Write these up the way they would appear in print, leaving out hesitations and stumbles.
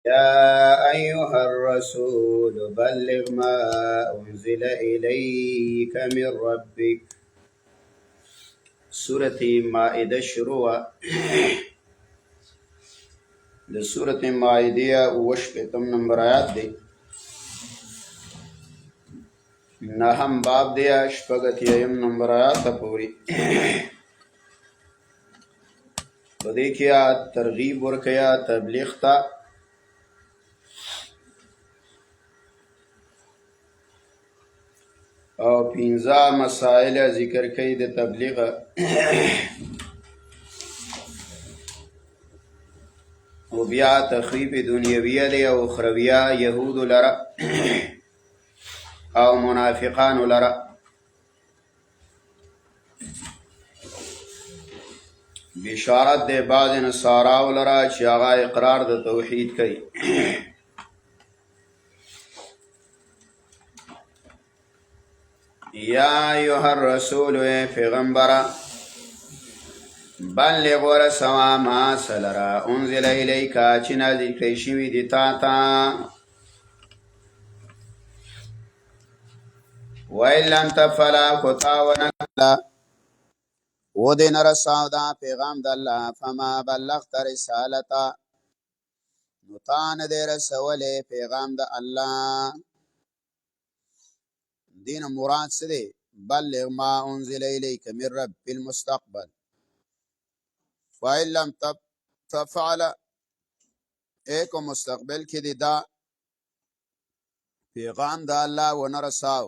يا أيها الرسول بلغ ما أنزل إليك من ربك. سورة مائدة شروع لسورة مائدة وشپتم نمبر آیات دی. نهم باب دی شپگت یم نمبر آیات پوری. بدی کیا ترغیب ورکیا تبلیغ تا او پینزا مسائل ذکر کئی د تبلیغ. و بیا تخریب دنیویه دی او اخرویه یهود لرا او منافقان لرا. بشارت دے بعض نصاراو لرا چی آغا اقرار د توحید کئی. یا ایوہ الرسول اے پیغمبرا بلغ ورسوا ما سلرا انزل الیکا چی نازل کئی شوی دی تا وَإِن لَمْ تَفْعَلْ کتا ونکلا و دین رساو دا پیغام دا اللہ فما بلغت رسالتا نتان دے رسولے پیغام دا اللہ. دین مراد سدے بلغ ما انزل الیک من رب فی المستقبل. فَإِن لَمْ تفعل ایک مستقبل کی دی دا پیغام دا اللہ و نرساو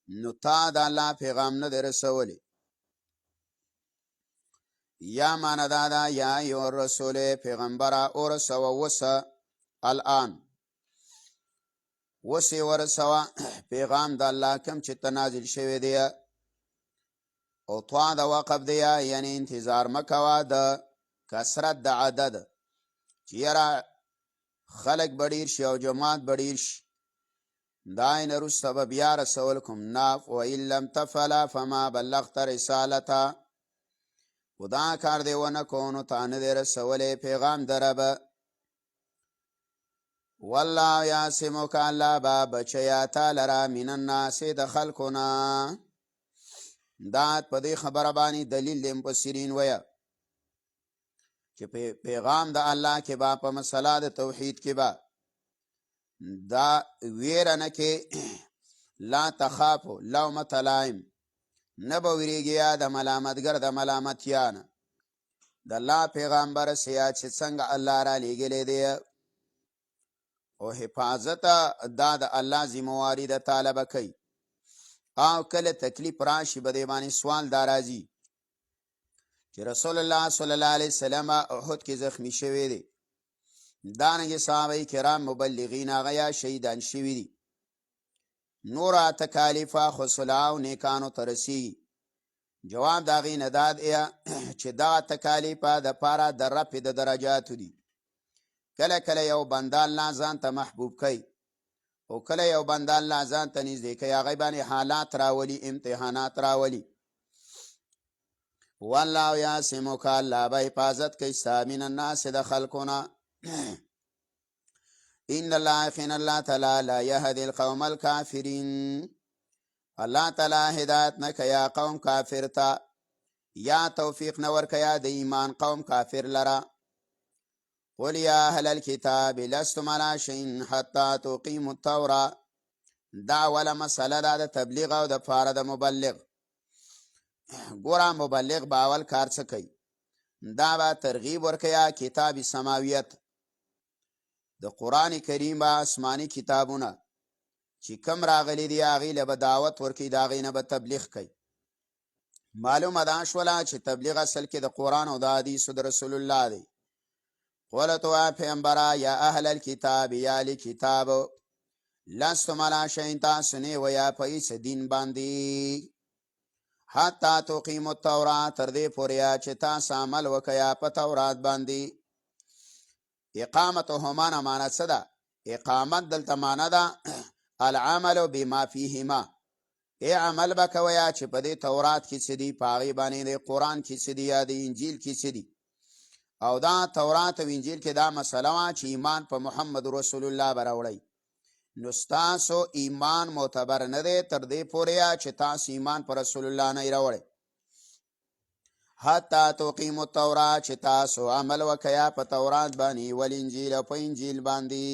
نتا دا اللہ پیغام ندے رسولے. یا مانا دادا یا ایو رسول پیغمبرا ورسوا وسا الان وسی ورسوا پیغام دا اللہ کم چی تنازل شوی دیا او طوا دا وقف دیا یعنی انتظار مکوا دا کسرت دا عدد چیرا خلق بڑیر شی او جماعت بڑیر شی دائن رستا بیا رسولکم ناف و این لم تفعل فما بلغت رسالتا خدا کار دے ونکونو تان دے رسولے پیغام درب. واللہ یاسمک اللہ با بچیاتا لرا من الناس دخلکنا. دات پدی خبر بانی دلیل دیم پسیرین ویا کہ پیغام دا اللہ کے با پا مسئلہ دا توحید کے با دا ویرنکے لا تخافو لومت لائم نبا ویریگیا دا ملامتگر دا ملامتیانا دا اللہ پیغامبر سیا چھ سنگ اللہ را لیگلے دیا او حفاظت دا دا اللہ زمواری دا طالب کئی. آو کل تکلیف راشی بدیبانی سوال دارازی کہ رسول اللہ صلی اللہ علیہ وسلم احد کی زخمی شوی دی دانگی صحابہ کرام مبلغین آغیا شہیدان شوی دی نورا تکالیفا خسلاو نیکانو ترسی. جواب داغی نداد ایا چه دا تکالیفا دا پارا در رفی دا درجاتو دی. کل کل یو بندال لازان تا محبوب کئی او کل یو بندال لازان تا نزدی کئی آغیبانی حالات راولی امتحانات راولی. واللہ یاسمک اللہ با حفاظت کئی سامن الناس دا خلقنا. ان اللہ خین اللہ تعالی لا یهدی القوم الکافرین. اللہ تعالی ہدایت نکیا قوم کافر تا یا توفیق نور کیا دا ایمان قوم کافر لرا. قل یا اہل الكتاب لستم علی شیء حتی تقیموا التوراة. دا ولا مسئلہ دا تبلیغ او دا پارا دا مبلغ. گورا مبلغ باول کار سکی دا با ترغیب ورکیا کتاب سماویت دا قرآن کریم با اسمانی کتابونا چی کم راغلی دی آغی لبا دعوت ورکی داغی نبا تبلیغ کئی. معلوم ادانش ولا چی تبلیغ اصل کی دا قرآن و دا حدیث دا رسول اللہ دی. قولتو آ پیغمبرا یا اہل الكتاب یا لی کتاب لستم علی شیء تاسنے ویا پیس دین باندی حتی تقیم التوراة تردے پوریا چی تاس عمل وکیا پا تورات باندی. اقامت همانا مانا صدا اقامت دلتا مانا دا العمل بما فیهما. اے عمل بکویا چی پا دی تورات کی سدی پاغی بانی دی قرآن کی سدی یا دی انجیل کی سدی او دا تورات او انجیل کې دا مسله وه چې ایمان په محمد رسول الله به راوړئ. نو ستاسو ایمان معتبر نه دی تر دې پورې چې تاسو ایمان په رسول الله نه راوړئ. حتی تقیموا التورات، چې تاسو عمل وکیا په تورات باندې، والانجیل او په انجیل باندې.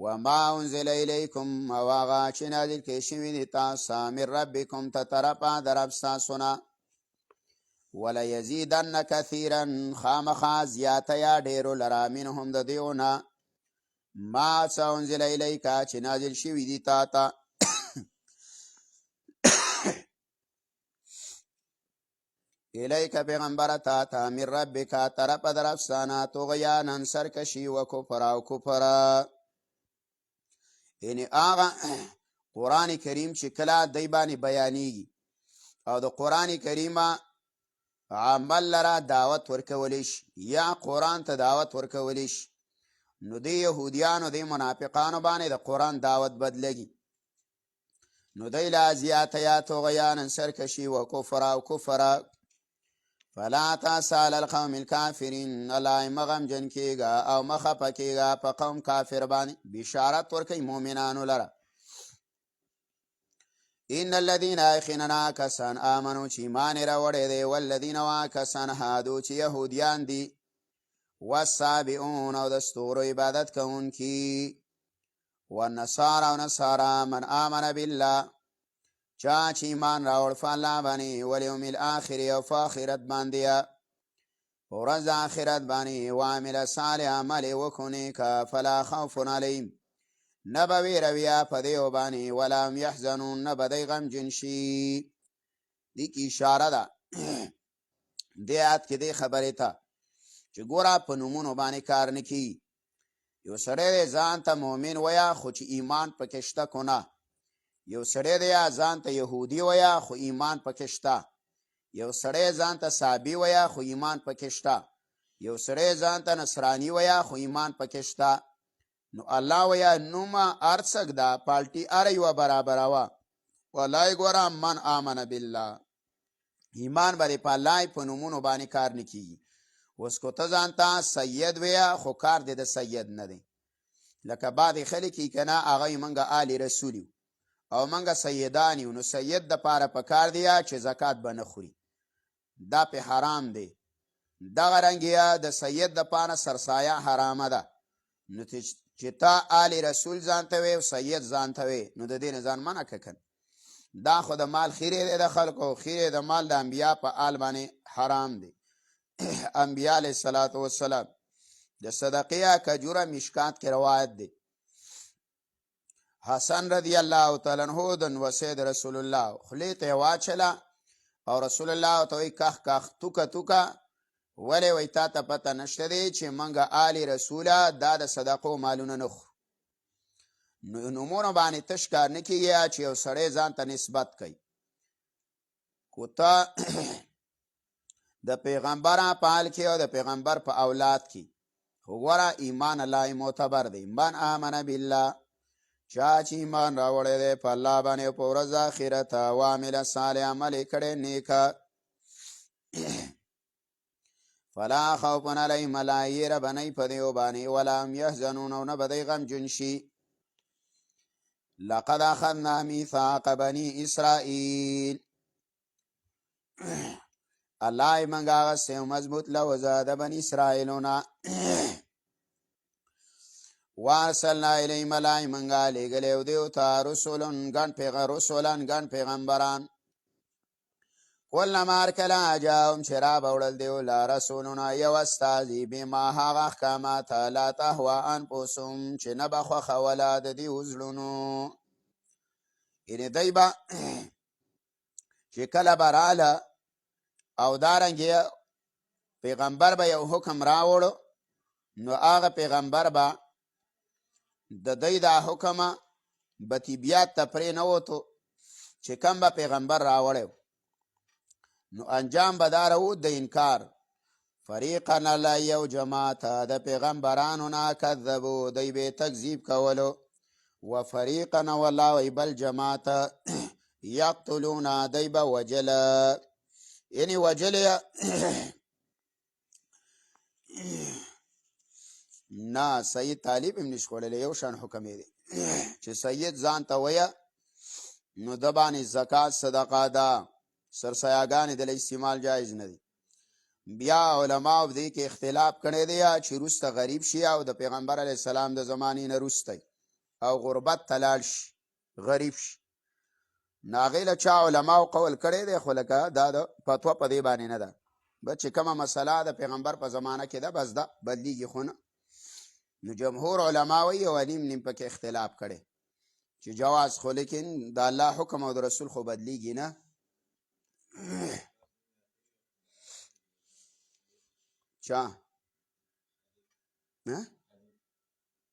وما انزل الیکم، او هغه چې نازل کړي شوي دي تاسو من ربکم ته طرفه د رب ستاسو نه. ولیزیدن کثیرا، خامخا زیاته یا ډېرو لره، منهم د دیو نه ما څه انزل الیکا چې نازل شوي دي تا ته. الیک پیغمبره تا ته من ربکا طرفه د رب ستانه، طغیانا سرکشي و کفر او کفر. یعنې هغه قرآن کریم چې کله دی باندې بیانیږي او د قرآن کریمه عمل لره دعوت ورکولی شي یا قرآن ته دعوت ورکولی شي، نو د یهودیانو د منافقانو باندې د قرآن دعوت بدلږي. نو دی لا زیاته یا طغیانا سرکشي و کفر او کفر. فلا تاسع علی القوم الکافرین، الله مغمجن کیږه او مخفه کیږه په قوم کافر باندې. بشارت ورکوي مؤمنانو لره. ان الذین یقینا کسان آمنو چې ایمان یې راوړی دی، والذین کسان هادو چې یهودیان دي، والسابئون او د ستورو عبادت کوونکي، والنصارى او نصارا، من آمن بالله چا چې ایمان راوړ په الله باندې، والیوم الاخر او په آخرت باندې، په ورځ آخرت باندې، وعمل صالح عمل وکړي که فلا خوف علیهم، نه به ویره وي په دیو باندې، ولا هم یحزنون، نه به دی غمجن شي. دې کې اشاره ده دې آیت کې دې خبرې ته چې ګوره په نومونو باندې کار نه کیږي. یو سړی دی ځان ته مؤمن ویا خو چې ایمان پکې شته کو نه، یو سړی دی ځان ته یهودي ویا خو ایمان پکې شته، یو سړی ځان ته صابي ویا خو ایمان پکې شته، یو سړی ځان ته نصراني ویا خو ایمان پکې شته. نو الله ویا نومه ارڅک دا پالټي اره یوه برابره وه. والله ګوره من آمن بالله، ایمان باندې په الله په نومونو باندې کار نه کیږي. اوس کو ته ځان ته سید ویا خو کار دې د سید نه دی. لکه بعضې خلک یې که نه هغه یې منګه آل رسول یو او منګه سیدان یو، نو سید دپاره په کار دی چې زکات به نه خوري، دا پې حرام دی. دغه رنګ د سید دپاره سرسایه حرامه ده. نو چې تا آل رسول ځان ته وی او سید ځان ته وی، نو د دې نه ځان منع که کن. دا خو د مال خیرې دی د خلکو، خیرې د مال د انبیا په آل باندې حرام دی. انبیا علیه الصلاة والسلام د صدقې کجوره مشکات کې روایت دی. حسن رضی الله تعالی عنہ د نوسې د رسول الله خولې ته یې واچله او رسول الله ته وایي کخ کخ توکه توکه، ولې وایي تا ته پته نشته دی چې منګه آل رسوله دا د صدقو مالونه نه خورو. نومونو باندې تش کار نه کیږي چې یو سړی ځان ته نسبت کوي. کو ته د پیغمبر په حال کې او د پیغمبر په اولاد کې خو ګوره ایمان الله معتبر دی. من آمن بالله، چا چې ایمان راوړی دی په الله باندې او په ورځ آخرت، وعمل صالح عمل یې کړی نیکه، فلا خوف علیهم، لا یېره به نه وي په دیو باندې، ولا هم یحزنون، او نه به دی غمجن شي. لقد اخذنا میثاق بني اسرائیل، الله یې منګه اخیستی او مضبوط لوزه د بني اسرائیلونه. وارسلنا الیهم، الله یې منګه لېږلی او دیو ته رسولن ګڼ پیغمبران. کلما هر کله جاهم چې را به وړل دیو له رسولونه یو استازي، بما هغه احکامات لا تهوه انفسهم چې نه به خوښوله د دوی زړونو. یعنې دی به چې کله به راله او دارنګې پیغمبر به یو حکم راوړو، نو هغه پیغمبر به د دی دا حکمه به طبیعت ته پرې نه وتو چې کم به پیغمبر راوړی، نو انجام به دا راوت د انکار. فریقا الله یو جماعت د پیغمبرانو نه کذبو، دی به تکذیب کولو، و فریقا والله وی بل جماعت یقتلون، دی به وجل، یعنی وجل نه سید طالب هم نشي خوړلی، یو شان حکم دی چې سید ځان ته ویه نو د باندې زکات صدقه ده، سرسایه‌ګانې دله استعمال جایز نه دی. بیا علماو په دې کې اختلاف کړی دی چې وروسته غریب شي او د پیغمبر علیه السلام د زمانې نه وروستی او غربت ته لاړ شي غریب شي، نو هغې له چا علماو قول کړی دی، خو لکه دا د فتوا په دې باندې نه ده. بس چې کومه مسله د پیغمبر په زمانه کې ده بس ده بدلیږي خو نه. نو جمهور علما وایي او علیم نیم پکې اختلاف کړی چې جواز، خو لیکن د الله حکم او د رسول خو بدلیږي نه. چا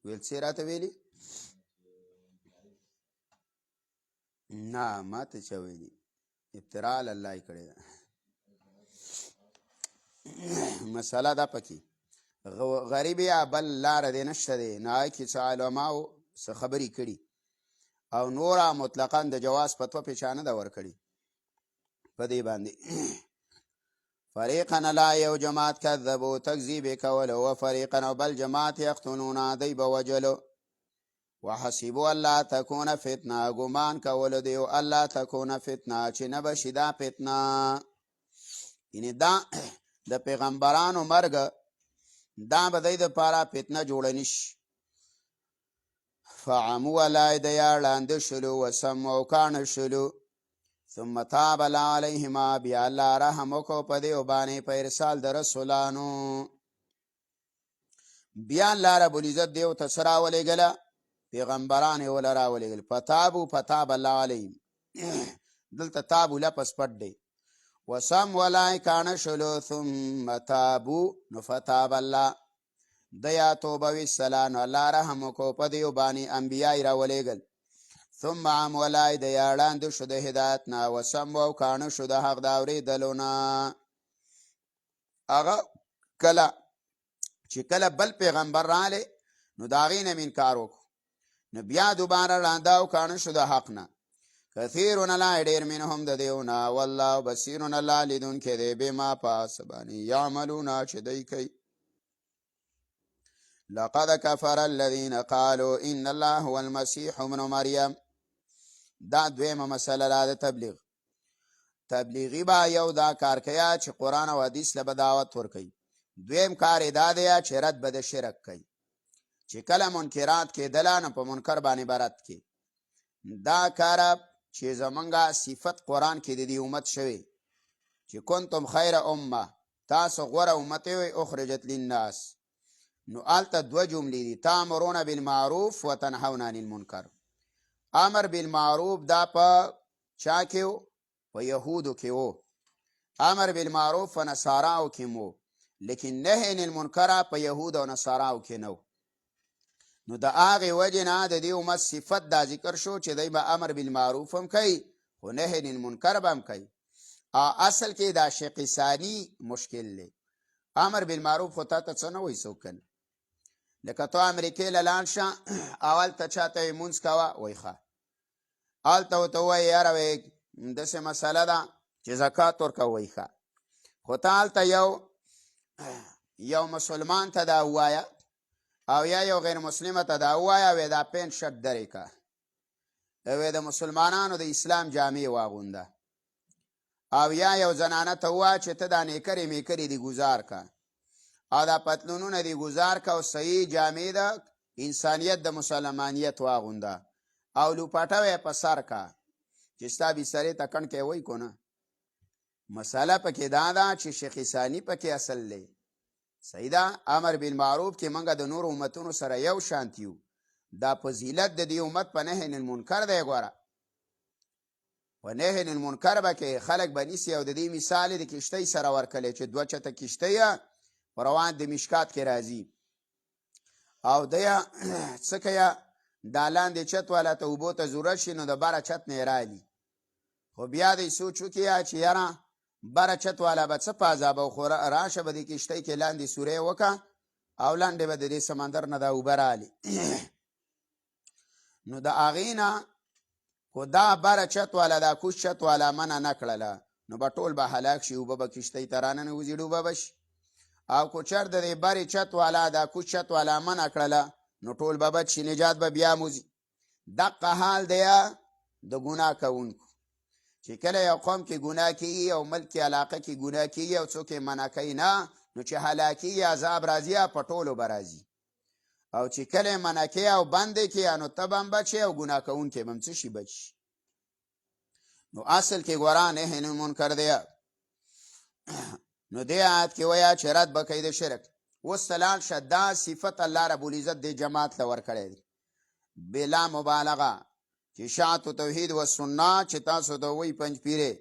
ویل څه راته ویلي؟ نه ما ته چا ویلي، ابتراء الله یې کړې ده. مسله ده پکې غریب یا بل لاره دی نشته دی، نه هغې کې څه علماو څه خبرې کړي او نوره مطلقا د جواز فتوا پې چا نه ده ورکړي په دې باندې. فریقا لا یو جماعت کذبو تکذیب یې کولو، و فریقا او بل جماعت یقتلون دی به وجلو، وحسبو الله تکونه فتنه، ګمان کولو دی الله تکونه فتنه چې نه به شي دا فتنه، یعنې دا د پیغمبرانو مرګ دا به دی دپاره فتنه جوړه نه شي. فعمو ولی دی ړانده شلو وسمعو کاڼه شلو، ثم تاب الله علیهما، بیا الله رحم وکړو په دې باندې په ارسال د رسولانو. بیا الله رب العزت دیو ته څه راولېږله؟ پیغمبران یې وله راولېږل. فتابو فتاب الله علیهم، دلته تابو لفظ پټ دی. وسم ولی کاڼه شلو ثم تابو نو فتاب الله، دیا توبه ویستله نو الله رحم وکړو په دې باندې انبیا یې راولېږل. ثم عم ولی دیا ړانده شو د هدایت نه، وسم او کاڼه شو د حق د اورېدلو نه. هغه کله چې کله بل پیغمبر رالی نو د هغې نه انکار وکړو، نو بیا دوباره ړانده او کاڼه شو د حق نه. کثیرون الله ډېر منهم د دیو نه، والله بصیرون الله لیدونکی دی بما په څه باندې یعملونه چې دی کوي. لقد کفر الذین قالوا ان الله هو المسیح ابن مریم. دا دویمه مسله ده د تبلیغ. تبلیغي به یو دا کار کوي چې قرآن او حدیث له به دعوت ورکوي، دویم کار یې دا دی چې رد به د شرک کوي، چې کله منکرات کېدله نو په منکر باندې به رد کړي. دا کار چې زمونږ صفت قرآن کې د دې امت شوی چې کنتم خیر امه، تاسو غوره امت وئ اخرجت للناس، نو هلته دوه جملې دي، تامرون بالمعروف و تنهون عن المنکر. امر بالمعروف دا په چا کې و؟ په یهودو کې و. امر بالمعروف په نصاراو کې مو، لیکن نهی عن المنکر په یهود او نصاراو کې نو. نو د هغې وجې نه د دې امت صفت دا ذکر شو چې دی به امر بالمعروف هم کوي خو نهی عن المنکر به هم کوي. اصل کې دا شیخ ثانی مشکل دی. امر بالمعروف خو تا ته څه نه وایي څوک کنه، لکه تو امریکې له لاړ شه اول ته چا ته یې مونځ کوه وایي ښه، هلته ورته ووایې یاره وایي داسې مسله ده چې زکات ورکوه وایي ښه، خو ته هلته یو مسلمان ته دا ووایه او یا یو غیر مسلمه ته دا ووایه وایي دا پینټ شرټ درې که، وایي د مسلمانانو د اسلام جامې واغونده، او یا یو زنانه ته ووایه چې ته دا نیکرې میکرې دي ګزار که، او دا پتلونونه دي ګزار که او صحیح جامې د انسانیت د مسلمانیت واغونده او لوپټه وی په سر که چې ستا بسترې ته کڼ کې وایي کو نه. مسله پکې دا ده چې شیخ ثانی پکې اصل دی. صحیح ده، امر بالمعروف کې موږ د نورو امتونو سره یو شانت یو، دا فضیلت د دې امت په نهی عن المنکر دی. ګوره په نهی عن المنکر به کې خلک به نیسي او د دې مثال یې د کښتۍ سره ورکلی چې دوه چته کښتۍ په روان د مشکات کې راځي او دی څه کوي دا لاندې چت والا ته اوبو ته ضرورت شي نو د بره چت نه یې رالي، خو بیا دی سوچ وکړي چې یاره بره چت والا به څه په عذابه و، خو راشه به د کښتۍ کې لاندې سوری وکړه او لاندې به د دې سمندر نه دا اوبه رالي نو د هغې نه خو دا بره چت والا دا کوز چت والا منع نه کړله نو به ټول به هلاک شي، اوبه به کښتۍ ته راننوځي ډوبه به شي. او کو چر د بری چت والا دا کوچ چت والا منع کړله نو ټول به بچ شي، نجات به بیا موزي. دقه حال دی د ګناه کوونکو چې کله یو قوم کې ګناه کیږي او ملک کې علاقه کې ګناه کیږي او څوک یې منع کوي نه، نو چې هلاکیږي عذاب راځي په ټولو به راځي. او چې کله یې منع کوي او بند یې کوي نو ته به هم بچ او ګناه کوونکی به هم څه شي بچ شي. نو اصل کې ګوره نهی عن المنکر دی. نو دې آیت کې وایه چې رد به کوي د شرک. اوس تلال شه دا صفت الله رب العزت دې جماعت له ورکړی دی بلا مبالغه چې شاعت توحید و سنت چې تاسو ته وایي پنج پیرې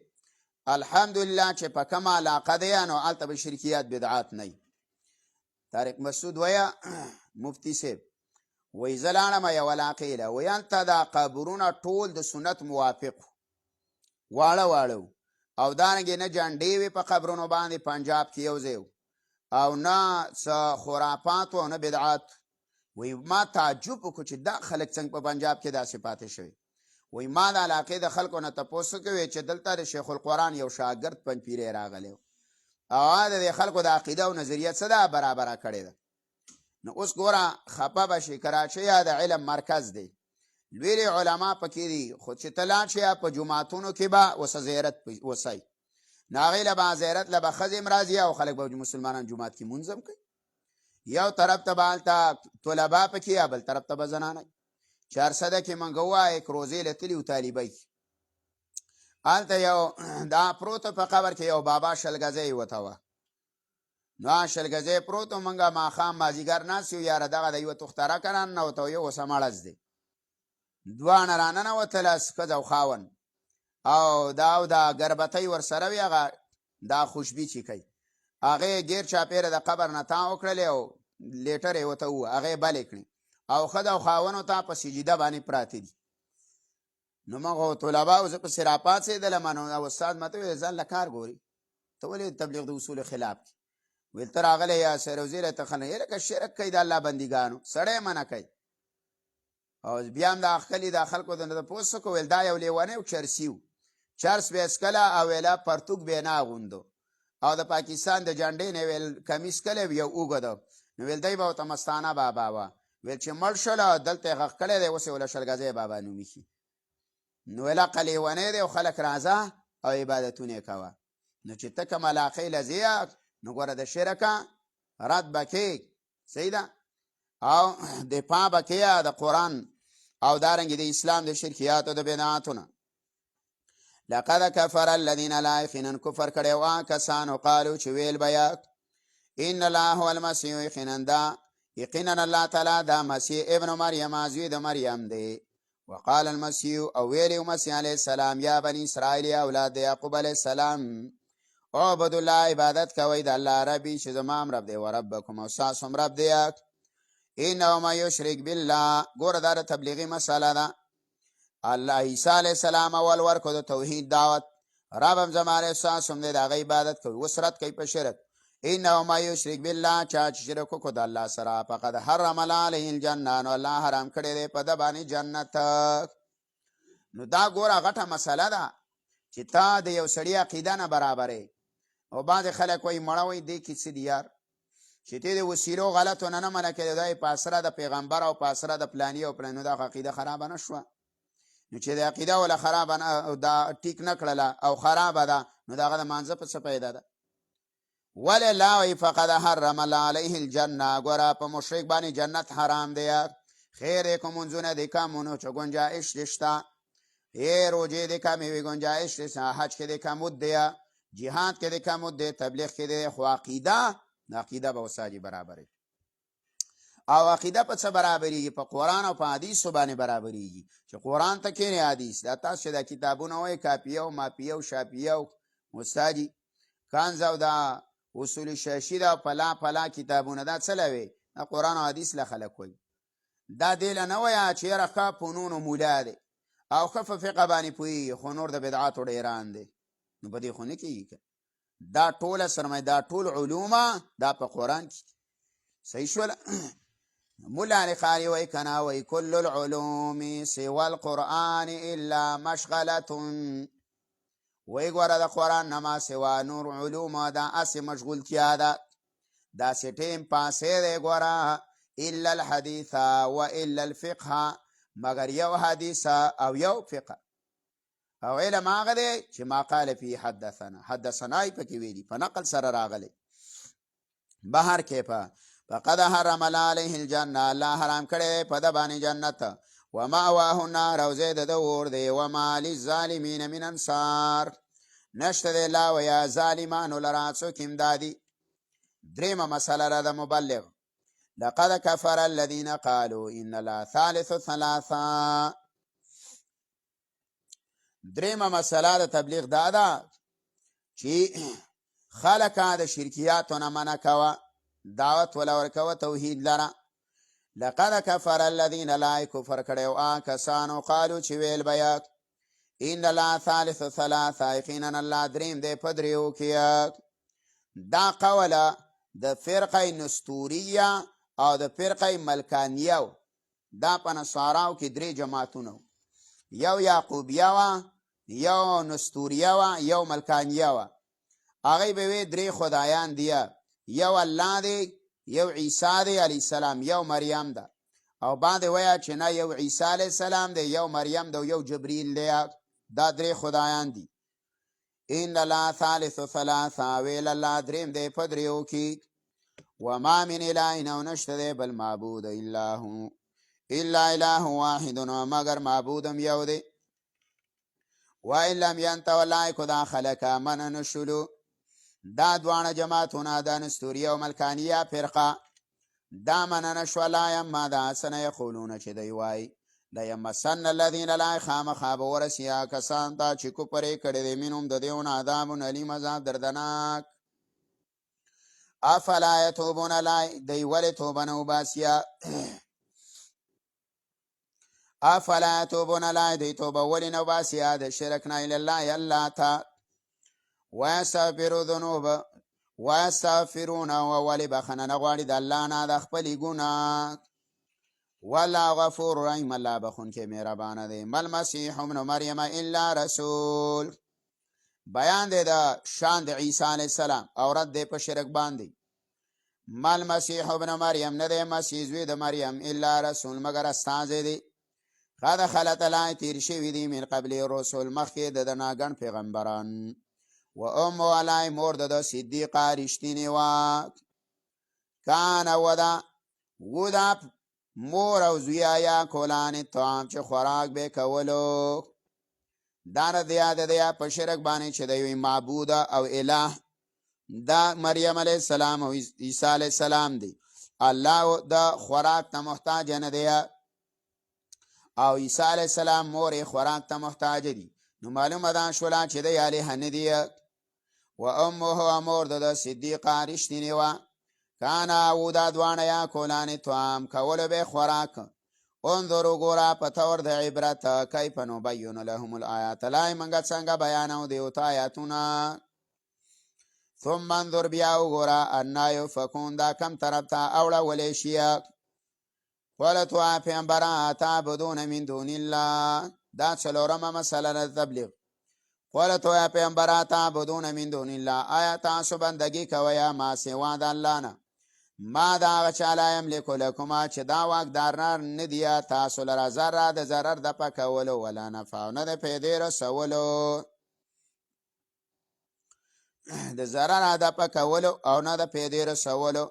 الحمدلله چې په کومه علاقه دی نو هلته به شرکیات بدعات نه وي. طارق مسعود وایه مفتی صاحب وایي زه لاړم یوه علاقې له وایي هلته دا قبرونه ټول د سنت موافق واړه واړه او دارنګې نه جنډې وې په قبرونو باندې پنجاب کې یو ځای او نه څه خرافات او نه بدعات. وایي ما تعجب وکړو چې دا خلک څنګه په پنجاب کې داسې پاتې شوي. وایي ما د علاقې د خلکو نه تپوس کوي چې دلته د شیخ القرآن یو شاګرد پنج پیری راغلی او د خلکو د عقیده او نظریه څه ده برابره کړې ده. نو اوس ګوره خفه به شي کراچۍ یا د علم مرکز دی لوی علما پکې دي خو چې ته لاړ شې په جوماتونو کې به اوس زیارت وسی نو هغې له به زیارت له به ښځې هم راځي او خلک به مسلمانان جومات کې مونځ هم کوي. یو طرف ته به هلته طلبا پکې یا بل طرف ته به زنانه 400 کې موږ ووایو یک روزې له تلي و طالبۍ هلته یو دا پروت په قبر کې یو بابا شلګځی وته وه نو شلګځی پروت و موږ ماښام مازدیګر ناست یو یاره دغه د یوه تختره که راننوته و یو اوس همړز دی دواړه راننوتله ښځه او خاوند او دا ګربتۍ ورسره وي هغه دا خوشبي چې کوي هغې ګیر چاپېره د قبر نه تاو کړلې او لیټر یې ورته ووه هغې بلې کړې او ښځه او خاوند ورته په سجده باندې پراته دي. نو موږ طلباو زه پسې راپاڅېدلم نو استاد ماته وویل ځان له کار ګوري ته ولې تبلیغ د اصولو خلاف کې ویل ته راغلی یاسر وزیری ته خلک لکه شرک کوي د الله بندګانو سړی منع کوي او بیا هم دا ښکلي دا خلکو د تپوس وکړو ویل دا یو لیونی و چرسي و چرس به یې څکله او ویله پرتوګ به یې نه اغوندو او د پاکستان د جنډې نه ویل کمیس کلی یو اوږد نو ویل دی به ورته مستانه بابا وه ویل چې مړ شله دلته یې غږ کړی دی اوس یې وله شلګځی بابا نوم ایښي نو ویل عقل لیونی دی او خلک راځه او عبادتونه یې کوه. نو چې ته کوم علاقې له ځې نو ګوره د شرکه رد به کې صحیح ده او دفاع به کې د قرآن او دارنګې د اسلام د شرکیاتو د بدعاتونه. لقد کفر الذین لا یقینا کفر کړی و کسانو قالو چې ویل به ان الله هو المسیح یقینا الله تعالی دا مسیح ابن مریم زوی د مریم دی. وقال المسیح او ویلی مسیح علیه السلام یا بنی اسرائیل اولاد یعقوب علیه السلام عبد الله عبادت کوئ د الله ربي چې زما هم رب دی و ربکم او ستاسو هم رب دی. انه من یشرک بالله ګوره دا د تبلیغي مسله ده. الله عیسی علیه السلام اول ورکو د توحید دعوت رب هم زما علیه ستاسو هم دی د هغه عبادت کوي اوس رد کوي په شرک. انه من یشرک بالله چا چې شرک وکړو د الله سره فقد حرم الله علیه الجنه نو الله حرام کړی دی په ده باندې جنت. نو دا ګوره غټه مسله ده چې تا د یو سړي عقیده نه برابرې او بعضې خلک وایي مړه وایي دې کې څه دي یار چې ته د وسیلو غلطو نه منع کړې دا په اسره د پیغمبر او په اسره د پلاني او پلانو دا عقیده خرابه نه شوه. نو چې د عقیده ولا خرابه نه دا ټیک نه کړله او خرابه ده نو د هغه د مانځه په څه پیدا ده. ولې الله وایي فقد حرم الله علیه الجنه ګوره په مشرک باندې جنت حرام دی. خیر یې که منځونه دې کمونو چې ګنجایش دې شته روجې دې کمې وي ګنجایش دې حج کې دې کمود دی جهاد کې دې کمود دی تبلیغ کې دې خو عقیده د عقیده به وساجي برابرې او عقیده په څه برابرېږي په قرآن او په حدیثو باندې برابرېږي چې قرآن ته کښېنې حدیث دا تاسو چې دا کتابونه وایي کاپیه او ماپیه او شاپیه او استاجي کانز او دا اصول شاشي دا پلا کتابونه دا څه لوي دا قرآن او حدیث له خلک وایي دا دې له نه وایه چې یاره ښه فنون و مولا دی او ښه په فقه باندې پوهېږي خو نور د بدعاتو ډیران دی نو په دې خو نه کېږي دا ټوله سرمایه دا ټول علومه دا په قرآن کې صحیح شوله. مولا علی قاري وایي که نه وایي کل العلوم سوى القرآن الا مشغلة وایي ګوره د قرآن نه ما سوا نور علوم دا هسې مشغولتیا ده دا سټیم پاسې دی ګوره الا الحدیث و الا الفقه مگر یو حدیث او یو فقه او علم هغه دی چې ما قال فی حدثنا یې پکې ویلي په نقل سره راغلی بهر کیفه فقد حرم علیه الجنه الله حرام کړی په د باندې جنت ومأواه النار او زید د اور دی وما للظالمین من انصار نشته دی لا ویا ظالمانو لرا څوک امدادي دریمه مسله را د مبلغ لقد كفر الذين قالوا ان لا ثالث ثلاثه دریمه مسله د تبلیغ دا ده چې خلک د شرکیاتو نه منع کوه دعوت ولا ورکوه توحید لره لقد كفر الذين لا کفر کړی کسانو قالو چې ویل بیا ان لا ثالث ثلاثه یقینا الله دریم دی په دریو کې دا قوله د فرقه نستوریه او د فرقه ملکانیه دا په نصاراو کې درې جماعتونه یو یعقوبیه وه یو نستوریه وه یو ملکانیه وه هغوی به وی درې خدایان دیه یو الله دی یو عیسی دی علیه السلام یو مریم ده او باندې وایه چې نه یو عیسی علیه السلام دی یو مریم ده یو جبریل دی دا درې خدایان دي ان لا ثالث ثلاثه ویل الله دریم دی په دریو کې وما من اله او نشته دی بل معبود الا هو الا اله واحد مگر معبودم یو دی وان لم ينتهوا کدا خلق من نشلو دا دوانه جماعتونه د نستوریه او ملکانیه فرقه دا من نشو لا یما دا سنه یقولون چې دی وای لا یمسن الذین لا خامخا به ورسیا کسان ته چې کفر کړي دي منهم د دیونه عذاب علیم عذاب دردناک افلا یتوبون لا دی ول توبه نو باسیا افلا یتوبون لا دی توبه ول نو باسیا د شرک نه الی الله الله تا ويستغفروا ذنوب ويستغفرون وولي بخنه نغواړي د الله نه د خپل ګناه والله غفور رحیم الله بخون کې مهربانه دی مل مسیح ابن مریم الا رسول بیان دی د شان د عیسی علیه السلام او رد دی په شرک باندې مل مسیح ابن مریم نه دی مسیح زوی د مریم الا رسول مگر استازی دی قد خلت لا تیر شوی دی من قبل رسول مخکې د ناګن پیغمبران و ام علی مور د صدیقه رښتینې وه کان ودا مور او زویا یا کولان طعام چې خوراک به کولو دا نه د یا په شرک باندې چې دی معبود او اله دا مریم علیه السلام او عیسی علیه السلام دی الله د خوراک ته محتاج نه دی او عیسی علیه السلام مور خوراک ته محتاج دی نو معلومه ده شولا چې دی اله نه دی و امه امور د صدیقه رښتینې وه کانا او دا دوانه یا کولان طعام کولو به خوراک انظرو ګوره په طور د عبرت کیف نبین لهم الآیات لای منګه څنګه بیانو دیو ته آیاتونه ثم انظر بیا وګوره انا یفکون دا کم طرف ته اوړولی شي قلت وا پیغمبره تعبدون من دون الله دا څلورمه مسله د تبلیغ قلت وا پیغمبره تعبدون من دون الله آیا تاسو بندگی کوئ ما سوا د الله نه ما دا هغه چا لا یملک لکما چې دا واکدار نه دی تاسو لره ذره د ضرر د پکولو ولا نفع نه د پیدې رسولو د ضرر د پکولو او نه د پیدې رسولو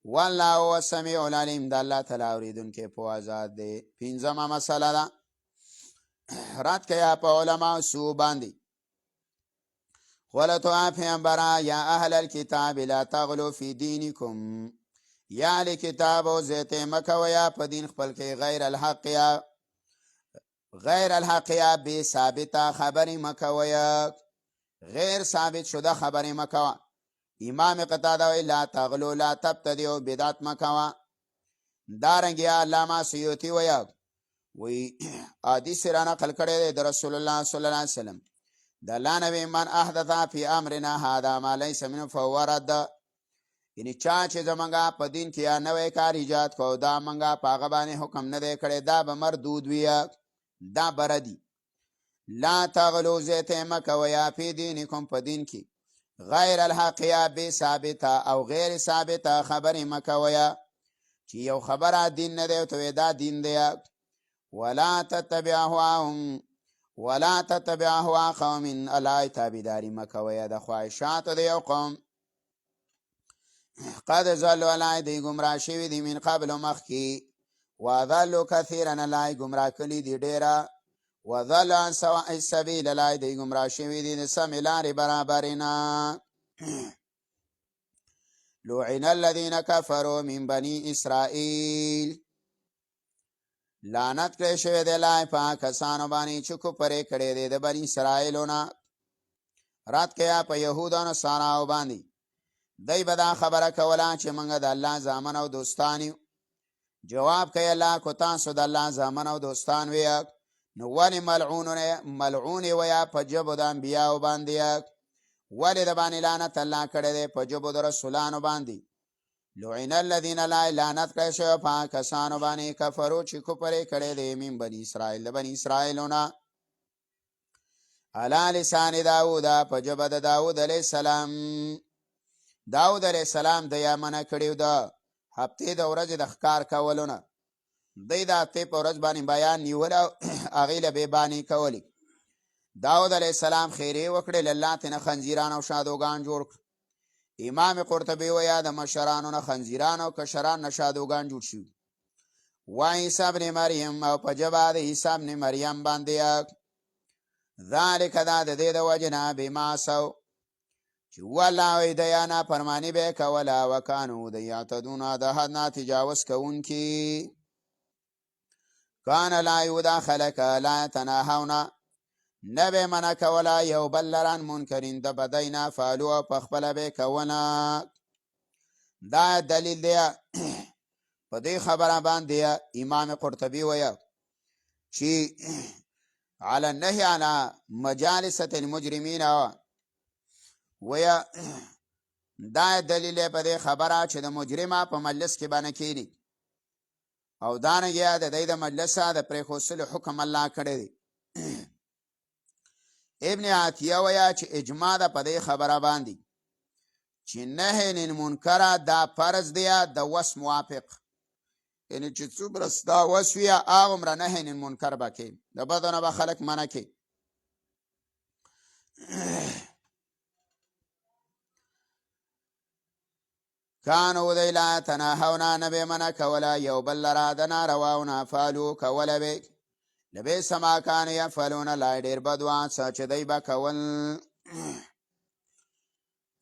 والله هو السمیع العلیم د الله تعالی اوریدونکی په آزاد دی پنځمه مسله ده رد کیا په علماء سو باندې قلتو پیغمبره یا اهل الكتاب لا تغلو فی دینکم یا اهل کتاب او زیته مکوه یا په دین خپل کې غیر الحق یا بی ثابته خبری مکوه یا غیر ثابت شده خبری مکوه امام قتاده وی لا تغلو لا تبتدیو بدعت مکوه دارنگی علامه سیوطی وی حدیث را نقل کړی د رسول الله صلی الله علیه وسلم د الله نبی من احدث فی امرنا هذا ما ليس منه فهو رد یعنی چا چې زمونږه په دین کې یا نوی کار ایجاد کو دا مونږه په هغه باندې حکم نه دی کړی دا به مردود وي دا بردي لا تغلو زیته مکوه یا فی دینکم په دین کې غیر الحق یا بی ثابته او غیر ثابته خبرې مکویا چې یو خبره دین نه دی او ته دا دین دی. ولا تتبع اهوا قوم الا تابعداري مکویا د خواهشات د یو قوم قد ضلوا علی دی گمراه شوی دی من قبل مخکی وضلوا كثيرا علی گمراه کلی دی ډیره وضل عن سواء السبيل علی دی گمراه شوی دی د سم لارې برابرینا. لعن الذين كفروا من بني اسرائيل لعنت کړی شوی دی لای په کسانو باندې چې کفر کړی دی د بني اسرائیلونه رات کیا په یهودانو ساراو باندې دی به دا خبره کوله چې موږ د الله زامن او دوستان یو. جواب کوي الله کو تاسو د الله زامن او دوستان وی نو ولې ملعون ویا په جبو د انبیاو باندې ولې د باندې لعنت الله کړی دی په جبو د رسولانو باندې. لعن الذین لا لعنت کړی شوی په کسانو باندې کفرو چې کفر کړی دی من بني اسرائیل د بني اسرائیلونه علی لسان داود په جبه د داود علیه السلام. داود علیه السلام د یمنه کړیو د هفتې د ورځې د ښکار کولونه دی د هفتې په ورځ باندې بیان نیول او هغې له بېبانۍ کولې. داود علیه السلام خیرې وکړې له الله تېنه خنزیران او شادوګان جوړ کړ. امام قرطبي وایي د مشرانو نه خنزیران او کشران نه شادوګان جوړ شوي. و عیسی ابن مریم او په ژبه د عیسی ابن مریم باندې ذلک دا د دې د وجې نه بما عصوا چې والله وی د یا نافرماني به یې کوله وکانو د یعتدون د حد نه تجاوز کوونکي. کان لا یودا خلک لا یتناهون نه به منع کوله یو بل لران منکرین د بدۍ نه فعلو په خپله به یې کوله. دا دلیل دی په دې خبره باندې امام قرطبي وایي چې علی النهی علی مجالسة المجرمین ویا دا دلیل په دې خبره چې د مجرمه په مجلس کې باندې کېني او دانګیا د دې د مجلس د پرېښودلو حکم الله کړی دی. ابن عطیه ویا چې اجماع ده په دې خبره باندې چې نهی للمنکر دا فرض دی د وس موافق، یعنی چې څومره ستا وس وي هغومره نهی للمنکر به کوې، د بدو نه به خلک منع کوي. کانو دی لا یتناهون نه به منع کوله یو بل لره د نارواو نه فعلو کوله به لبئس ما کانوا یفعلون لا ډېر بد وه څه چې دی به کول.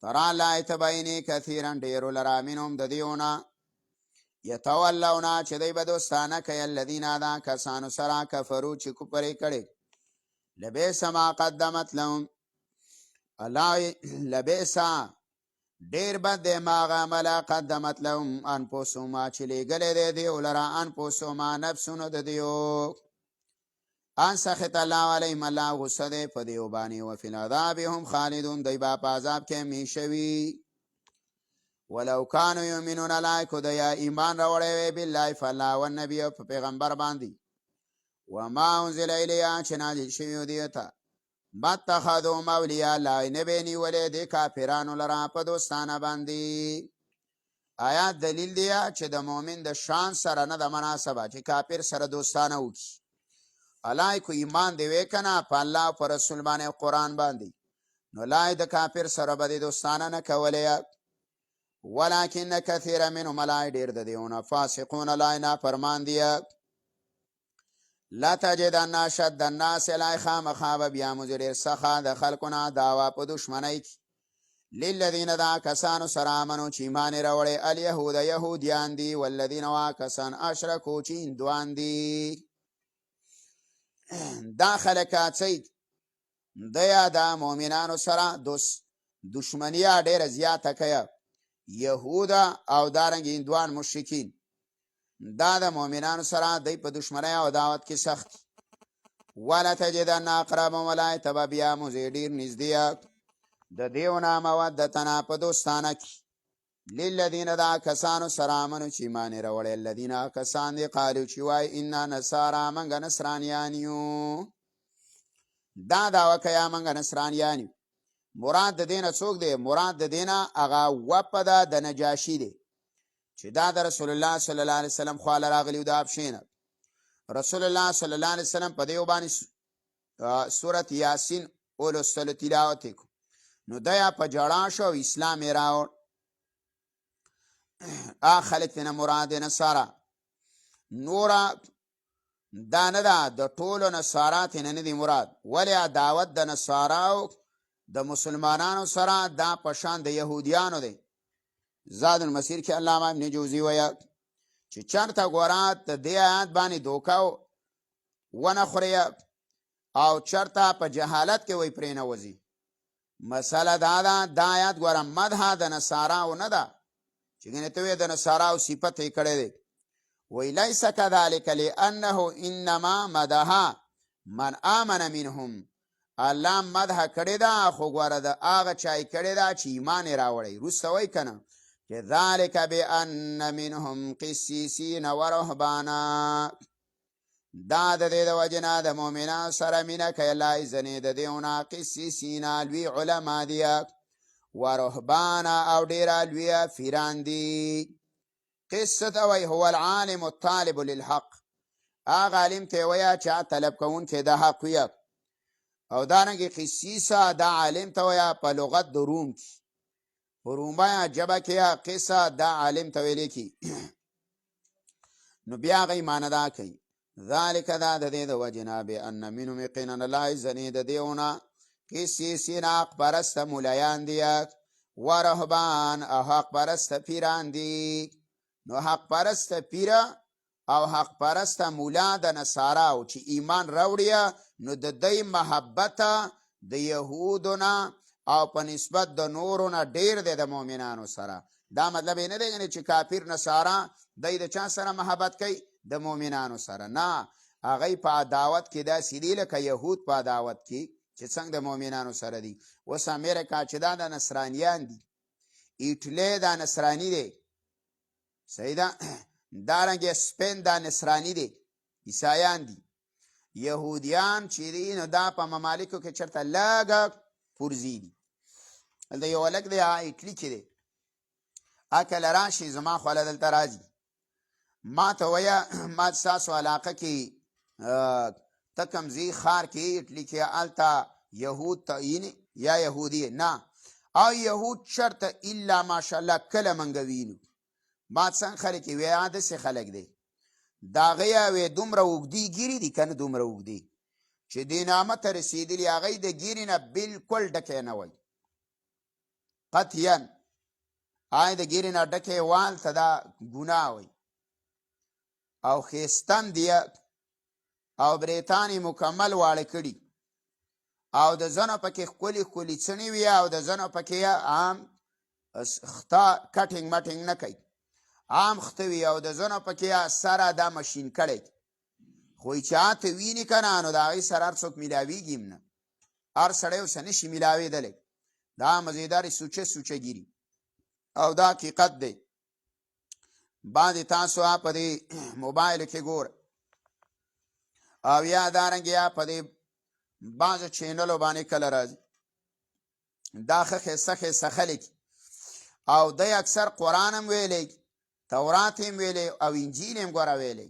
ترا لا یتبیني کثیرا ډېرو لره منهم د دیونه یتولونه چې دی به دوستانه کوي الذین دا کسانو سره کفرو چې کفر یې کړی. لبئس ما قدمت لهم الله لبئس ډېر بد دی ما هغه عمله قدمت لهم انفسهم چې لیږلی دی دیو لره انفسهم نفسونو د دیو. ان سخط الله علیهم الله غصه دی په دیو باندې وفي العذاب هم خالدون دی به په عذاب کې همیشه وي. ولو کانوا یؤمنون لایکو دی ایمان راوړی وی بالله په الله او نبي او په پیغمبر باندې وما انزل الیه چې نازل شوي دیو ته متخذوهم اولیاء لا نه به نیولې د کافرانو لره په دوستانه باندې. آیات دلیل دی چې د مؤمن د شان سره نه د مناسبه چې کافر سره دوستانه وکړي. الله کو ایمان دی وی کنه په الله او په رسول باندې قرآن باندې نو لای د کافر سره به دوستانه نه کولې. ولکن کثیر منهم لا ډېر د دیونه فاسقون لا نه فرمان دی. لا تجدن اشد الناس لا خامخا به بیا مزډیر څخه د خلکونه دعوا په دشمنی کې للذین دا کسانو سره امنو چې ایمان یې راوړی الیهود یهودیان دي والذین وا کسان اشرکو چې هندوان دي. دا خلک څه دی د مؤمنانو سره دشمني ډېره زیاته کوي یهود او دارنګ هندوان مشرکین. دا د مؤمنانو سره دی په دشمنی او دعوت کې سخت. ولا تجدن اقربهم ولا تبا بیا مزې ډېر نږدې د دیونه مودتنا په دوستانه کې للذین دا کسانو سره امنو چې ایمان یې راوړی الذین کسان دي قالو چې وایي انا نصارا موږ نصرانیان یو. دا دعوه کوي موږ نصرانیان یو. مراد د دینه څوک دی؟ مراد د دینه هغه وفد د نجاشي دی چې دا د رسول الله صلی الله علیه وسلم خواله راغلی د ابشینه. رسول الله صلی الله علیه وسلم په دې باندې سورۃ یاسین ولوستلو تلاوت وکړو. نو دا په جړا شو اسلام یې راوړ. خلک ترنه مراد نصارا نوره دا نه ده، د ټولو نصارا ترنه نه دي مراد. ولې دعوت د نصاراو د مسلمانانو سره دا په شان د یهودیانو دی. زاد المسیر کې علامه ابن جوزی وایي چې چرته ګوره د دې آیات باندې دوکه ونه خوري او چرته په جهالت کې وایي پرې نه وځي. مسله دا ده دا آیات ګوره مدح د نصاراو نه ده چې ګنې ته وایې د نصاراو صفت یې کړی دی. وی لیس کذلک لانه انما مدح من آمن منهم. الله مدح کړی ده خو ګوره د هغه چا یې کړی ده چې ایمان یې راوړی. وروسته وایي که نه چې ذلک بان منهم قسیسین ورهبانا. دا د دې د وجې نه د مؤمنانو سره مینه کوي الله ځنې د دېونه قسیسینا لوی علما دي ورهبانا او ډېره لویه پیران دي. قصه ته وایي هو العالم الطالب للحق. هغه عالم ته وایه چې طلب کوونکی د حق وي. او دارنګې قسیسه دا عالم ته وایه په لغت د روم کې په رومه ژبه کې قصه دا عالم ته ویلی کی. نو بیا هغه معنی دا کوي ذلک دا د دې د وجې نه بان منهم یقینا الله ځنې د دېونه قسیسین حق پرسته مولیان دي ورهبان او حق پرسته پیران دي. نو حق پرسته پیره او حق پرسته مولا د نصاراو چې ایمان راوړي نو د دوی محبت د یهودو نه او په نسبت د نورو نه ډېر دی د مؤمنانو سره. دا مطلب یې نه دی چې کافر نصارا دی د چا سره محبت کوي؟ د مؤمنانو سره نه. هغوی په عداوت کې داسې دي لکه یهود په عداوت کې چې څنګه د مؤمنانو سره دي. اوس امریکا چې دا د نصرانیان دي، ایټلی دا نصرانی دی، صحیح ده، دارنګې سپین دا نصرانی دی، عیسایان دي. یهودیان چې دي نو دا په ممالکو کې چېرته لږه پرزي دي. دلته یو هلک دی ایټلي کې دی، کله راشي زما خواله دلته راځي ما ته وایه ما ستاسو علاقه کې ته کوم ځای ښار کې ایټلي کې هلته یهود ته یا یهودي نه او یهود چرته الا ماشاءالله کله منګه وینو. ما څنګه خلک یې وایه داسې خلک دی د هغې یوې دومره اوږدې ګیرې دي که نه دومره اوږدې چې دې نامه ته رسېدلي هغوی د ګیرې نه بلکل ډکی نه وی قطعا. د ګیرې نه ډکی وال ته دا ګناه وی او ښایستم دی او بریتانې مکمل واړه کړي او د ځنو پکې ښکلي ښکلي څڼې وي او د ځنو پکې عام خته کټینګ مټینګ نه کوي، عام خته وي او د ځنو پکې سره دا مشین کړی. خو چې هاته ویني که نه نو د هغې سره هر څوک میلاویږي هم نه، هر سړی اوسه نشي میلاوېدلی. دا مزیدارې سوچه سوچه ګیري او دا حقیقت دی. بعضې تاسو په دې موبایلو کې ګوره او یا دارنګې یا په دې بعضو چینلو باندې کله راځي دا ښه ښایسته ښایسته خلک او دی اکثر قرآن هم ویلی، تورات هم ویلی او انجیل هم ګوره ویلی.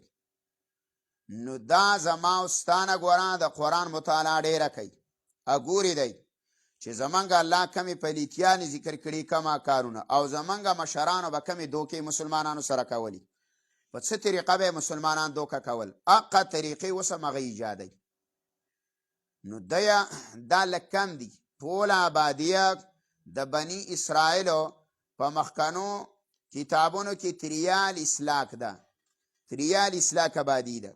نو دا زما او ستانه ګوره د قرآن مطالعه ډېره کوي. ګورې دی چې زمونږ الله کمې پلیتیانې ذکر کړي کمه کارونه او زمونږ مشرانو به کمې دوکې مسلمانانو سره کولی. په څه طریقه به مسلمانان دوکه کول؟ حقه طریقې اوس هم هغه ایجادوي. نو دا لږ کم دي. ټوله آبادیه د بني اسرائیلو په مخکنو کتابونو کې تریال اسلاک ده، تریال اسلاک آبادي ده.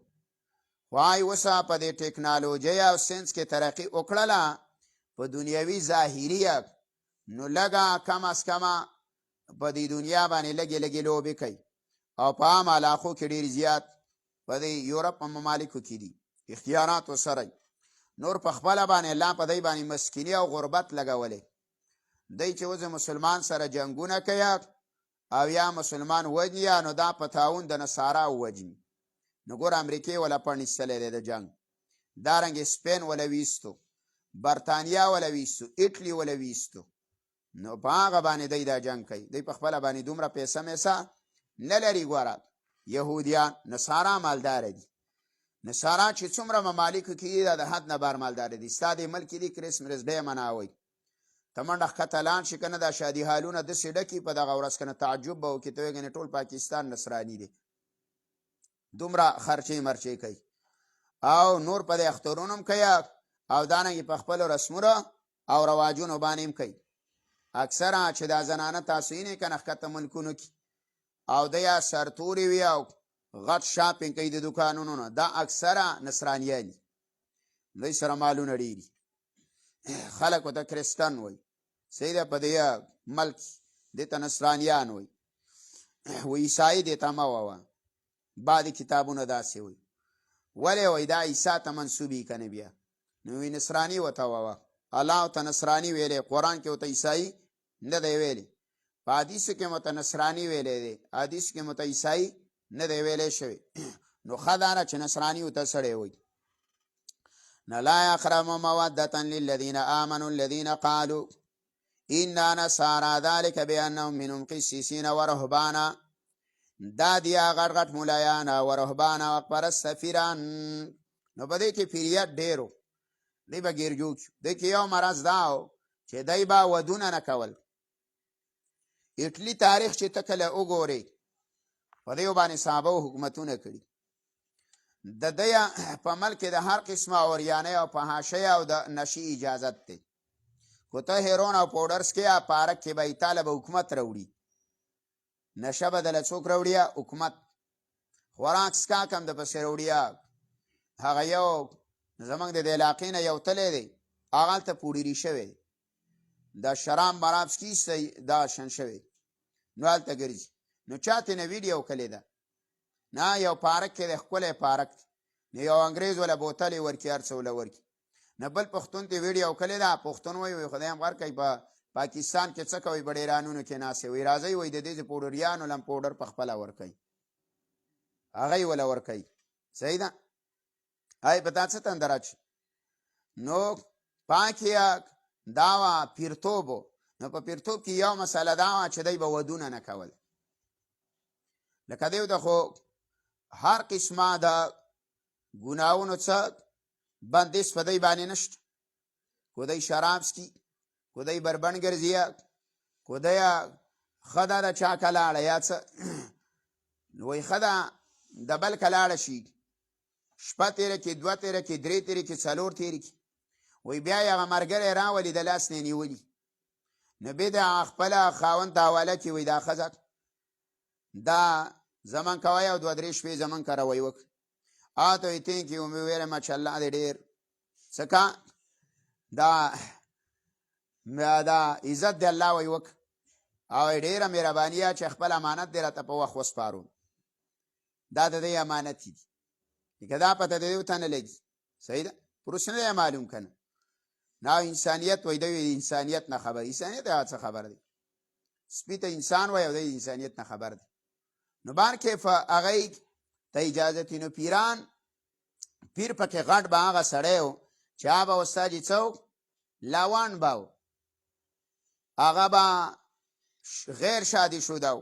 وای اوس په دې ټکنالوژۍ او ساینس کې ترقي وکړله په دنیوي ظاهري نو لږه کم از کمه په دې دنیا باندې لږې لږې لوبې کوي او په عام علاقو کې ډېر زیات په دې یورپ په ممالکو کې دي اختیارات ورسره. نور په خپله باندې الله په دی باندې مسکیني او غربت لګولی. دی چې اوس مسلمان سره جنګونه کوي او یا مسلمان وجني نو دا په تعاون د نصاراو وجني. نو ګوره امریکې ولا پرانیستلی دی د جنګ، دارنګې سپین ولا ویستو برطانیا ولا ویستو، ایټلی ولا ویستو، نو په هغه باندې دی دا جنگ کوي. دی په خپله باندې دومره پیسه میسه نه لري. ګوره یهودیان نصارا مالدار دي. نصارا چې څومره ممالکو کې دي دا د حد نه بار مالدار دي. ستا دې ملک دي کرسمس ډے مناوئ، ته منډه ښکته لاړ شي که نه دا شادي هالونه داسې ډکي په دغه ورځ که نه تعجب به وکړي ته وایې ټول پاکستان نصراني دی. دومره خرچې مرچې کوي او نور په دې اخترونه هم کوي او دارنګې په خپلو رسمونو او رواجونو باندې هم کوي. اکثره چې دا زنانه تاسو یې نه که نه ښکته ملکونو کې او د یا سرتورې وي او غټ شاپینګ کوي د دوکانونو نه، دا اکثره نصرانیان دي. دوی سره مالونه ډېري. خلک ورته کرسټن وایي، صحیح ده. په دې ملک دې ته نصرانیان وایي، و عیسایي دې ته مه ووه. بعضې کتابونه داسې وایي. ولې وایي دا عیسی ته منسوب یي که نه بیا، نو وایي نصراني ورته ووه. الله ورته نصراني ویلی، قرآن کې ورته عیسایي نه دی ویلی، په حدیثو کې ورته نصراني ویلی دی، حدیث کې ورته عیسایي نه دی ویلی شوی. نو ښه دا ده چې نصراني ورته سړی وایي. لا يخرم مودة للذين آمنوا الذين قالوا إنا نصارى ذلك بأنهم منهم قسيسين ورهبانا. دا دیا غټ غټ مولایان او رهبانا او پرست سفیران. نو په دې کې پیریت ډېرو، دی به ګیرجو کیو. دی کې یو مرض دا و چې دی به ودونه نه کول. ایټلي تاریخ چې ته کله وګورې په دې باندې صحابه حکومتونه کړي. د دی په ملک د هر قسمه اوریانۍ او فحاشۍ او د نشي اجازت دی. که ته هیرون او پاوډر څکې پارک کې به یې تاله به حکومت راوړي، نشه به دله څوک راوړي؟ حکومت. خوراک څښاک هم د پسې راوړي. هغه یو زمونږ د دې علاقې نه یو تلی دی، هغه هلته پوډري شوی دی، د شراب مراب څکي دا شن شوی، نو هلته ګرځي. نو چا ترې نه ویډیو کړې ده، نه یو پارک کې دی، ښکلی پارک دی، نو یو انګریز وله بوتل یې ورکړي، هر څه وله ورکړي. نه بل پښتون ته ویډیو کړې ده، پښتون وایي خدای هم ورکوي په پاکستان کې څه کوئ؟ په ډېرانونو کې ناست وایي راځئ وایي د دې پوډریانو لم پوډر په خپله ورکوي، هغه یې وله ورکوي. صحیح ده. ای په تا څه تندر اچي؟ نو پاکې دا وه پیرتوب. نو په پیرتوب کې یو مسله دا وه چې دی به ودونه نه کول. لکه دیو ته خو هر قسمه د ګناهونو څه بندیز په دی باندې نشته. که دی شراب څکي، که دی بربنډ ګرځي، که دی ښځه د چا که لاړه یا څه، نو وایي ښځه د بل که لاړه شي، شپه تېره کړي، دوه تېره کړي، درې تېرې کړي، څلور تېرې کړي، وایي بیا یې هغه ملګری راولي د لاس نه یې نیولي، نو بیا د هغه خپله خاوند ته حواله کړي، وایي دا ښځه دا زمون کوئ او دوه درې شپې زمون کره وایي وکړه. ته وایي تینک یو مې ویلی ماشاءالله دې ډېر څه کا دا عزت دی الله وایي وکړه، او ډېره مهرباني چې خپل امانت دې راته په وخت وسپارو. دا د دې امانت دي، که دا پته د دې ته نه لګي. صحیح ده. پروسه نه معلوم که نه. نو انسانیت وایي دی انسانیت نه خبر. انسانیت هغه څه خبر دی؟ سپي ته انسان وایي او دی انسانیت نه خبر دی. نو بار کیف هغه ته اجازت. نو پیران پیر پکې غټ به هغه سړی و چې هغه به استاد څوک لاوان به و، هغه به غیر شادي شده و،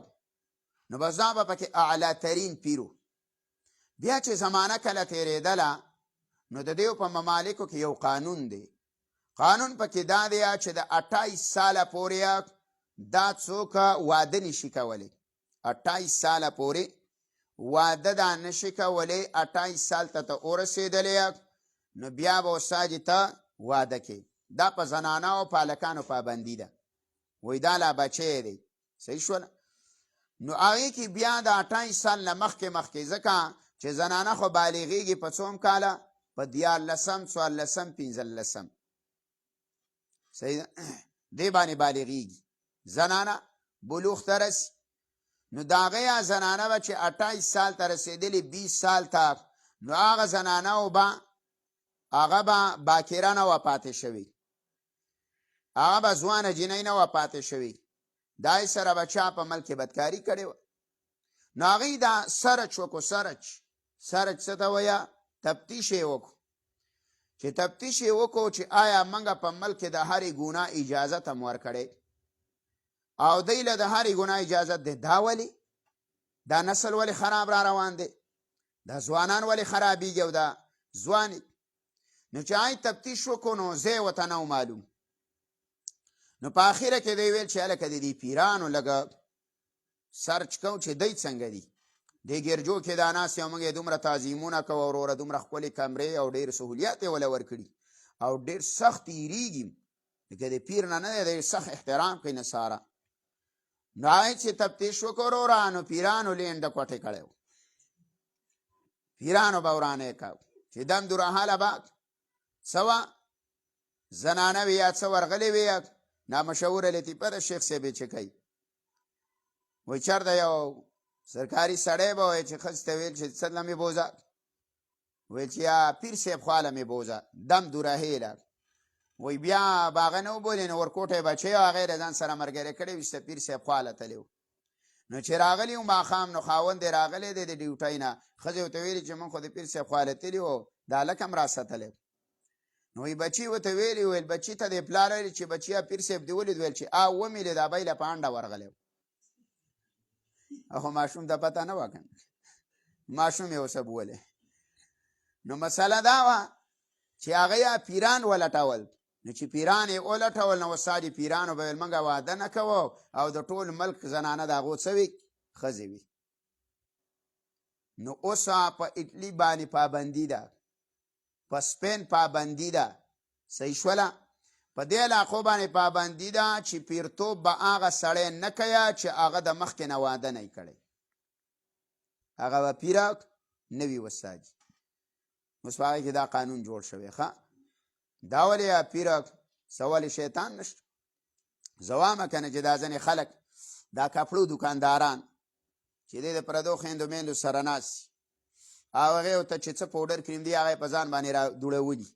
نو بس دا به پکې اعلی ترین پیر و. بیا چې زمانه کله تېرېدله نو د دیو په ممالکو کې یو قانون دی. قانون پکې دا دی چې د 28 ساله پورې دا څوک واده نشي کولی. 28 ساله پورې واده دا نشي کولی. 28 سال ته ورسېدلی نو بیا به استاد ته واده کوي. دا په زنانه او په هلکانو پابندي ده. وایي دا لا بچی دی. صحیح شوله. نو هغې کې بیا د 28 سال نه مخکې ځکه چې زنانه خو بالغېږي په څوم کاله؟ په 14 14 15. صحیح ده. دې باندې بالغېږي زنانه، بلوغ ته رسي. نو د هغې زنانه به چې 28 سال ته رسېدلې 20 سال ته، نو هغه زنانه به هغه به باکره نه وه پاتې شوې، هغه به ځوانه جینۍ نه وه پاتې شوې. دا یې سره به چا په ملک کې بدکاري کړې وه. نو هغې دا سرچ وکړو. سرچ څه ته وایه؟ تفتیش یې وکړو چې تفتیش یې وکړو چې آیا موږ په ملک د هرې ګناه اجازت هم ورکړی او دی له د هرې ګناه اجازت دی. دا ولې؟ دا نسل ولې خراب را روان دی؟ دا ځوانان ولې خرابېږي او دا ځوانې؟ نو چې آی تفتیش وکړو نو ځای ورته نه معلوم. نو په اخره کې دی ویل چې هلکه د دې پیرانو لږه سرچ کوو چې دی څنګه دي. دې ګرجو کې دا ناست یو موږ یې دومره تعظیمونه کوو وروره دومره ښکلې کمرې او ډېر سهولیات یې وله ورکړي او ډېر سخت تېرېږي لکه د پیر نه نه دی سخت احترام کوي نصاره. نو هغې چې تفتیش وکړو وروره نو پیرانو لینډه کوټې کړی و. پیرانو به ورانې کوو چې دم دوراحاله به څه وه زنانه وي یا څه ورغلې وي نامشهوره لطیفه د شیخ صاحب یې چې کوي وایي چېرته یو سرکاري سړی به وایي چې ښځې ته ویل چې څه له مې بوځه ویل چې یا پیر صاحب خواله مې بوځه دم دورهیله وایي بیا به هغه نه وبولې نو ورکوټی بچی او هغه یې له ځان سره ملګری کړی وي چې پیر صاحب خواله تللی و. نو چې راغلی و ماښام نو خاوند یې راغلی دی د ډیوټۍ نه ښځې ورته ویلي چې موږ خو د پیر صاحب خواله تللي وو دا هلک هم راستلی. نو وایي بچي ورته ویلي ویل بچي ته دې پلار ویلي چې بچیا پیر صاحب دې ولید ویل چې ومې لید ابۍ له په انډه ورغلی و. خو ماشوم ته پته نه وه که نه ماشوم یې اوسه بولې. نو مسله دا وه چې هغه یا پیران ولټول نو چې پیران یې ولټول نو استاد پیرانو به ویل موږ واده نه کوو او د ټول ملک زنانه د هغو څه وي ښځې وي. نو اوس په اټلي باندې پابندي ده په سپین پابندي ده صحیح شوله. په دې علاقو باندې پابندي ده چې پیرتوب به هغه سړی نه کوي چې هغه د مخکې نه واده نه یې کړی هغه به پیره نه وي استاد. اوس په هغې کې دا قانون جوړ شوی ښه دا ولې پیره څه ولې شیطان نشته. زه وایم که نه چې دا ځینې خلک دا کپړو دوکانداران چې دی د پردو خویندو میندو سره ناست او هغې ورته چې څه پوډر کریم دی هغه یې په ځان باندې را دوړولي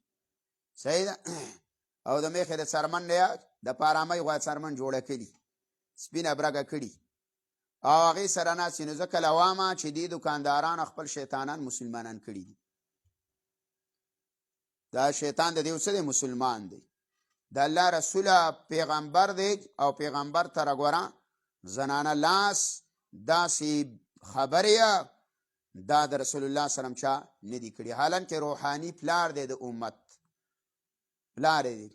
صحیح ده او د میخې د څرمن نه د پارامۍ غوا څرمن جوړه کړي سپینه برګه کړي او هغې سره ناست نو زه کله وامه چې دې دوکانداران خپل شیطانان مسلمانان کړي دي. دا شیطان د دې اوس دی مسلمان دی د الله رسوله پیغمبر دی او پیغمبر ته راګوره زنانه لاس داسې خبرې دا د رسول الله سلام چا نه دي کړي. حالانکه روحاني پلار دی د امت پلار دی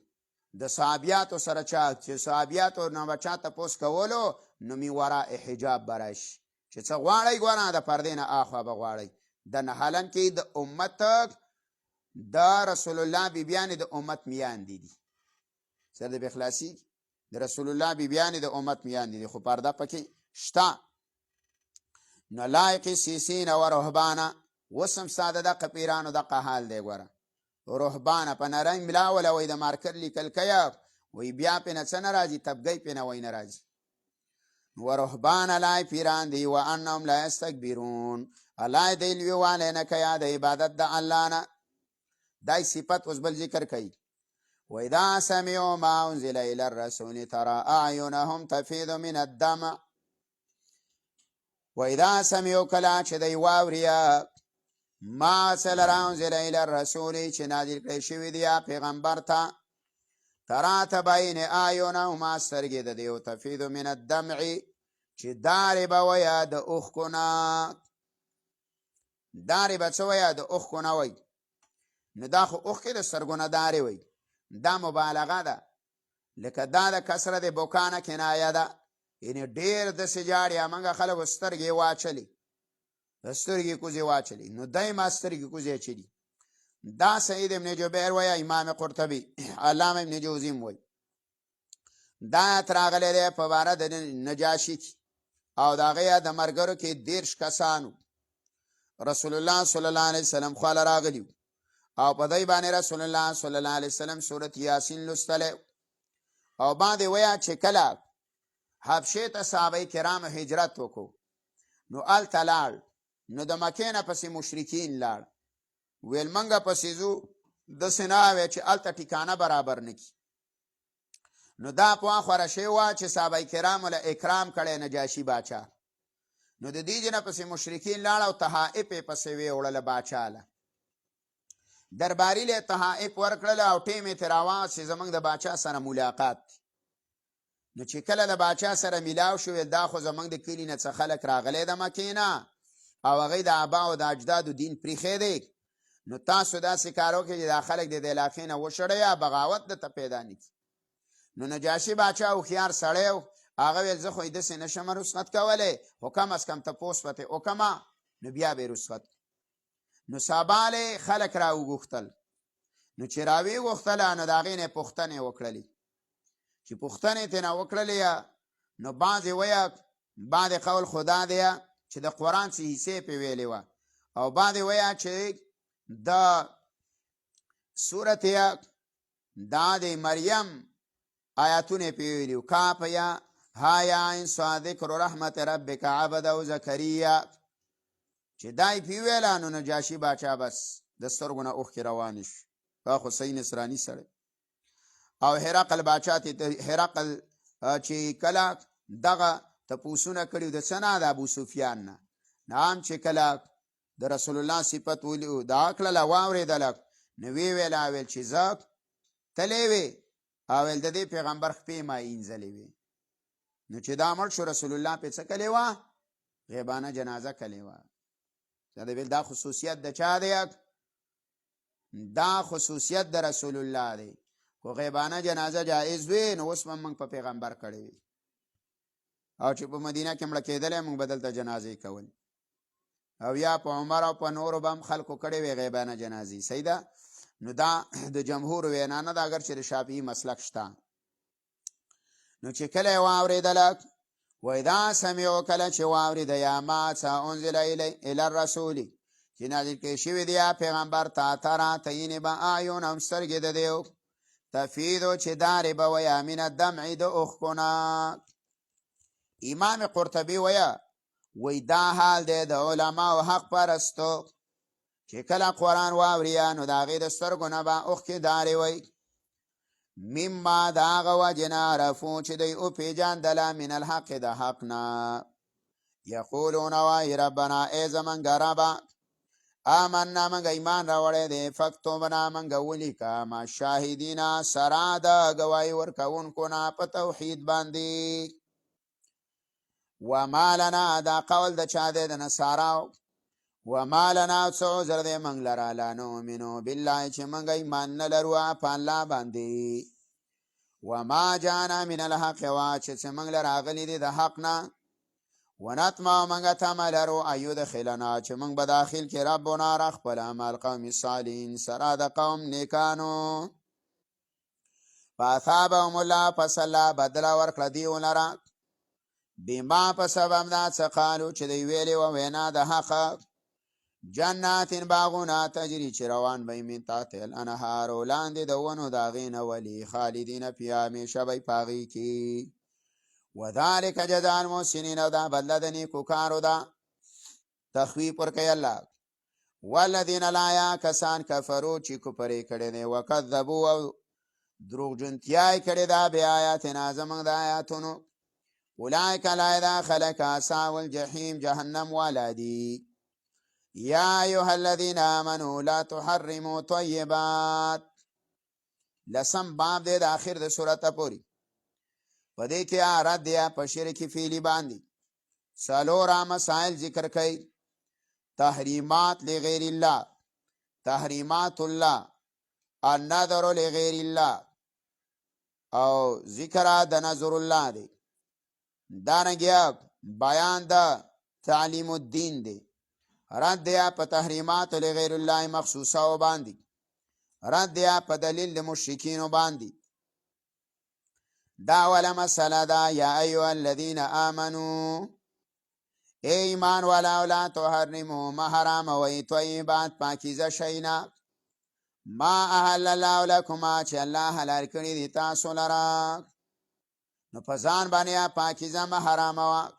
د صحابیاتو سره چا چې صحابیاتو نه به چا تپوس کولو نو می وراء حجاب به راشي چې څه غواړئ ګوره د پردې نه اخوا به غواړئ د نه. حالانکه د امت د رسول الله بیبیانې د امت میاندې دي سره د بخلاصي د رسول الله بیبیانې د امت میاندې دي خو پرده پکې شته. نو لایق سیسین و رهبانه وسم ساده دقه پیرانو دقه حال دی ګوره رهبانه په نرنګ ملاوله وایي د مارکر لیکل کوي وایي بیا پې نه څه نه راځي تبګی پې نه وایي نه راځي. و رهبانه لای پیران دی و انهم لا یستکبرون الله دی لویوالی نه کوي د عبادت د الله نه. دای صفت اوس بل ذکر کوي وإذا سمعوا ما أنزل إلى الرسول ترى أعينهم تفيض من الدمع وإذا سمعوا کله چې دی واوري ما سره أنزل إلى الرسول چې نازل کړی شوي دی پیغمبر ته ترى تبین أعینهم سترګې د دیو تفیض من الدمع چې دارې به ویه د اوښکو نه دارې به څه ویه د اوښکو نه وی. نو دا خو اوښکې د سترګو نه دارې وی دا مبالغه ده لکه دا د کسره د بوکانه کنایه ده یعنې ډېر داسې جاړي همنګه خلکو سترګې واچلي سترګې کوزې واچلي نو دی ما سترګې کوزې اچلي. دا سعید ابن جبیر وی امام قرطبي علامه ابن جوزیم وی دا آیت راغلی دی په باره د نجاشي کې او د هغې د ملګرو کې 30 کسانو رسول الله صلی الله علیه وسلم خواله راغلي او په دی باندې رسول الله صلی الله علیه وسلم سورت یاسین لوستلی او باندې ویا چې کله حبشې ته صحابه کرام هجرت وکړو نو هلته لاړ نو د مکې نه پسې مشرکین لاړ ویل منګه پسې ځو داسې نه وی چې هلته ټیکانه برابر نه کړي نو دا پوه خوره شوې وه چې صحابه کرامو له اکرام کړی نجاشي باچا نو د دې جنه پسې مشرکین لاړ او تحائف یې پسې ویې وړله باچا له درباري له تحائف ورکړل او ټیم یې ترې راواغست چې زموږ د باچا سره ملاقات. نو چې کله د باچا سره میلاو شو دا خو زموږ د کلي نه څه خلک راغلی د مکې نه او هغوی د آبا او د اجدادو دین پریښی دی. نو تاسو داسې کار وکړئ چې دا خلک د دې علاقې نه وشړئ یا بغاوت درته پیدا نه کړي. نو نجاشي باچا هوښیار سړی و، هغه ویل زه خو یې داسې نشم رخصت کولی، خو کم از کم تپوس پتې وکړمه نو بیا به یې رخصت. نو سباله خلک راوغوښتل. نو چې راوغوښتله نو د هغې نه یې پوښتنې وکړلې. چې پوښتنې ترېنه وکړلې نو بعضې ویه بعضې قول خو دا دی چې د قرآن څه حصې پې ویلې وه او بعضې ویه چې د صورت دا د مریم آیاتونه پې ویلي و. کاف یا ها یا عین صاد ذکر رحمت ربک عبده زکریا چې دا یې پې ویله نو نجاشي باچا بس د سترګو نه اوښکې روانې شو. دا خو صحیح نصراني سړی. او هرقل باچا ته هرقل چې کله دغه تپوسونه کړي د څه نه د ابو سفیان نه نام چې کله د رسول الله صفت ولي دا کله واورېدله نو ویې ویل چې زه تللی وې او ویل د دې پیغمبر خپې ما اینځلې وې. نو چې دا مړ شو رسول الله پې څه کلی وه؟ غیبانه جنازه کلی وه. دا خصوصیت د چا دی؟ دا خصوصیت د رسول الله دی. کو غیبانه جنازه جایز وي نو اوس موږ په پیغمبر کړی وي او چې په مدینه کې مړه کېدلی موږ به دلته جنازې کول او یا په عمر او په نورو به هم خلکو کړی وي غیبانه جنازې. صحیح ده. نو دا د جمهور وینا نه ده اگر چې د شافعي مسلک شته. نو چې کله یې واورېدله وایدا سمعو کله چې واورېده یا ما څه انزل الی الرسول چې نازل کړی شوي دی پیغمبر تا ته راتینې به اعینهم سترګې د دیو تفیدو چې دارې به ویه من الدمع د اوښکو نه. امام قرطبي وی دا حال دی د علماو حق پرستو چې کله قرآن واوري نو د هغې د سترګو نه به اوښکې دارې وی مما د هغه وجې نه عرفو چې دوی وپېژندله من الحق د حق نه. یقولون وایي ربنا ای زمونږ ربه آمنا منگا ایمان راوڑے دے فکتوبنا منگا ولیکا ما شاہدینا سرا دا گواہی ورکون کنا پا توحید باندی. وما لنا دا قول دا چا دے دا نصاراو وما لنا سو عذر دے منگ لرا لا نؤمنو باللہ چه منگا ایمان نلروا پا اللہ باندی. وما جانا من الحق واچه چه منگ لرا غلی دے دا حقنا ونطمع منگا تملرو ایو دخلنا چه منگ بداخل کی ربنا رخبل عمال قوم صالحین سرا دا قوم نیکانو. فاثابهم الله پس الله بدلا ورکړه دیو لرا بما په سبب دا څه قالو چې دوی ویلې و وینا د حق جنات باغونه تجري چې روان به من تحتها الانهار لاندې د ونو د هغې نه ولي خالدین فیها همیشه به په هغې کې. وذالک جزاء المحسنین او دا بدله د نیکو کارو ده. تخویف ورکوي الله. والذین لا یا کسان کفرو چې کفر یې کړی دی وکذبوا او دروغجنتیا یې کړې ده بآیاتنا زموږ د آیاتونو اولئک لا دا خلک اصحاب الجحیم جهنم والا دي. یا ایها الذین آمنوا لا تحرموا طیبات لسم باب دی د آخر د سورته پورې په دې کې رد دی په شرک فعلی باندې څلور مسائل ذکر کوي. تحریمات لغیر الله، تحریمات الله، النظر لغیر الله او ذکر د نظر الله دی. دارنګه بیان د تعلیم الدین دی. رد دی په تحریمات لغیر الله مخصوصه و باندې، رد دی په دلیل مشرکین باندې. دا اوله مسئله ده. یا ایها الذین آمنو ای ایمان والا لا تحرموا ما حراموئ طیبات پاکیزه شینا ما احل الله لکما چې الله حلال کړي دي تاسو لره. نو په ځان باندې پاکیزه مه حراموه.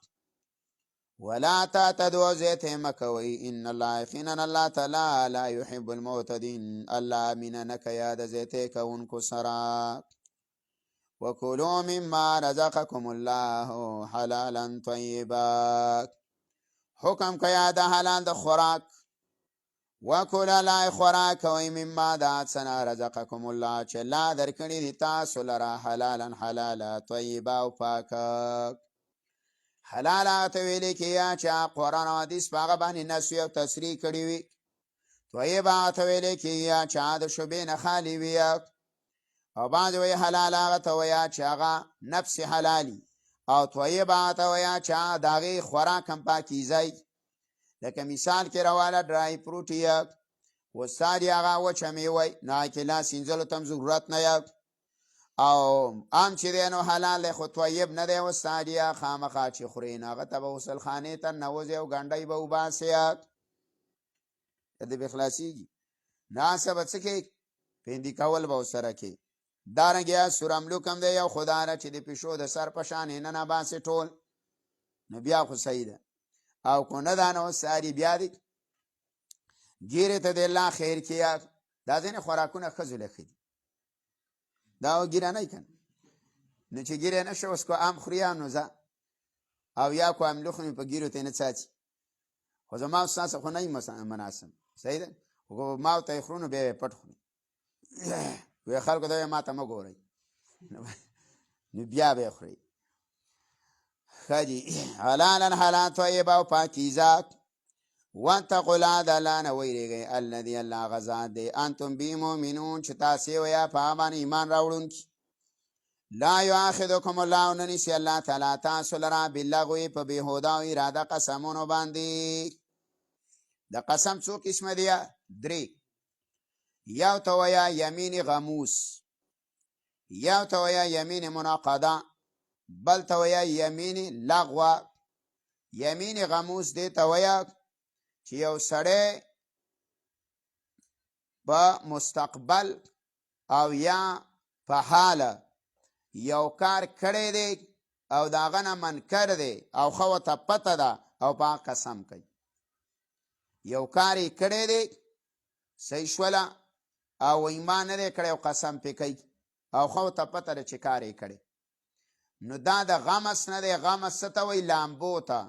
ولا تعتدوا زیاتی مه کوئ ان الله یقینا الله تعالی لا یحب المعتدین الله مینه نه کوي د زیاتی کوونکو سره. وکلوا مما رزقکم الله حلالا طیبا حکم کیا د حلال د خوراک وکل لا خوراک کوي مما دا څه رزقکم الله چې الله درکړي دي تاسو لره حلالا حلالا طیبا او پاکه. حلالا ته ویل کېږي چې قرآن او حدیث په هغه باندې نسوي او تصریح کړي وي. طیبا ته ویل کېږي چې د شبهې نه خالي وي. او بعضې وایي حلال هغه ته وایي چې هغه نفس حلالي، او طیبا ته وایي چې د هغې خوراک هم پاکیزه. لکه مثال کې راواله ډرای فروټ یک وستاد هغه وچه میوه نه کې لاس وینځلو ته هم ضرورت نه یک، او عام چې دی نو حلال دی خو طیب نه دی وستاد یا خامخا چې خوري نو هغه ته به غسلخانې ته ننوځي او ګنډۍ به وباسي د به خلاصېږي نه څه به څه کوي پیندي کول به ورسره کوي. دارنګه سورملوک هم دی یو خدا نه چې د پیشو د سر په شان یې نه باسي ټول نو بیا خو صحیح ده، او کو نه دا نو ساري بیا دی ګیرې ته د الله خیر کیا. دا ځینې خوراکونه ښځو له ښه دي دا ګیره نه کنه نو چې ګیره نه شو اوس کو عام خوري نو ځه او یا کو عملو خو په ګیرو ته نه څاڅي خو زما ستاسو خو نه مناسب صحیح ده خو ما ته خورونو به پټ خوري وی خلکو دا ما ته مه ګورئ نو بیا به خوري. خدي حلالا حلال طیبا او پاکیزه. واتقوا الله د الله نه ویریږئ الذي الله غزاد دی انتم به مؤمنون چې تاسې ویا په هغه باندې ایمان راوړونکي. لا یؤاخذکم الله نه نیسي الله تعالی تاسو لره باللغو په بېهوده او اراده قسمونو باندې. د قسم څو قسمه دي؟ درې. یو ته ویا یمین غموس، یو ته ویا یمین منعقده، بل ته ویا یمین لغوه. یمین غموس دی ته ویا چې یو سړی په مستقبل او یا په حاله یو کار کړی دی او د هغه نه منکر دی او ښه ورته پته ده او په هغه قسم کوي. یو کار یې کړی دی صحیح شوله او ایمان نه دی کړی او قسم پې کوي او ښه ورته پته ده چې کار یې کړی نو دا د غمس نه دی. غمس څه ته وایي؟ لامبو ته.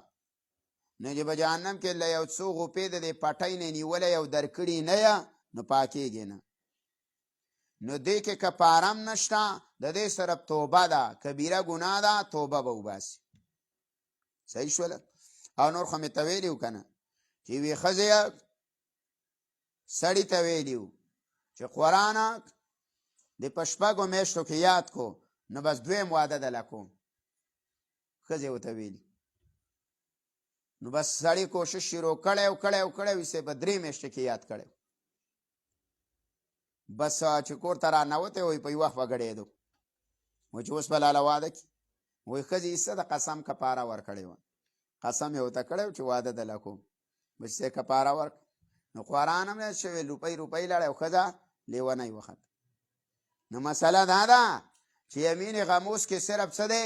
نو چې په جهنم کې له یو څو غوپې د دې پټۍ نه نیولی او درکړي نه یه نو پاکېږي نه. نو دې کې کفاره هم نشته، د دې صرف توبه ده، کبیره ګناه ده، توبه به وباسي. صحیح شوله؟ او نور خو مې ته ویلي وو که نه چې یوې ښځې سړي ته ویلي وو چې قرآن د په شپږو میاشتو کې یاد کو نو بس دویم واده دله کوم. ښځې ورته ویلي نو بس سړي کوشش شروع کړی ویسې په 3 میاشتې کې یاد کړی. بس چې کور ته رانوتی وایي په یو وخت به ګډېدو وایي چې اوس به لاله واده کړي. وایي ښځې ایسته د قسم کفاره ورکړې وه، قسم یې ورته کړی و چې واده دله کوم، بس یې کفاره ورکړه. نو قرآن هم نه شوی روپۍ لاړی او ښځه لیونۍ وخت. نو مسله دا ده چې یمین غموس کې صرف څه دی؟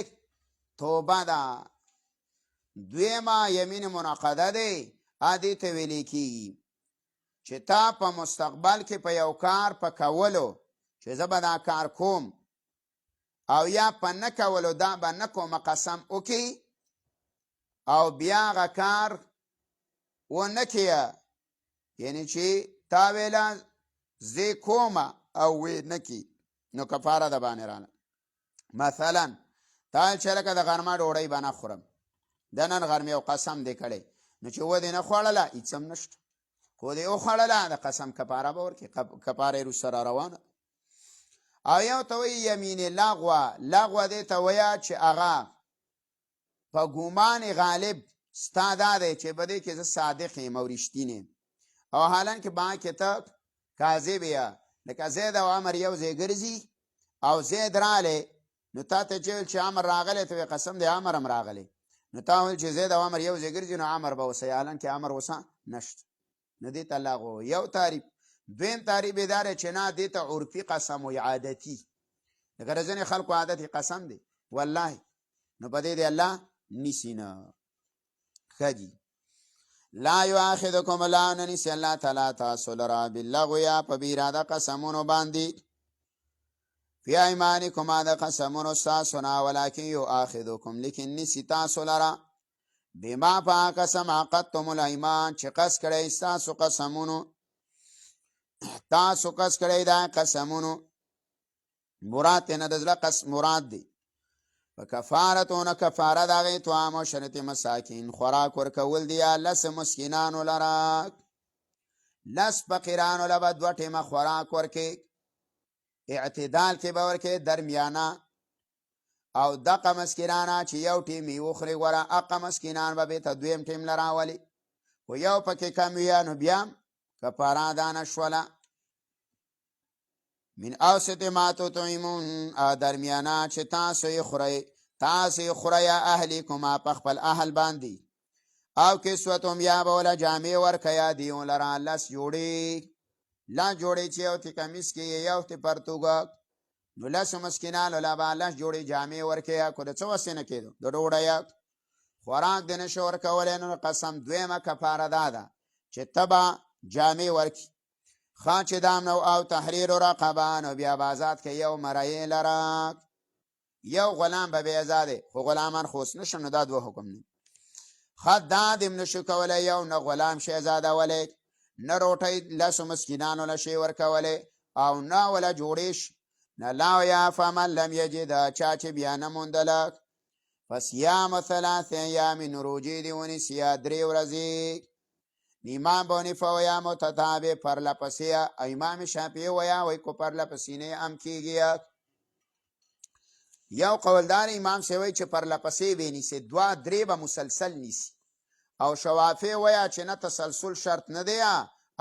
توبه ده. دویمه یمین منعقده دی. دې ته ویلې کېږي چې تا په مستقبل کې په یو کار په کولو چې زه به دا کار کوم او یا په نه کولو دا به نه کوم قسم وکړي او بیا هغه کار ونه کړې، یعنی چې تا ویله زه کومه او وی نه کړي نو کفاره ده باندې رانه. مثلا تا چې لکه د غرمه ډوډۍ به نه خورم، د نن غرمې یو قسم دې کړی نو چې و دې نه خوړله هېڅ هم نشته، خو دې وخوړله د قسم کفاره به ورکړي، کفاره یې وروسته را روانه. او یو ته وایي یمین لغوه. لغوه دې ته وایه چې هغه په ګمان غالب ستا دا دی چې په دې کې زه صادق یم او رښتینی او حالان کې با کې ته کاذب یې. لکه زید او عمر یو ځای ګرځي او زید رالی نو تا ته چې ویل چې عمر راغلی ته وایي قسم دی عمر هم راغلی، نو تا ویل چې زید او عمر یو ځای ګرځي نو عمر به اوسئ، حالان کې عمر اوسه نشته. نو دې ته لغو یو تعریف. دویم تعریف یې دا دی چې نه دې ته عرفي قسم وایي، عادتي. لکه د ځینې خلکو عادتي قسم دی والله، نو په دې دی الله نیسي نه. ښه دي. لا یؤاخذکم الله نه نیسي الله تعالی تاسو لره باللغو یا په بې اراده قسمونو باندې فی ایمانکم د قسمونو ستاسو نه، ولکن یؤاخذکم لیکن نیسي تاسو لره بما په قسم عقدتم الایمان چې قصد کړی ستاسو قسمونو تاسو کس کړی دا قسمونو مراد نه د زړه قسم مراد دی فکفارتون کفاره د هغې طعام عشرة مساکین خوراک ورکول دی لس مسکینانو لره لس فقیرانو له به 2 ټیمه خوراک ورکې اعتدال کې به ورکې درمیانه او دغه مسکینانه چې یو ټیم یې وخوري غوره هغه مسکینان به بېرته 2یم ټیم له راولي خو یو پکې کم وي نو بیا هم کفاره دا نه شوله من اوسط ما تطعمون درمیانه چې تاسو یې خورئ اهلیکما په خپل اهل باندې او کسوتم یا به وله جامې ورکیا دیو لره لس جوړې چې یو تی کمیس کې یو تی پرتوګه نو لسو مسکینانو له به لس جوړې جامې ورکیا کو د څه وسې نه کېدو د ډوډۍ خوراک دې نشو ورکولی نو قسم دویمه کفاره دا ده چې ته به جامې ورکي ښه چې دام نو او تحریر رقبه نو بیا به ازاد که یو مرایې لره یو غلام به بې ازادې خو غلامان خو اوس نشم نو دا 2 حکم نه خد دا دې نشو کولی یو نه غلام شي ازادولی نه روټۍ لسو مسکینانو له شي ورکولی او نه وله جوړې نه لا یا فمن لم یجد چا چې بیا نه موندله فصیام 3 ایام روجې دې ونیسي یا 3 ورځې امام بونیفه ویا متتابع پرلپسې امام شافعي ویا وی کو پرلپسې نه هم کېږي یو قولدار امام سوی چې پرلپسې به نیسي 2-3 به مسلسل نیسي او شوافی ویا چې نه تسلسل شرط نه دی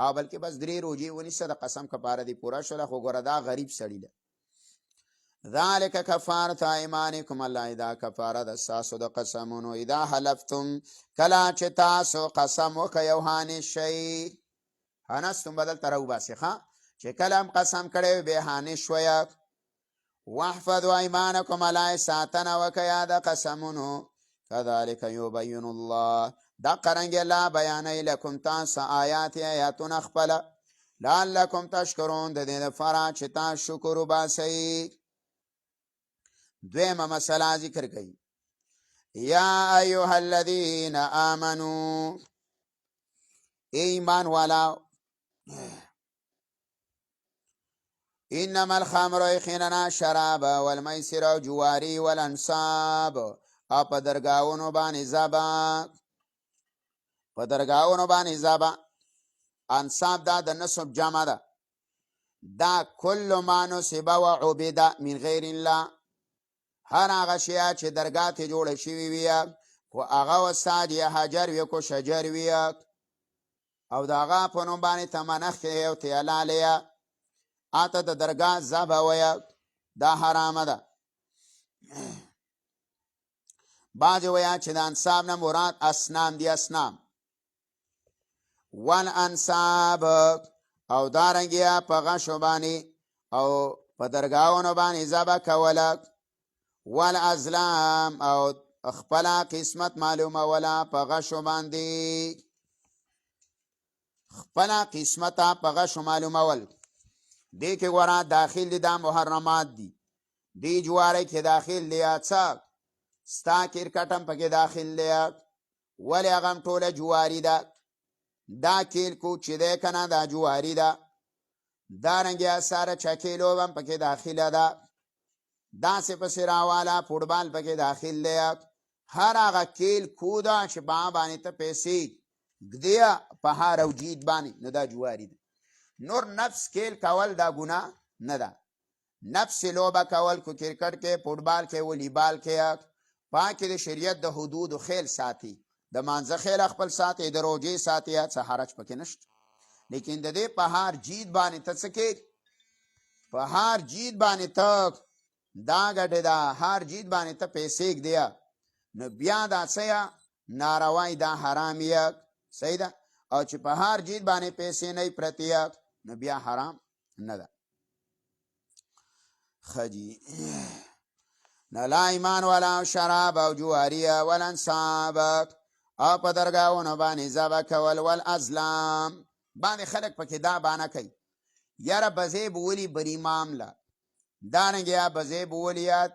او بلکې بس 3 روجې ونیسه د قسم کفاره دی پوره شوله خو ګوره دا غریب سړي ده ذالک کفارة ایمانکم الله دا کفاره د ستاسو د قسمونو اذا حلفتم کله چې تاسو قسم وکئ یو هانې شئ هنستم بدل ته راوباسئ ښه چې کله هم قسم کړی بې هانې شویه واحفظوا ایمانکم الله ساتنه وکئ د قسمونو کذلک یبین الله دا قرنګ الله بیانوي لکم تاسو آیاتونه خپله لعلکم تشکرون د دې دپاره چې تاسو شکر وباسئ دویمه مسله ذکر کوي یا ایها الذین آمنو ایمان والا انما الخمر یقینا شراب والمیسر او جواری والانصاب او په درګاونو باندې زبا انصاب دا د نسب جمع ده دا کل ما نصب و عبد من غیر الله هر هغه شیا چې درګاه ته جوړه شوي وي خو هغه وساد یا حجر وي کو شجر وي او د هغه په نوم باندې تمنخ او تیلالی اته د درګاه ذبح وي دا حرامه ده بعضې ویا چې د انصاب نه مراد اسنام دي اسنام والانصاب او دارنګیا په غشو باندې او په درګاونو باندې ذبح کوله والازلام او خپلا قسمت معلومه ولا په غشو باندې خپلا قسمت په غشو معلومه ول دې کې ګوره داخل دي دا محرمات دي دی جواره کې داخل دی څه ستا کرکټم پکې داخل دی ولی هغه هم ټوله جواری ده دا کیل کو چې دی که نه دا جواری ده دارنګې ساره چکیلو هم پکې داخله ده داسې پسې راواله فوټبال پکې داخل دی هر هغه کیل کو ده چې په باندې ته پیسې ږدې په هر او جید باندې نو دا جواری ده نور نفس کیل کول دا ګناه نه ده نفس لوبه کول کو کرکټ کې فوټبال کې ولیبال کې پاکې د شریعت د حدود خیل ساتي د مانځه خیل خپل ساتي د روجې ساتي څه حرج پکې نشته لیکن د دې په هر جید باندې ته څه کې په هر جید باندې ته دا ګټې ده هر جید باندې ته پیسې ږدې نو بیا دا څه ناروای دا حرام یې صحیح ده او چې په هر جید باندې پیسې نه پرتی نو بیا حرام نه ده خجی نه لا ایمان ولا شراب او جواری والانصاب او په درګاونو باندې ذبح کول والازلام باندې خلک پکې دا بانه کوي یاره بزې بولی بری معامله دارنګې یا بزې بولیات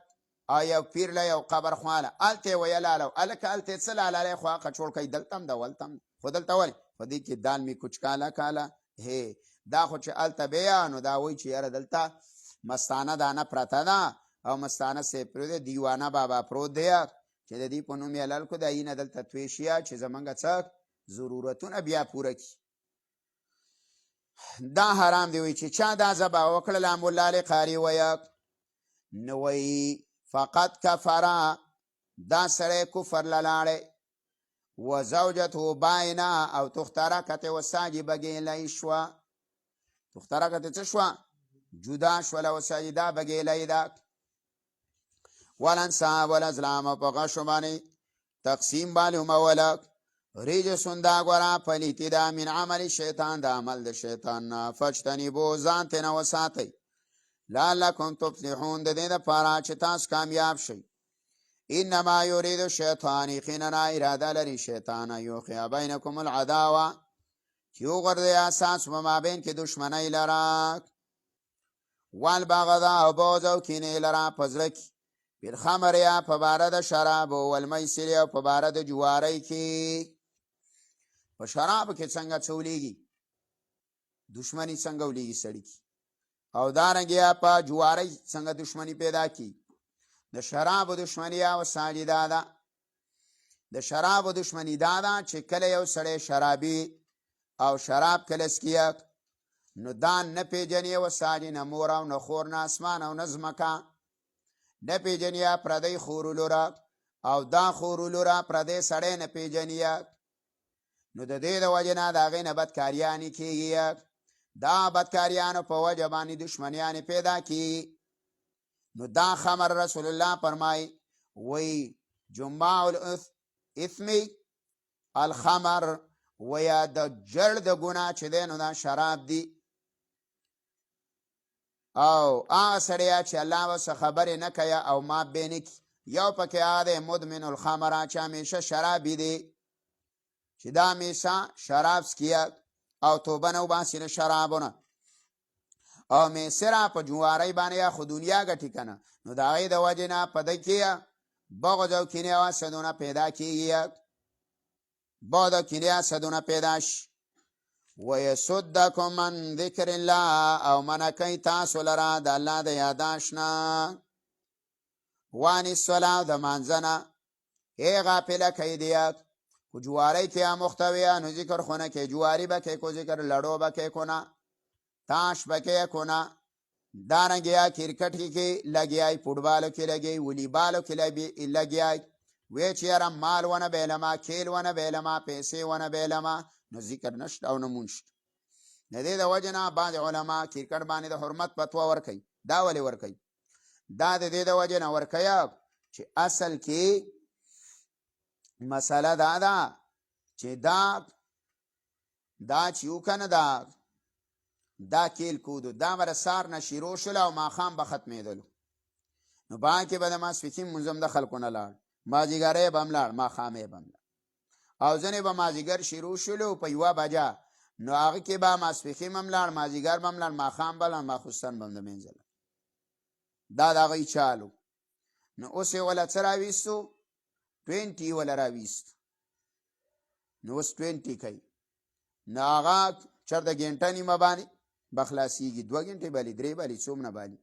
او یو پیر له یو قبر خواله هلته ویلاله هلکه هلته څه لالالی خو هغه چوړ کوي دلته هم ده ولته هم خو دلته ولې خو دې کې دال مې کچ کاله هې دا خو چې هلته بیا نو دا وایي چې یاره دلته مستانه دانه پرته ده او مستانه صاحب پرې دی دیوانه بابا پروت دی چې د دې په نوم یې حلال کړو د هغې نه دلته توی شي چې زمونږ څه ضرورتونه بیا پوره کړي. دا حرام دی. وایي چې چا دا ذبح وکړله ملا علی قاري وایه نو وایي فقط کفره دا سړی کفر له لاړی و زوجته باینه او تخترکت و ساجبه ګیلی شوه. تخترکت څه شوه؟ جدا شوله و ساجده بګیلی ده. ولنساب والازلام په غشو باندې تقسیم معلوموله رجسون دا ګوره پلیتي ده من عمل شیطان د عمل د شیطان نه فاجتنبوه ځان ترې نه وساتئ لعلکم تفلحون د دې دپاره چې تاسو کامیاب شئ. انما یرید شیطان یقینا اراده لري شیطان یوقع بینکم العداوه چې وغورځوي اساس په مابین کې دشمنۍ لره والبغضاء او بغض او کینې لره په زړه کې بالخمر یا په باره د شرابو والمیسر او په باره د جوارۍ کې. په شرابو کې څنګه څه ولیږي دشمني څنګه ولیږي سړي کې او دارنګې یا په جوارۍ څنګه دشمني پیدا کی. د شرابو دشمني او ساجده ده. د شرابو دشمني دا ده چې کله یو سړی شرابي او شراب کله څکي نو دا نه پیژني و ساجي نه مور او نه خور نه اسمان او نه ځمکه نه پیژني پردی خورولو را او دا خورولو را پردی سړی نه پیژني نو د دې د وجې نه د هغې نه بدکاریانې کېږي. دا بدکاریانو په وجه باندې دشمنیانې پیدا کېږي. نو دا خمر رسول الله فرمای وی جماع الاثم الخمر ویا د جړ د ګناه چې دی نو دا شراب دی. او هغه سړی چې الله ورڅخه خبرې نه کوي او ما به نه کړي یو پکې هغه دی مدمن الخمر چې همیشه شرابي دی چې دا همیشه شراب څکي او توبه نه وباسي له شرابونه او میسره په جوارۍ باندې یا خو دنیا ګټي که نه نو د هغې د وجې نه په ده کې بغض او کینې او حسدونه پیدا کېږي. بغض او کینې حسدونه پیدا شي. ویصدکم من ذکر الله او منع کوي تاسو لره د الله د یاداشت نه وان الصلاه د مانځه نه ای غافله کوي دی کو جوارۍ کې مختوی نو ذکر خونه کې جواری به کې کو ذکر لړو به کې کو نه تاش بکے کونا دارنگیا کرکٹ کی لگیائی فٹبالو کی لگی ولیبالو کی لگیائی وی چیارا مال ونه بیلما کھیل ونه بیلما پیسے ونه بیلما نو ذکر نشت او نمونشت. ندی دا وجنا بعض علماء کرکٹ بانی دا حرمت پتوا ورکی دا ولی ورکی دا دې دا وجنا ورکیا چې اصل کې مسئله دا دا چې دا چې وکنه دا کیل کودو دا ورسار نه شروع شول او ماښام به ختمېدلو نو با کې به د ماسپښین منظم د خلکو نه لاړ مازدیګری به هم لاړ ماښامې به هم لاړ او ځینې به مازدیګر شروع شولو په یوه بجه نو هغه کې به ماسپښین هم لاړ مازدیګر به هم لاړ ماښام به لاړ ماخوستن به هم د منځه لاړ. دا د هغوی چالو نو اوس یې وله څه راویستو 20 وله راویست نو اوس 20 کوي نو هغه چېرته ګنټه نیمه باندې به خلاصېږي 2 ګنټې بالي 3 بالي څومره بالي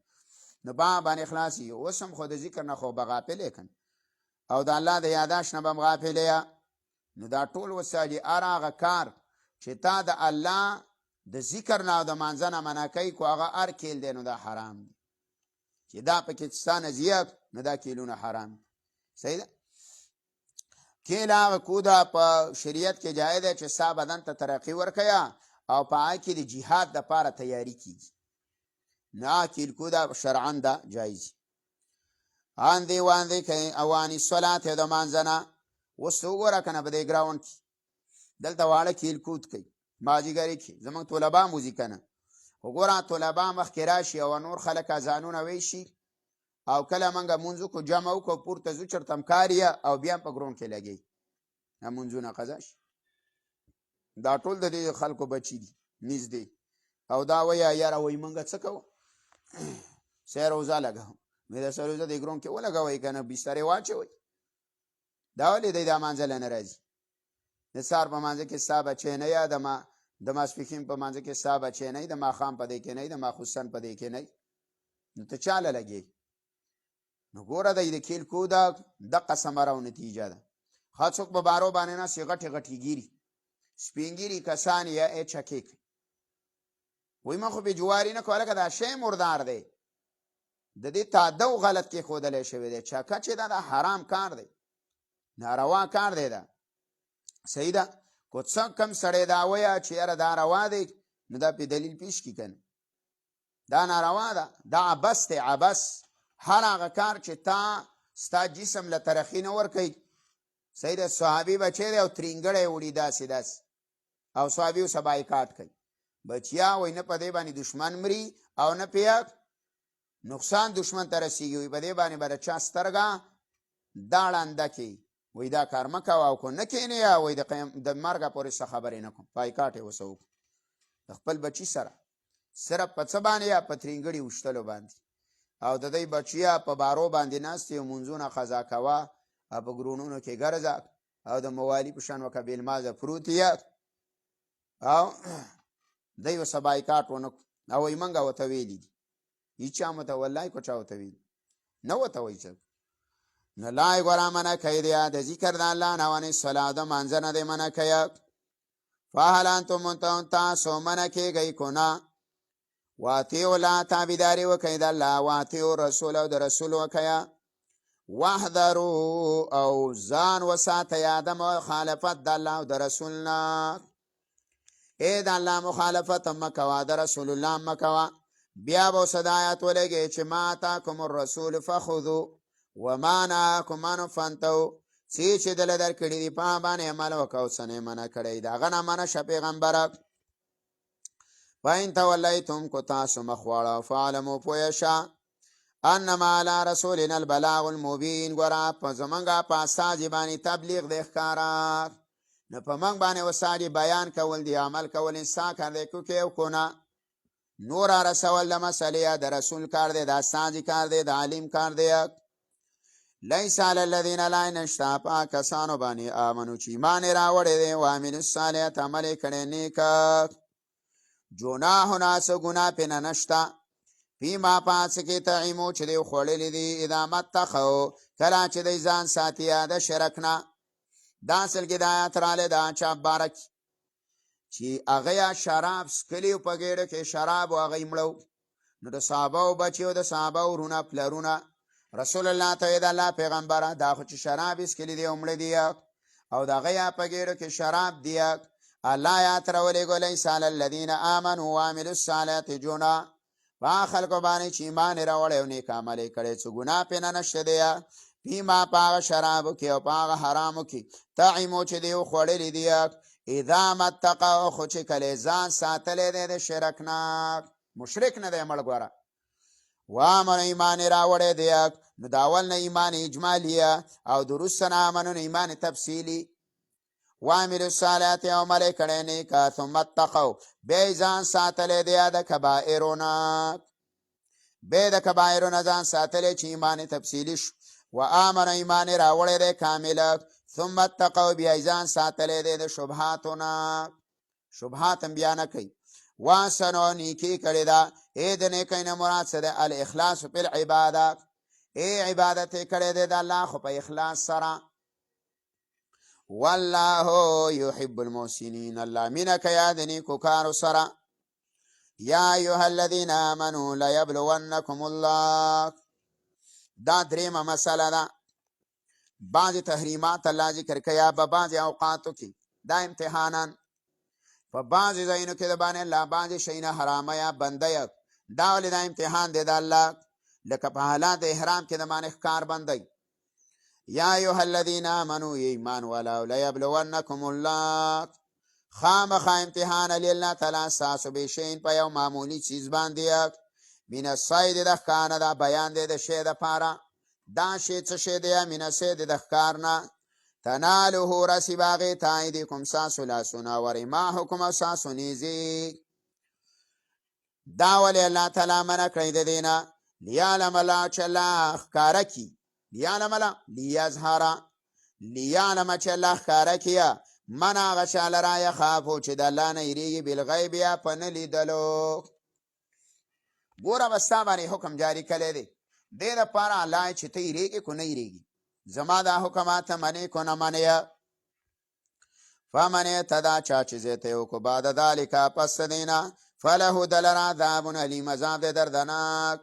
نو باندې خلاصېږي. اوس هم خو د ذکر نه خو به غافل یې کن او د الله د یاداشت نه به هم غافل یې نو دا ټول وسایل هر هغه کار چې تا د الله د ذکر نه او د مانځه نه منع کوي کو هغه هر کیل دی نو دا حرام دی چې دا پکې ستا نه زیات نو دا کیلونه حرام دی. صحیح ده. کیل هغه کوده په شریعت کې جایز دی چې ستا بدن ته ترقي ورکوي او په هغه کې د جهاد دپاره تیاری کیږي نه کیل کوده شرعا ده جایز. آندې واندې کوي اواني صلات د مانځه نه اوس وګوره که نه په دې ګراونډ کې دلته واړه کیل کود کوي مازدیګري کې زموږ طلبا موزي که نه وګوره طلبا مخکې راشي او نور خلک اذانونه ویشي او کله موږ مونځ وکړو جمع وکړو پورته ځو چېرته هم کار یې او بیا هم په ګراونډ کې لګوي مونځونه قضا شي. دا ټول د دې خلکو بچي دي نږدې او دا وایي یاره وایي موږ څه کوو سیر روزه لګوو مې د سر روزه د ګراونډ کې ولګوئ که نه بسترې واچوئ دا ولې دی دا مانځه له نه راځي د سهار په مانځه کې ستا بچی نه یا د د ماسپښین په منځ کې ستا بچی نه د ماښام په دې کې نه د ماخوستن په دې کې نه نو ته چاله لګې نو ګوره د کیل کوده دقه ثمره او نتیجه ده ښه څوک په بارو باندې ناستې غټې غټې ګیري سپین ګیري کسان یا چکې کوي وایي من خو بې جواري نه کوه لکه دا شی مردار دی د دې تاده او غلط کې ښودلی شوی دی چکه چې دا د حرام کار دی ناروا کار دی دا صحیح ده که څه کم سړی دا وایه چې یاره دا روا دی نو دا پې دلیل پیش کړي که نه دا ناروا ده دا عبس دی عبس هر هغه کار چې تا ستا جسم له ترخي نه ورکوي صحیح ده صحابي بچی دی او ترینګړی وړي داسې داسې او صحابي ورسه بایکاټ کوي بچیا وایي نه په دې باندې دشمن مري او نه پې نقصان دشمن ته رسیږي وایي په دې باندې به د چا سترګه دا ړنده کړي وایي دا کار مه کوه او که نه کښېنې یا وایي د مرګه پورې څه خبرې نه کوم بایکاټ یې ورسه وکړو د خپل بچي سره صرف په څه باندې یا په ترینګړي وشتلو باندې او د دوی بچیا په بارو باندې ناست یو مونځونه قضا کوه او په ګرونونو کې ګرځه او د موالي په شان وکه بېلمازه پروت یې او دی ورسه بایکاټ ونه کړو او وایي موږ ورته ویلي دي هیچا مو ته والله که چا ورته ویلي نه ورته وایي څوک نه لای ګوره منع کوي دی د ذکر د الله نه ونې صلا د مانځه نه دی منع کوي فهل انتم منتهون تاسو منع کېږئ که نه واطیعوا الله تابعداري وکئ د الله واطیعوا رسول او د رسول وکئ واحذروا او ځان وساتئ د مخالفت د الله او د رسول نه ای د الله مخالفت مه کوه د رسول الله مه کوه بیا به اوس د آیات ولګئ چې ما اتاکم الرسول فخذوا وما نهاکم عنه فانتهوا څه چې دله درکړي دي په هغه باندې عمل وکړه او څه نه منع کړی د هغه نه منع شه پیغمبره فإن تولیتم که تاسو مخ واړه فاعلموا پوه شه انما علی رسولنا البلاغ المبین ګوره په زمونږ په استازي باندې تبلیغ دی ښکاره نه په موږ باندې وساري بیان کول دی عمل کول انسان کار دی که او که نه نور رسول د مسلې د رسول کار دی د استازي کار دی د عالم کار دی لیس علی الذین لا نشته په کسانو باندې آمنو چې ایمان یې راوړی دی وعملوا الصالحات عمل یې کړی نیک جناح څه ګناه پې نه نشته فیما په څه کې طعمو چې دوی خوړلي دي اذا متقوا کله چې دوی ځان ساتي د شرک نه دا اصل کې د آیات راغلی د چا باره کې چې هغه یا شراب څښلي په ګېډه کې شراب و هغه یې مړه نو د صحابهو بچي او د صحابهو ورونه پلرونه رسول الله ته ویې د الله پیغمبره دا خو چې شراب یې څښلي دي او مړه دي او د هغه یا په ګېډه کې شراب دي الله آیات راولېږو لیس علی الذین آمنوا وعملوا الصالحات جناح په خلکو باندې چې ایمان یې راوړی او نیک عمل یې کړی څه ګناه پې نه نشته دی فیما په هغه شرابو کې او په هغه حرامو کې طعمو چې دوی خوړلي دي اذا متقوا خو چې کله ځان ساتلی دی د شرک نه مشرک نه دی مړ ګوره وامنو ایمان یې راوړی دی نو د اول نه ایمان اجمالي او د وروسته نه امنو نه ایمان تفصیلي وعملوا الصالحات او عمل یې کړی نیک ثم اتقوا بیا یې ځان ساتلی دی د کبایرو نه بیا یې د کبایرو نه ځان ساتلی چې ایمان تفصیلي شو و آمنو ایمان یې راوړی دی کامله ثم اتقوا بیا یې ځان ساتلی دی د شبهاتو نه شبهات هم بیا نه کوي واحسنوا نیکي کړې ده ای د نیکۍ نه مراد څه دی الاخلاص فی العباده ای عبادت یې کړی دی د الله خو په اخلاص سره والله يحب المحسنين الله مینه کوي د نیکو کارو سره یا ایها الذین آمنوا لیبلونکم الله دا دریمه مسله ده بعضې تحریمات الله ذکر کوي په بعضې اوقاتو کې دا امتحانان په بعضې ځایونو کې د باندې الله بعضې شیونه حرامه یا بنده دا ولې دا امتحان دی د الله لکه په حالات د احرام کې د باندې ښکار بندی یا ایها الذین آمنوا ایمان والاو لیبلونکم الله خامخا امتحان علی الله تعالی ستاسو بشین په یو معمولی چیز باندې من الصید د ښکار نه دا بیان دی د شی دپاره دا شی څه شی دی من الصید د ښکار نه تنالوه رسیب هغې ته ایدیکم ستاسو لاسونه ورماحکم او ستاسو نیزې دا ولې الله تعالی منع کړی د دې نه لیعلم الله چې الله ښکاره کي لیعلم الله لیظهره لیعلم چې الله ښکاره کړي من هغه چا لره یخافو چې د الله نه یریږي بالغیب یا په نه لیدلو. ګوره به ستا باندې حکم جاري کړی دی، دې دپاره الله چې ته یریږې کو نه یریږي، زما دا حکمات ته منې کو نه منې. فمن اهتدی چا چې زه ته وکړو بعد ذلک پس دینا فله دلر عذاب علیم عذاب دردناک.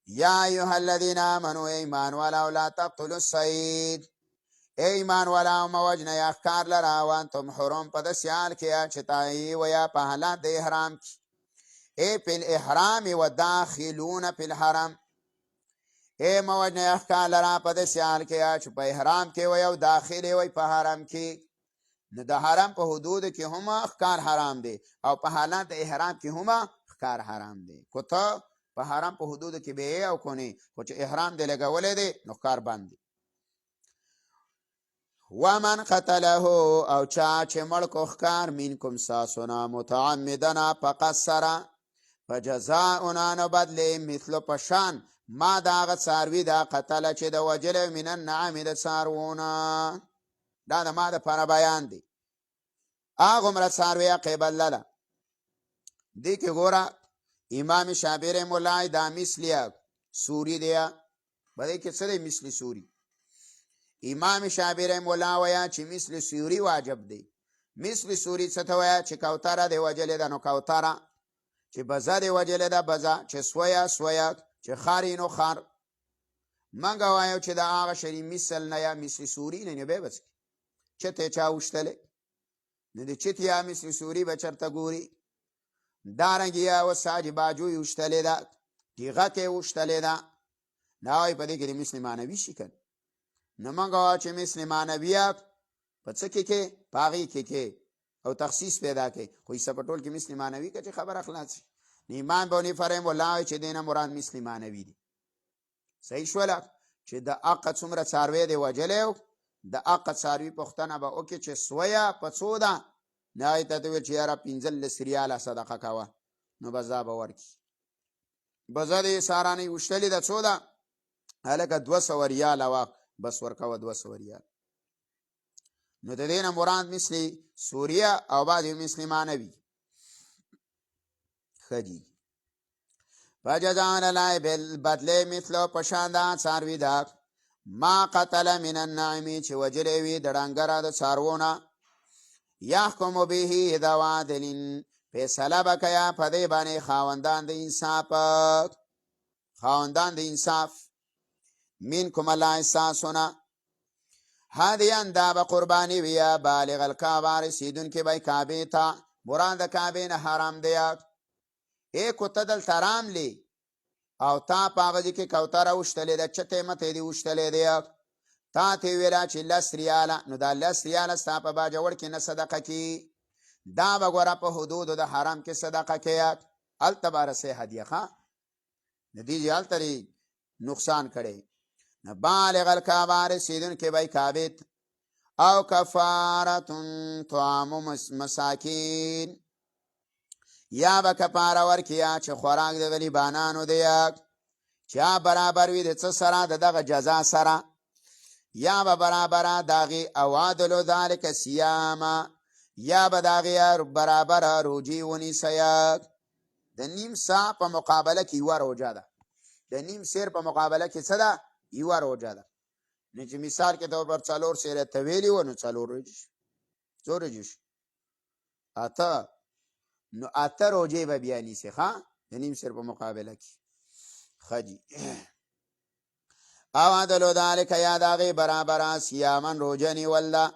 یا ایها الذین آمنوا ایمان والاو لا تقتلوا الصید، ایمان والاو موجنه اخکار لرا وانتم حرم په داسې حال کې چې تایي ویا په حالات د احرام کې، ای فی الاحرام و داخلون فی الحرم، ای موجنه اخکار لرا په داسې حال کې چې په احرام کې وی او داخل وی په حرم کې. نو د حرم په حدود کې هم اخکار حرام دی او په حالات د احرام کې هم اخکار حرام دی. کو ته په حرم په حدود کې به او کني خو چې احرام دې لګولې دی نو ښکار باندې. ومن قتله او چا چې مړ کو ښکار منکم ساسنا متعمدنا فقصر فجزاؤنا نو بدلې مثلو پشان ما دا هغه څاروي دا قتله چې د وجلې من النعم د څاروونه، دا د ما دپاره بیان دی. هغومره څارویه قیبل لله دې کې ګوره امام شافعي رحمه الله دا مثلیه سوری دی، په دې کې څه دی مثل سوری. امام شافعي رحمه الله وایي چې مثل سوری واجب دی. مثل سوری څه ته وایي چې کوتره دی وجلې ده نو کوتره، چې بزه دی وجلې ده بزه، چې سویه سویه، چې خاري نو خار. منګه وایو چې د هغه شری مثل نه یا مثل سوری نه به بس چته چا وشتلې نه د چت یا مثل سوری به چرته ګوري دارنګ یا وساج باجو وشتلې ده تیغه کې وشتلې ده نه وای په دې کې مثل مانوي شي کنه. نه منګه چې مثل مانویه په څه کې پاغي کې او تخصیص پیدا کې خو یې سپټول کې مثل مانوي کې خبر اخلاص شي. ایمان بونی فرم والله چې دینه مراد مثل مانوي دي. صحیح شولا چې د عقد څومره څاروي دی وجلې د عقد څاروي پختنه به او کې چې سویا په څو ده نه ته ویل چې یاره 15 ریاله صدقه کاوه نو بزا به ورکی بزا دې سارانه وشتلې د څو ده هلکه 200 ریاله وا بس ورکاوه 200 ریاله. نو د دې نه مراد مثل سوریه او بعد مثل مانوي خدي. فجزاء الله بالبدل مثل پشاندا څاروي دا ما قتل من النعم چې وجلې وي د ډنګره د څاروونه یحکم به ذو عدل فیصله بکیا په دې باندې خاوندان د انصاف منکم الله احساسونه هادیان دا به قربانی ویا بالغ الکعبه رسیدون کې به کعبه ته مراد کعبه نه حرام دی. ای کو تدل ترام لی او تا پاغه کې کوتره وشتلې د چته مته دی وشتلې دی تا ته ویلا چې 10 ریاله نو دا 10 ریاله ستا په باجوړ کې نه صدقه کی دا وګوره په حدود د حرام کې صدقه کی التبار سے هدیه ښا ندی التری نقصان کړي نه بالغ الکعبه رسیدون کې بای کعبه او کفاره طعام مساکین یا به کفاره ورکیا چې خوراک د غریبانو دی چا برابر وي د څه سره دغه جزا سره یا به برابر داغي اوادلو ذالک صيام یا به داغي برابر روجي ونی سیا د نیم سا په مقابله کې یو روجا ده د نیم سیر په مقابله کې څه ده یو روجا ده. نه چې مثال کې تور پر څلور سیر ته ویلی و نو څلور روجي اته نو اته روجي به بیانی سي ښا د نیم سیر په مقابله کې خجی او عدلو ذالک یا داغی برابر سیامن روجنی والله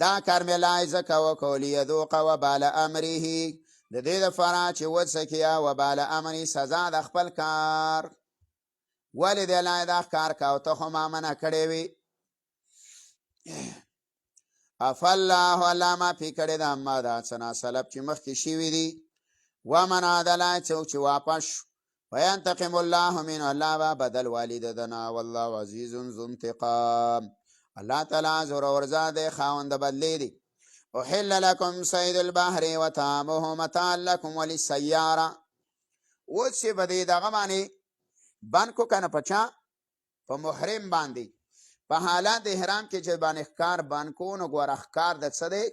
دا کار ملای زکا و کولی ذوق و بال امره د دې دفاره چې وسکیا و بال امری سزا د خپل کار ولې د لای دا کار کاو ته خو ما منع کړی وي افالله علامه فی کړی دا ما دا سنا سلب چې مخکې شوي دي ومن عدل څوک چې واپس وینتقم الله من الله با بدل والدنا والله عزیز ذو انتقام الله تعالی زور ورزاده خاوند بدلی دی. احل لكم صید البحر وطعامه متاعا لكم وللسیاره اوس به دې دغه باندې بان کو کنه پچا په محرم باندې په حالات احرام کې چې باندې ښکار باندې کو نو ګوره ښکار د څه دی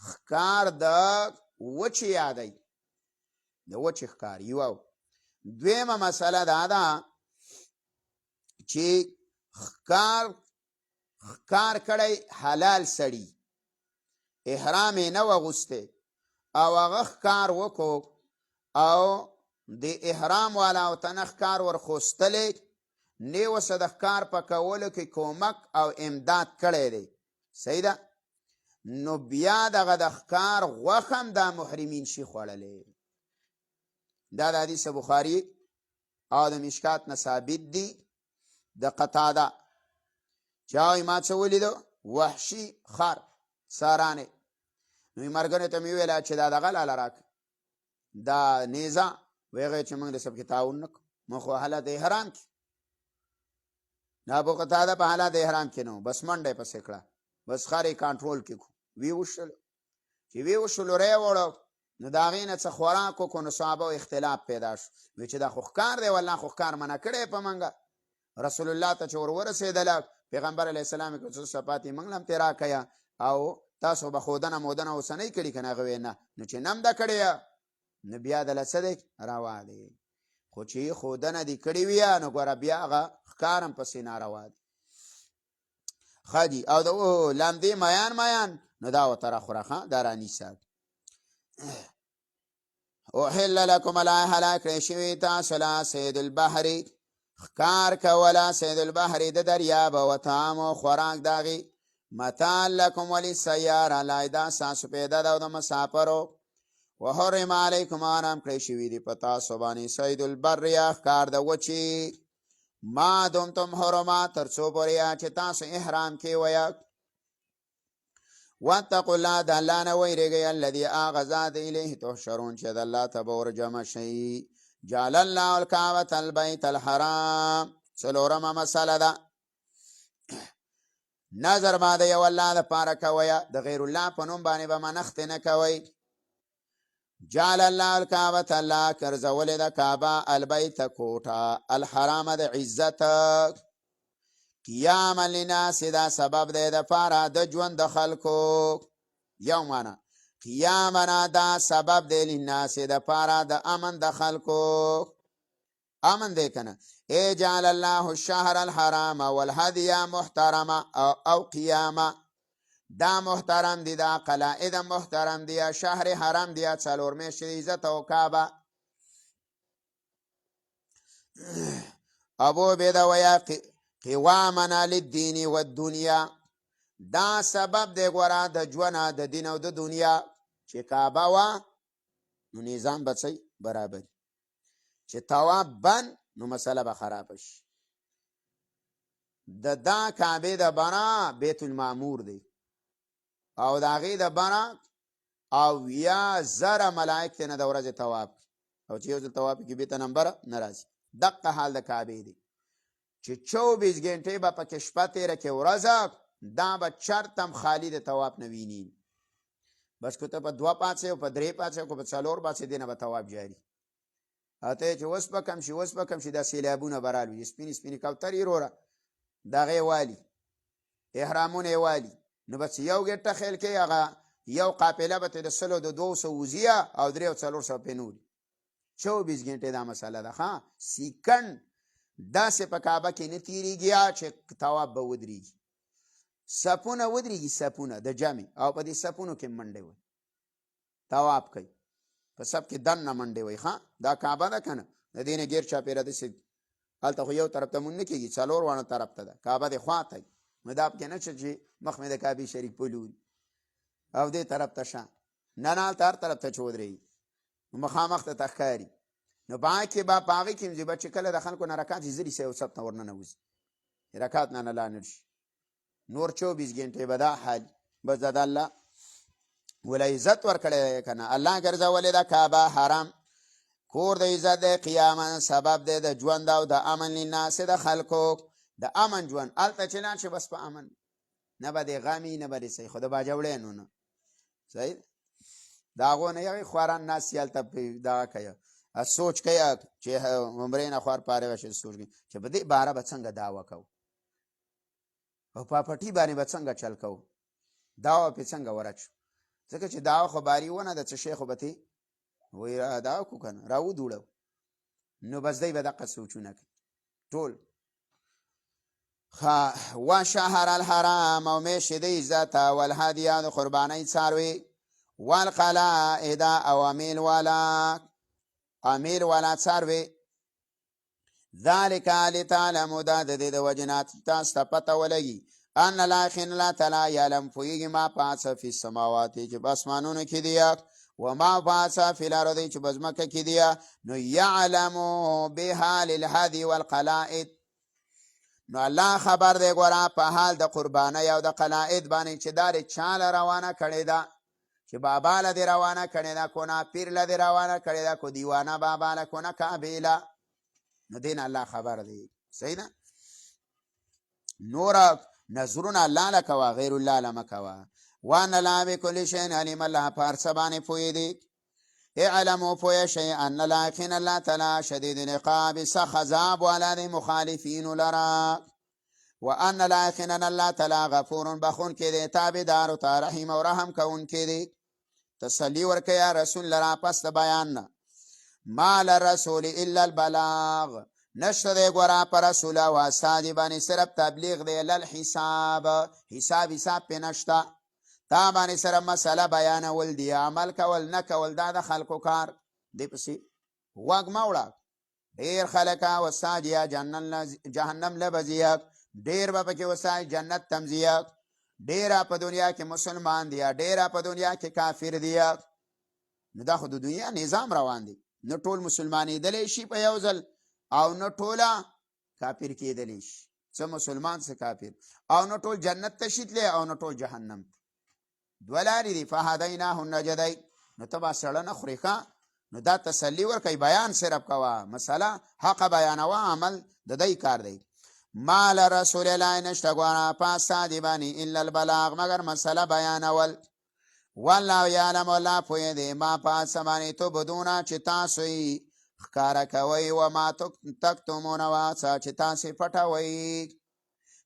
ښکار د وچې یادی د وچې ښکار یو دویمه مسله دا ده چې ښکار کړی حلال سړي احرام یې نه و اغوستی او هغه ښکار وکړو او د احرام والا او ته نه ښکار ورخوستلی نه یې ورسه د ښکار په کولو کې کومک او امداد کړی دی صحیح ده نو بیا دغه د ښکار غوښه هم دا محرمین شي خوړلی دا د حدیث بخاري او د مشکات نه ثابت دي د قتاده چې هغوی ما څه ولیدو وحشي خر سارانې نو ملګرو ته مې وویله چې دا دغه لاله راکړه دا نیزه وی هغې چې موږ د سبکې تعاون نه کړو موږ خو حالت احرام کې د ابو قتاده په حالت احرام کې نه بس منډه یې پسې کړه بس خر یې کنټرول کې کړو وی وشلو چې وی وشلو ری وړو نو د هغې نه څه خوراک وکړو نو صحابه اختلاف پیدا شو وی چې دا خو ښکار دی والله خو ښکار منع کړی په منګه رسول الله ته چې ورورسېدله پیغمبر علیه السلام یې که څه صفاتې موږ له هم ترې راکیه او تاسو به ښودنه مودنه اوسنۍ کړي که نه هغه وی نه نو چې نه هم ده کړې نو بیا دله څه دی روا دی خو چې ښودنه دې کړې وي نو ګوره بیا هغه ښکار هم پسې ناروا دی ښه دي او د لمدې میان نو دا ورته راخوره ښه دا رانیسه احل لکم الله حلال کړی شوي تاسو له صید البحر ښکار کوله صید البحر د دریاب و طعام او خوراک د هغې متاع لکم وللسیاره لای دا ستاسو پیدا ده او د مسافرو وحرم علیکم حرام کړی شوي دي په تاسو باندې صید البر یا ښکار د وچې ما دمتم حرما تر څو پورې چې تاسو احرام کې ویه واتقوا الله د الله نه ویرېږئ الذي هغه ذات الیه تحشرون چې د الله ته به ورجمع شئ جعل الله الکعبة البیت الحرام څلورمه مسله ده نظر به د یو الله دپاره کویه د غیر الله په نوم باندې به منښتې نه کوئ جعل الله الکعبة الله ګرځولې ده کعبه البیت کوټه الحرام د عزت قیاما للناس دا سبب دی دپاره د ژوند د خلکو یو معنا قیامنا دا سبب دی للناس دپاره د امن د خلکو امن دی کنه ای جعل الله الشهر الحرام والهدي محترمه او قیامه دا محترم دی دا قلائد محترم دی شهر حرام دی څلور میاشتې د عزت او کعبه ابو عبیده ویا قوامنا للدین والدنیا دا سبب دی ګوره د ژوند د دین او د دنیا چې کعبه وه نو نظام به څه برابر چې طواف بند نو مسله به خرابه شي د دا کعبې د بنا بیت المعمور دی او د هغې د بنا اویا زره ملائک ته نه د ورځې طواف او چې یو ځل طواف کې بېرته نمبره نه راځي دقه حال د کعبې دی چې 24 ګنټې به پکې شپه تېره کې ورځه دا به چرته هم خالي د طواف نه ویني بس که ته په 2 پاڅې او په 3 پاڅې او په 4 پاڅې دی نه به طواف جاري او ته چې اوس به کم شي دا سیلابونه به رالوي سپینې سپینې کوترې وروره د هغې والي احرامونه یې والي نو بس یو ګټه خیل کې هغه یو قافله به ته د 100 د 200 وزیه او 300 او 400 پې نوري 24 ګنټې دا مسله ده ښه سیکنډ داسې په کعبه کې نه تېرېږي چې طواف به ودرېږي سپونه ودرېږي سپونه د جمع او په دې سپونو کې منډې وي طواف کوي په سب کې دننه منډې وي ښه دا کعبه ده که نه د دې نه ګیر چاپېره داسې هلته خو یو طرف ته مونږ نه کېږي 4 واړه طرف ته ده کعبه دې خوا ته نو دا پکې نه چې مخ مې د کعبې شریف پلوري او دې طرف ته شه نه نه هلته هر طرف ته چې ودرېږي مخامخ ته ښکاري نو په هغې کې به په هغې کې چې به چې کله د خلکو نه رکات یې زري سوي سب ته ورننوځي رکات نه لاندې شي نور 24 ګنټې به دا حال بس د الله وله عزت ورکړی دی که نه الله ګرځولې ده کعبه حرام کور د عزت دی قیاما سبب دی د ژوند او د امن للناس د خلکو د امن ژوند هلته چې لاړ شي بس په امن نه به دې غمي نه به دې صحیح خو د باجوړیانو نه صحیح د هغو نه یغې خواران ناست یې هلته دغه کوي سوچ کوي چې عمرې نه خوار پاره وشي سوچ کوي چې په دې باره به څنګه دعوه کوو او په پټي باندې به څنګه چل کوو دا په څنګه ورچ ځکه چې دا خو باری ونه د څه شي خو به تی وای دا کو کنه راو دوړو نو بس دی به دغه سوچونه کوي ټول و شهر الحرام او میشت د عزت والهدیه د قربانی څاروي والقلائد او امیل والا څاروي ذالک لتعلموا دا د دې د وجنات تاسو ته پته ولګي ان لا خن لا تعالی یعلم فویږي ما پاس فی السماوات چې بسمانونو کې دی و ما پاس فی الارض چې بزمکه کې دی نو یعلم بها للهدی والقلائد نو الله خبر دی ګوره په حال د قربانی او د قلائد باندې چې دار چاله روانه کړي ده چې بابا له دی روانه کړي ده کو نه پیر له دی روانه کړي ده کو دیوانه بابا له کو نه کابیله نو دین الله خبر دی صحیح ده نور نظرونه الله لکوا غیر الله لمکوا وان لا بكل شيء علم الله پارسبانه پوی دی اعلموا پوی شيء ان لكن الله تعالی شدید العقاب سخذاب على مخالفین لرا وان لكن الله تعالی غفور بخون کې دی تابعدار او رحیم او رحم کون کې دی تسلی ورکیا رسول لرا پس بیان ما للرسول الا البلاغ نشته دی ګوره پر رسول او استاد باندې صرف تبلیغ دی للحساب حساب په نشته تا باندې سره مسله بیانول دی عمل کول نه کول دا د خلکو کار دی پسې واګ ماوړه ډیر خلک او ساجیا جهنم لبزیه ډیر به پکې وسای جنت تمزیه ډیر په دنیا کې مسلمان دی ډیر په دنیا کې کافر دی نو دا خو د دنیا نظام روان دی نو ټول مسلمانې دلې شي په یو ځل او نو ټوله کافر کېدلی شي څه مسلمان څه کافر او نو ټول جنت ته شیتلی او نو ټول جهنم دوه لارې دي فهدیناه النجدین نو ته به سړه نه خورې ښه نو دا تسلي ورکوي بیان صرف کوه مسله حق بیانوه عمل د دی کار دی ما لرسول الله نشته ګوره په استاد باندې الا البلاغ مگر مسله بیانول والله یعلم الله پوهې دی ما په څه باندې تبدونه چې تاسو یې ښکاره کوئ و ما تکتمون و څه چې تاسې پټوئ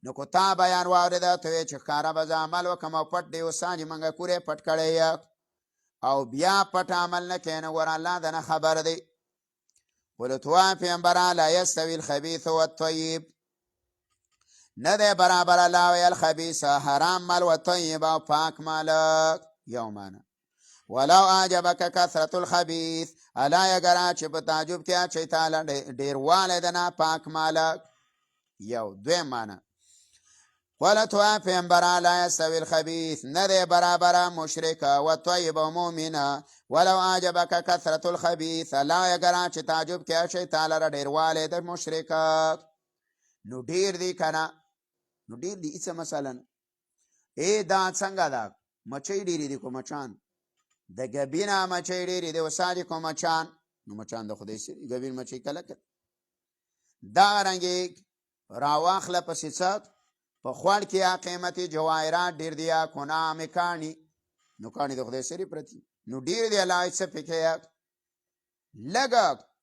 نو کو تا بیان واورېده ته وایې چې ښکاره به زه عمل وکړم او پټ دی اوسان چې موږ کورې پټ کړی او بیا پټ عمل نه کوې نو ګوره الله د نه خبر دی قل تو پیغمبره لا یستوي الخبیث والطیب نه دی برابر الله وی الخبیث حرام مال و طیب او پاک مال یو معنی ولو اعجبک کثرت الخبیث الا یګره چې په تعجب کې چې تعالی ډیروالی د ناپاک مال یو دویم معنی قل تو پیغمبره لا یستوي الخبیث نه دی برابر مشرک و طیب و مؤمن ولو اعجبک کثرت الخبیث الا یګره چې تعجب کې چې تعالی ډیروالی د مشرک نو ډیر دی کنه نو ډیر دی څه مثلا دا څنګه ده مچۍ ډیرې دي کو مچان د ګبینه مچۍ ډیرې دي وساري کو مچان نو مچان د خدای سي ګبین مچۍ کله کړه دا رنګي راواخله پسې څک په خوړ کې قیمتي جواهرات ډیر دي کو نام کانی نو کانی د خدای سری پرتی نو ډیر دی الله څه پکې لګ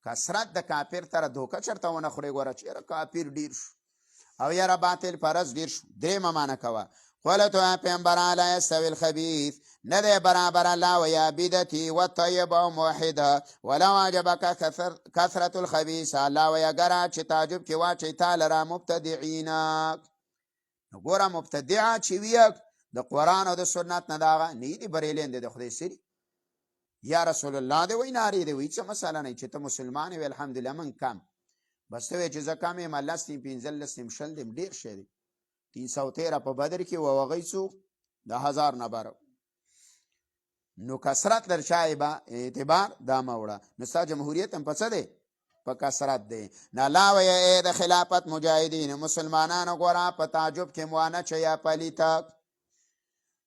کثرت د کافر تر دوکه چرته ونه خوري ګوره چې کافر ډیر شو او یاره باطل پرز ډیر شو درې ممانه کوه قل تو پیغمبر لا یستوي الخبیث نه دی برابر الله و یا بدتی و طیب و موحده ولو عجبک کثرت الخبیث الله و یا ګره چې تعجب کې واچي تعالی را مبتدعین نو ګوره مبتدعه چې وی د قرآن او د سنت نه داغه نه دی بریلین دی د خدای سری یا رسول الله دی وی ناری دی وی څه مسله نه چې ته مسلمان وی الحمدلله من کم بس ته چې زکه مې ملستیم پینځل لستیم شل دیم ډیر شه دی 313 په بدر کې ووغی څو د 1000 نه بارو نو کثرت در شایبه اعتبار دا موړه نو ستا جمهوریت هم پڅ دی په کثرت دی نه لاوی د خلافت مجاهدین مسلمانانو ګوره په تعجب کې موانه چې یا پلیتا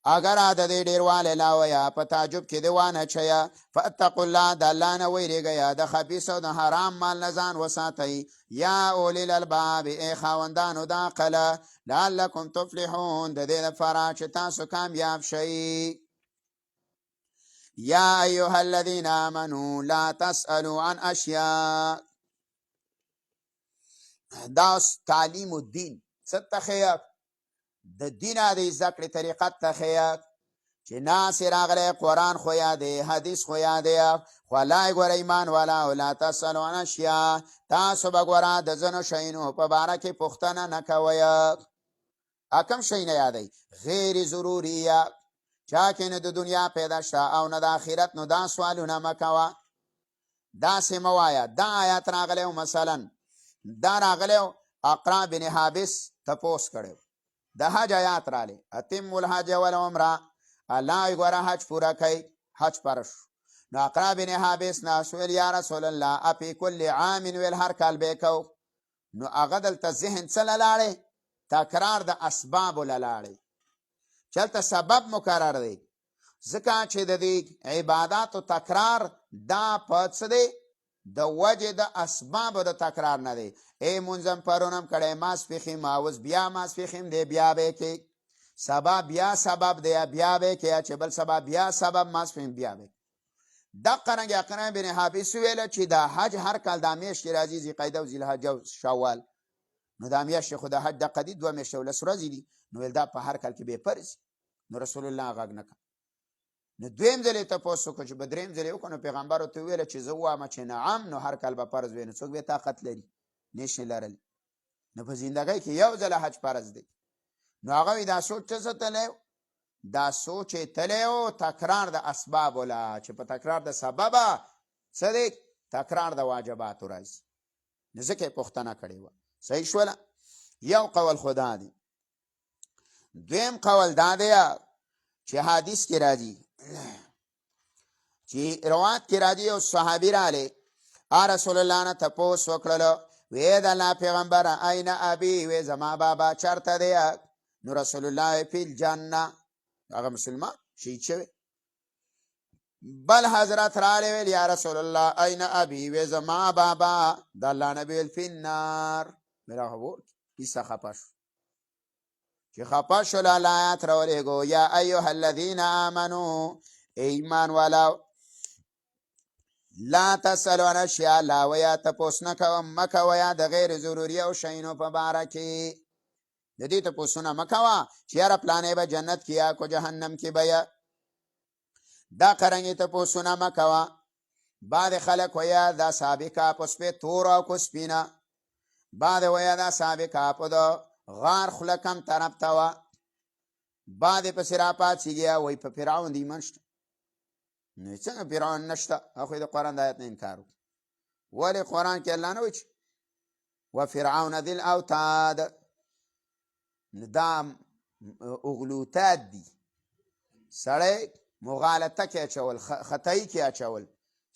اگر عدد ډیرواله لاوی په تعجب کې دیوانه چې فاتقوا الله د الله نه ویریږئ د خبيث او د حرام مال نه ځان وساتئ یا اولی الالباب ای خاوندانو د عقل لعلکم تفلحون د دې لپاره چې تاسو کامیاب شئ یا ایها الذین آمنوا لا تسألوا عن اشیاء دا تعلیم الدین ستخیق د دینه د زده کړې طریقت ته ښیه چې ناس راغلی قرآن خو یادې حدیث خو یادې خو الله یې ګوره ایمان والا ولا تسألو عن اشیاء تاسو به ګوره د ځینو شیانو په باره کې پوښتنه نه کوئ کوم شی نه یادئ غیر ضروریه چا کې نه د دنیا پیدا شته او نه د آخرت نو دا سوالونه مه کوه داسې مه وایه دا آیات راغلی و مثلا دا راغلی و اقرا بن حابس تپوس کړی د حج آیات رالی اتم الحج والعمره الله یې ګوره حج پوره کوي حج پرش نو اقرا بن حابس ناس ویل یا رسول الله اپی کل عام ویل هر کال به کو نو هغه دلته ذهن څه له لاړې تکرار د اسبابو له لاړې چلته سبب مقرر دی ځکه چې د دې عباداتو تکرار دا په څه دی د وجې د اسبابو د تکرار نه دی ای منظم پرونم کړی ماسپښین اوس بیا ماسپښین دی بیا به کې سبا بیا سبب دی بیا به کې چې بل سبا بیا سبب ماسپښین بیا به دقه رنګ اقرا بن حابس ویل چې د حج هر کال د میاشتې راځي ذوالقعده او ذوالحجه او شوال نو د میاشتې خو د حج دقه دي 2 میاشتې او 10 ورځې دي نو ویل دا په هر کال کې به فرض نو رسول الله غږ نه کړ نو دویم ځل یې تپوس وکړو چې به دریم ځل یې وکړو نو پیغمبر ورته وویله چې زه وایم چې نعم نو هر کال به فرض وي نو څوک به طاقت لري نشي لرلی نو په زندګۍ کې یو ځل حج فرض دی نو هغه دا سوچ څه تللی دا سوچ یې تللی و تکرار د اسبابو له چې په تکرار د سببه څه دی تکرار د واجباتو راځي نو ځکه یې پوښتنه کړې وه صحیح شوله یو قول خو دا دی دویم قول دا دی چې حدیث کې راځي چې روایت کې راځي یو صحابي رالی رسول الله نه تپوس وکړلو وی د الله پیغمبره این ابي وی زما بابا چرته دی نو رسول الله فی الجنه هغه مسلمان شهید شوی بل حضرت رالی ویل یا رسول الله این ابي وی زما بابا د الله نبی ویل فی النار میرا خبر عیسی خپه شو چې خپه شو الله آیات راولېږو یا ایها الذین آمنو ایمان والاو لا تسألوا عن اشیاء لا ویا تپوس نه کوم مه کوه د غیر ضروري او شیانو په باره کې د دې تپوسونه مه کوه چې یاره پلانې به جنت کې یا کو جهنم کې به یا دا قرنګې تپوسونه مه کوه بعد خلک ویا دا سابقه په سپې تور او کو سپینه بعد ویا دا سابقه په د غار خوله کم طرف ته وه بعد یې پسې راپاڅېږي وایي په فرعون د ایمان شته نو څنګه فرعون نشته هغوی د قرآن د آیت نه انکار وکړو ولې قرآن کې الله نه وایي چې وفرعون ذي الاوتاد نو دا اغلوتات دي سړی مغالطه کې اچول خطایي کې اچول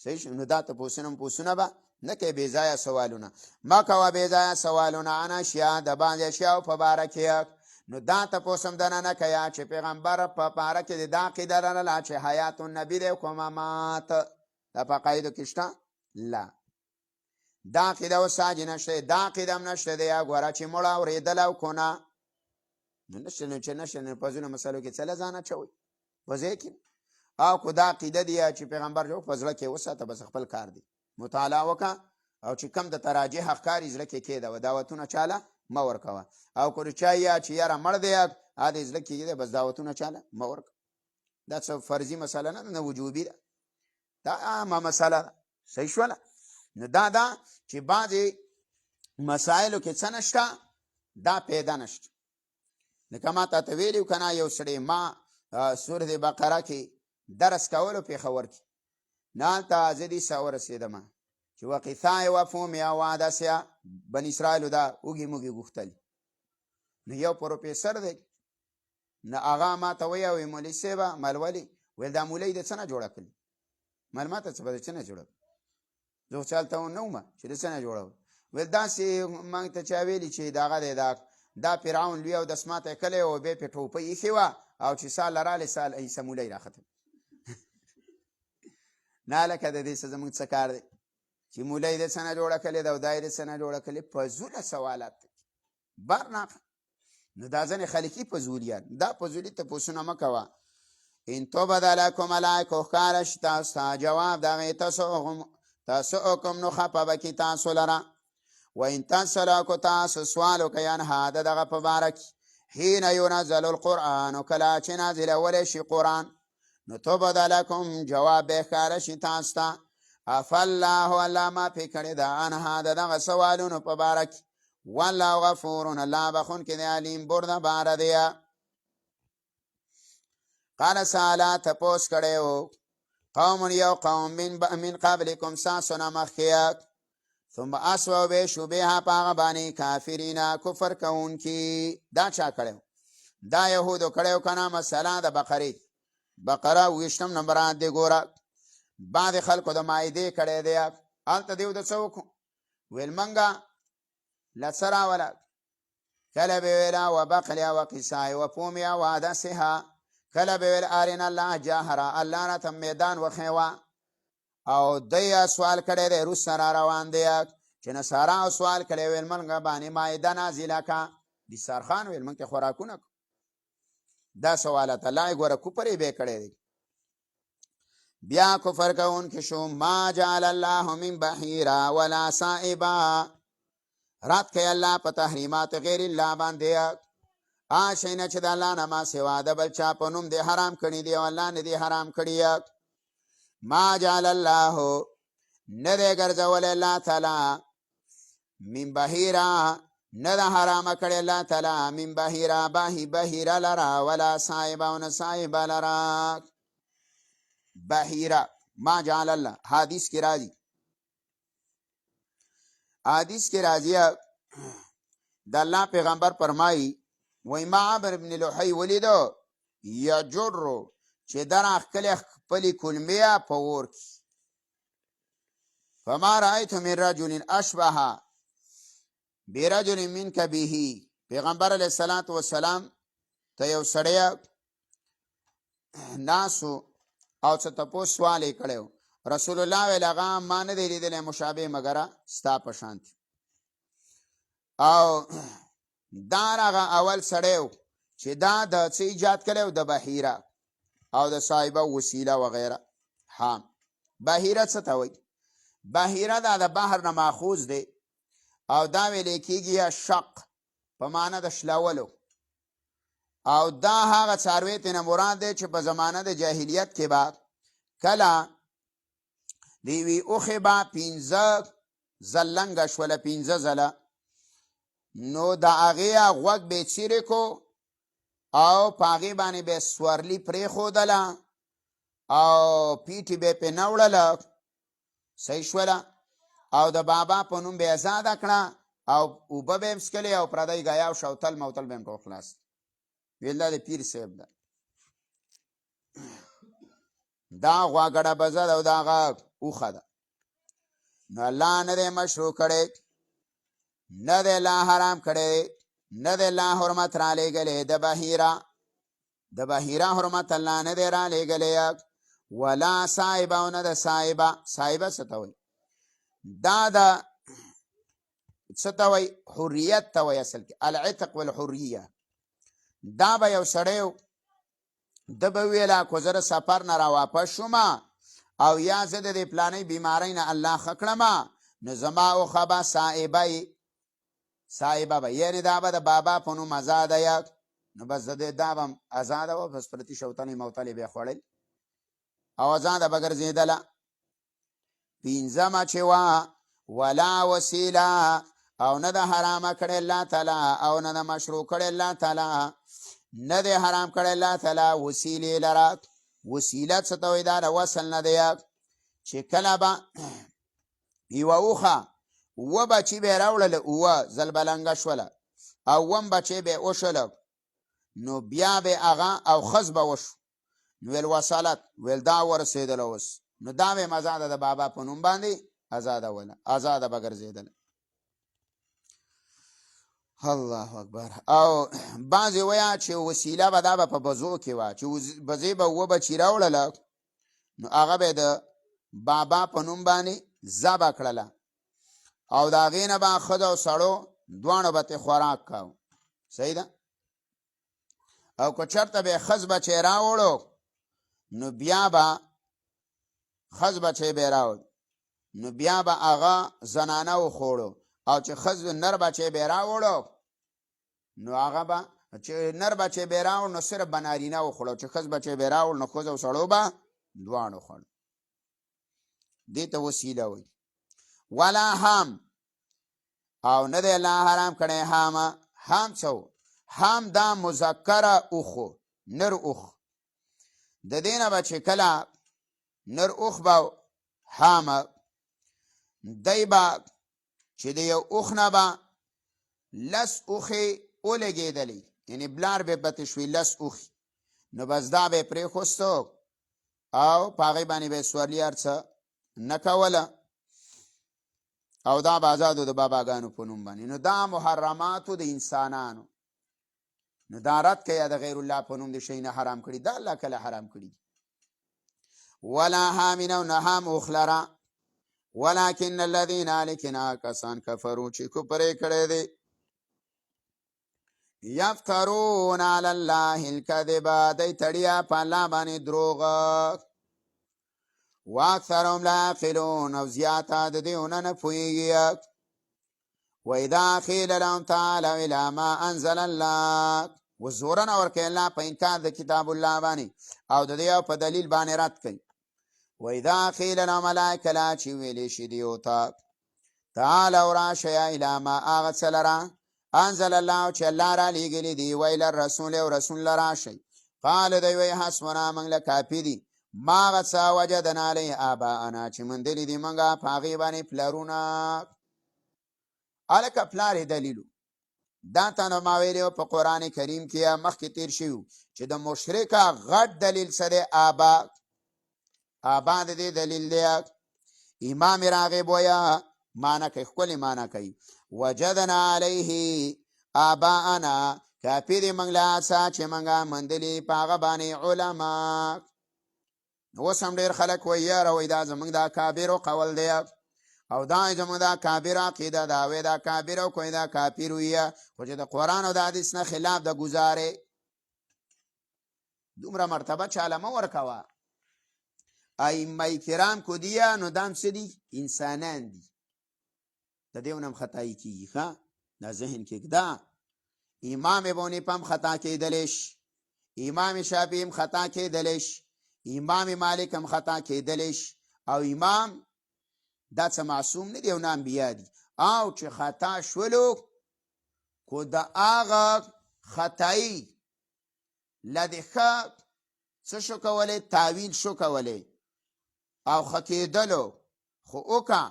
صحیح نو دا تپوسونه به نه کوي بې ځایه سوالونه مه کوه بې ځایه سوالونه عن اشیا د بعضې اشیاو په باره کې نو دا تپوس هم دنه نه کوي چې پیغمبر په باره کې د دا عقیده لرله چې حیات النبي دی که ممات دا په عقایدو کې شته لا دا عقیده اوس ساجي نشته دا عقیده هم نشته دی یا ګوره چې مړه اورېدله او که نه نو نشته نو چې نشته نو په ځینو مسلو کې څه له ځان اچوئ په ځای کې او که دا عقیده دی چې پیغمبر جو په زړه کې وساته بس خپل کار دی مطالعه وکړه او چې کم د تراجح ښکاري زړه کې کېده دعوتونه چاله مه ورکوه او که چا یا چې یاره مړ دی ا د زړه کې دی بس دعوتونه چاله مه ورکوه دا څه فرضي مسله نه ده نه وجوبي ده دا عامه مسله ده صحیح شوله نو دا چې بعضې مسایلو کې څه نشته دا پیدا نشته لکه ما تا ته ویلي که نه یو سړی ما سورت بقره کې درس کولو پېښور کې نه هلته زه دې څه ورسېدم چې وقیثای وفوم یا وعدسیا بن اسرائیلو دا اوږې موږې غوښتلي نو یو پروفیسر دی نو هغه ما ته وایي وایي مولوي صاحبه مل ولې ویل دا مولۍ د څه نه جوړه کړي مل ما ته څه به د څه نه جوړه زه خو چالته نه وم چې د څه نه جوړه ویل داسې موږ ته چا ویلي چې دغه دی دا فرعون لوی او دسماته یې کلی و بیا پې ټوپۍ ایښې وه او چې سال رالی سال عیسی مولۍ راختم نه لکه د دې څه زموږ څه کار دی چې مولۍ د څه نه جوړه کړې ده او دا یې د څه نه جوړه کړې فضوله سوالات دی برناقه نو دا ځنې خلقي فضولیات دا فضولي تپوسونه مه کوه ان توبد لکم ملایکو ښکاره شي تاسو ته جواب د هغې تاسو حکم نو خفه به کړي تاسو لره و ان تسألوا کو تاسو سوال وکړئ عنها د دغه په باره کې حين ينزل القرآن کلا چې نازلولی شي قرآن نو تبد لکم جواب به ښکاره شي تاسو ته عفالله الله معافي کړې ده عنها د دغه سوالونو په باره کې والله غفور الله بخونکی دی علیم بردباره دی. قال سالا تپوس کړی و قوم یو قوم من قبلکم ستاسو نه مخکې ثم اسوأ به شو بها په هغه باندې کافرین کفر کوونکي. دا چا کړی دا یهودو کړی کنه مثلا د بقره 20 نمبر آیت دی ګوره. بعضې خلکو د مایدې کړی دی هلته دیو د څه وکړو ویل منګه لڅه راوله کله به ویله وبقلیا وقصای وفومیا وعدسها کله به ویل ارنا الله جاهره الله راته میدان وښیوه او دی سوال کړی دی روس سره روان دی چې نصارا سوال کړی ویل منګه باندې مایده نازله کا دي سرخان ویل منګه خوراکونه دا سوالات الله ګوره کوپرې به کړی دی. بیا کفر کوونکي شو ما جعل الله من بحیرا ولا سائبا رات کوي الله په تحریمات غیر الله باندې شیونه چې د الله نه ما سوا د بل چا په نوم دې حرام کړي دي او الله نه دې حرام کړي. ما جعل الله نه دې ګرځولی الله تعالی من بحیرا نه ده حرامه کړی الله تعالی من بحیرا بحیره لرا ولا سائبا او نه سائبه لرا. بحیره ما جعل الله حدیث کی راضی د الله پیغمبر فرمایي وای ما عمرو بن لحی ولیدو یجر چې در خپلې کلمې په اور کې فما رأیت من رجل اشبه برجل منک به. پیغمبر علیه الصلاة والسلام ته یو سړی ناسو او څه تپوس سوال یې کړی رسول الله ویل هغه ما نه دی لیدلی مشابه مګره ستا په شانتي او دا هغه اول سړی چې دا د څه ایجاد کړی د بحیره او د صاحبه وسیله وغیره. بحیره څه ته وایي بحیره دا د بحر نه ماخوذ دی او دا ویل کېږي شق په معنا د شلولو او دا هغه څاروی ته نه مراد دی چې په زمانه د جاهلیت کې به کله د یوې اوښې به 15 ځلنګه شوله 15 ځله نو د هغې غوږ به یې څیرې کو او په هغې باندې به یې سورلي پرېښودله او پیټې به یې پرې نه وړله صحیح شوله او د بابا په نوم به یې ازاده کړه او اوبه به یې څښلې او پردی ګیا او شوتل موتل به یې ټول خلاص ویل دا د پیر صاحب ده. دا غواګړه بزه ده او دا هغه اوښه ده نو الله نه دی مشروع کړی نه دی الله حرام کړی نه دی الله حرمت را لېږلی د بحیره حرمت الله نه دی را لېږلی ولا صاحبه او نه د صاحبه څه ته وایي دا د څه ته وایي حریت ته وایي اصل کې العتق والحریه. دا به یو سړی د به ویله کو زه د سفر نه را واپس شوم او یا زه د دې پلانۍ بیمارۍ نه الله ښه کړم نو زما اوښه به صاحبه به یعنې دا به د بابا په نوم ازاده یا نو بس د دا به ازاده وه بس پرتې شوتلې موتلې به یې خوړل او ازاده به ګرځېدله. 15 چې وه ولا وسیله او نه د حرامه کړی الله تعالی او نه د مشروع کړی الله تعالی نه دی حرام کړی الله تعالی وسیلې لره. وسیله څه ته وایي دا د وصل نه دی چې کله به یوه اوښه اووه بچي به یې راوړله اووه زلبلنګه شوله او اووم بچی به یې وشله نو بیا به هغه او ښځ به وشو نو ویل وصلت ویل دا ورسېدله اوس نو دا به یې ازاده د بابا په نوم باندې ازاده به ګرځېدله. الله اکبر. او بعضې وایه چې وسیله به دا به په بزو کې وه چې بزې به اووه بچي راوړله نو هغه به د بابا په نوم باندې ذبح کړله او د هغې نه به ښځه او سړو دواړو به ترې خوراک کاو. صحیح ده. او که چېرته به یې ښځ بچی راوړو نو بیا به ښځ بچی به یې راوړ نو بیا به هغه زنانه وخوړو او چې ښځ نر بچی به یې راوړو نو هغه به چې نر بچی به راوړ نو صرف به نارینه وخوړو، چې ښځ بچی به راوړ نو ښځه او سړو به دواړو خوړ. دې ته وسیله وایي. ولا هم او نه دی الله حرام کړی حامه. حام څه؟ حام دا مذکره اوخو، نر اوخ. د دې نه به چې کله نر اوخ به حامه دی به چې د یو اوخ نه به لس اوخې ولګېدلې، یعنې بلار به پتې شوي لس اوخې، نو بس دا به یې پرېښوستو او په هغې باندې به یې سورلي هر څه نه کوله او دا به ازادو د باباګانو په نوم باندې. نو دا محرماتو د انسانانو، نو دا رد که یا د غیر الله په نوم د شی نه حرام کړي، دا الله کله حرام کړي. ولا حامین او نه هم اوخ لره، ولکن الذین لیکن کسان کفرو چې کفر کړی دی، یفترون علی الله الکذب دی تړیا په الله باندې دروغ، واکثرهم لا یعقلون او زیاته د دېونه نه پوهېږي. واذا قیل لهم تعالوا الی ما انزل الله، و زورنه ورکوي الله په انکار د کتاب الله باندې او د دې په دلیل باندې رد کوي. واذا قیل لهم الله کله چې ویلې شي دیو ته تعالوا راشئ الی ما هغه څه لره انزل الله چې الله را لېږلي دي، ویل الرسول او رسول له راشئ، قال دی وایي حسبنا موږ له کافي دي ما هغه څه وجدنا علیه آباءنا چې موندلي دي موږ په هغې باندې پلرونه. هلکه پلار یې دلیلو. دا ته نو ما ویلي په قرآن کریم کې مخکې تیر شوي چې د مشرکه غټ دلیل څه دی؟ آبا. آبا د دې دلیل دی. امام راغب وایه معنی کوي، ښکلې معنی کوي، وجدنا علیه آباءنا کافي دی موږ له څه چې موږ موندلي په هغه باندې علما. اوس هم ډېر خلک وایي یاره وایي دا زموږ د اکابرو قول دی او دا زموږ د اکابرو عقیده ده، وایي د اکابرو کوی د کافر ویه، خو چې د قرآن او د حدیث نه خلاف د ګزارې. دومره مرتبه چاله مه ورکوه. ائمه کرام کو دیه نو دام څه دي؟ انسانان دي، د دې هم خطایي کېږي. ښه دا ذهن کې ږده. امام ابو حنیفه هم خطا کېدلی شي، امام شافعي هم خطا کېدلی شي، امام مالک هم خطا کېدلی شي، او امام دا څه معصوم نه دی او نه انبیا دي. او چې خطا شولو کو د هغه خطایي له د ښه څه شو کولی؟ تاویل شو کولی او ښه کېدلو خو وکړه،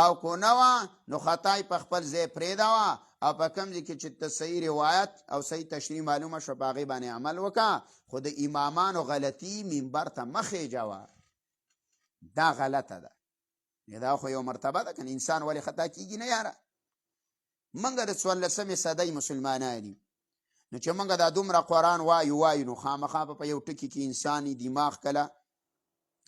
او کو نه وه نو خطای په خپل ځای پرېږده وه او په کوم ځای کې چې ته صحیح روایت او صحیح تشریح معلومه شوه په هغې باندې عمل وکړه، خو د امامانو غلطي منبر ته مه خېجوه، دا غلطه ده. دا خو یو مرتبه ده کنه، انسان ولې خطا کېږي نه یاره. موږ د 14مې صدۍ مسلمانان یو، نو چې موږ دا دومره قرآن وایو نو خامخا په یو ټکي کې انساني دماغ کله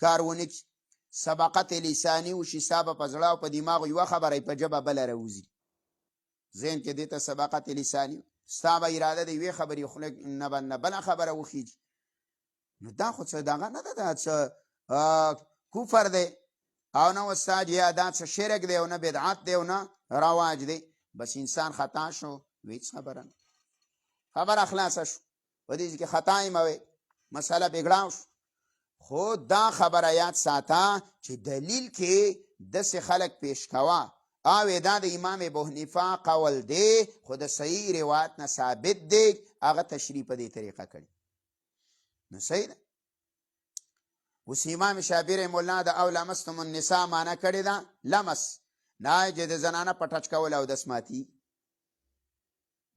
کار ونه کړي، سبقت لساني وشي، ستا به په زړه او په دماغ یوه خبره په ژبه بله راوځي، ذهن کې دې ته سبقت لساني، ستا به اراده د یوې خبرې خوله نه به بله خبره وخیږي. نو دا خو څه دغه نه ده، دا څه کفر دی او نه ستا جهادات څه شرک دی او نه بدعت دی او نه رواج دی. بس انسان خطا شو هیڅ خبره نه، خبره خلاصه شو، په دې کې خطا یې مه وی، مسله بګړاو شو. خو دا خبره یاد ساته چې دلیل کې داسې خلک پیش کوه او دا د امام ابو حنیفه قول دی خو د صحیح روایت نه ثابت دی، هغه تشریح په دې طریقه کړي نو صحیح ده. اوس امام شافعي رحم الله د او لمستم النساء معنی کړې ده لمس، نه چې د زنانه په ټچ کول او دس ماتي،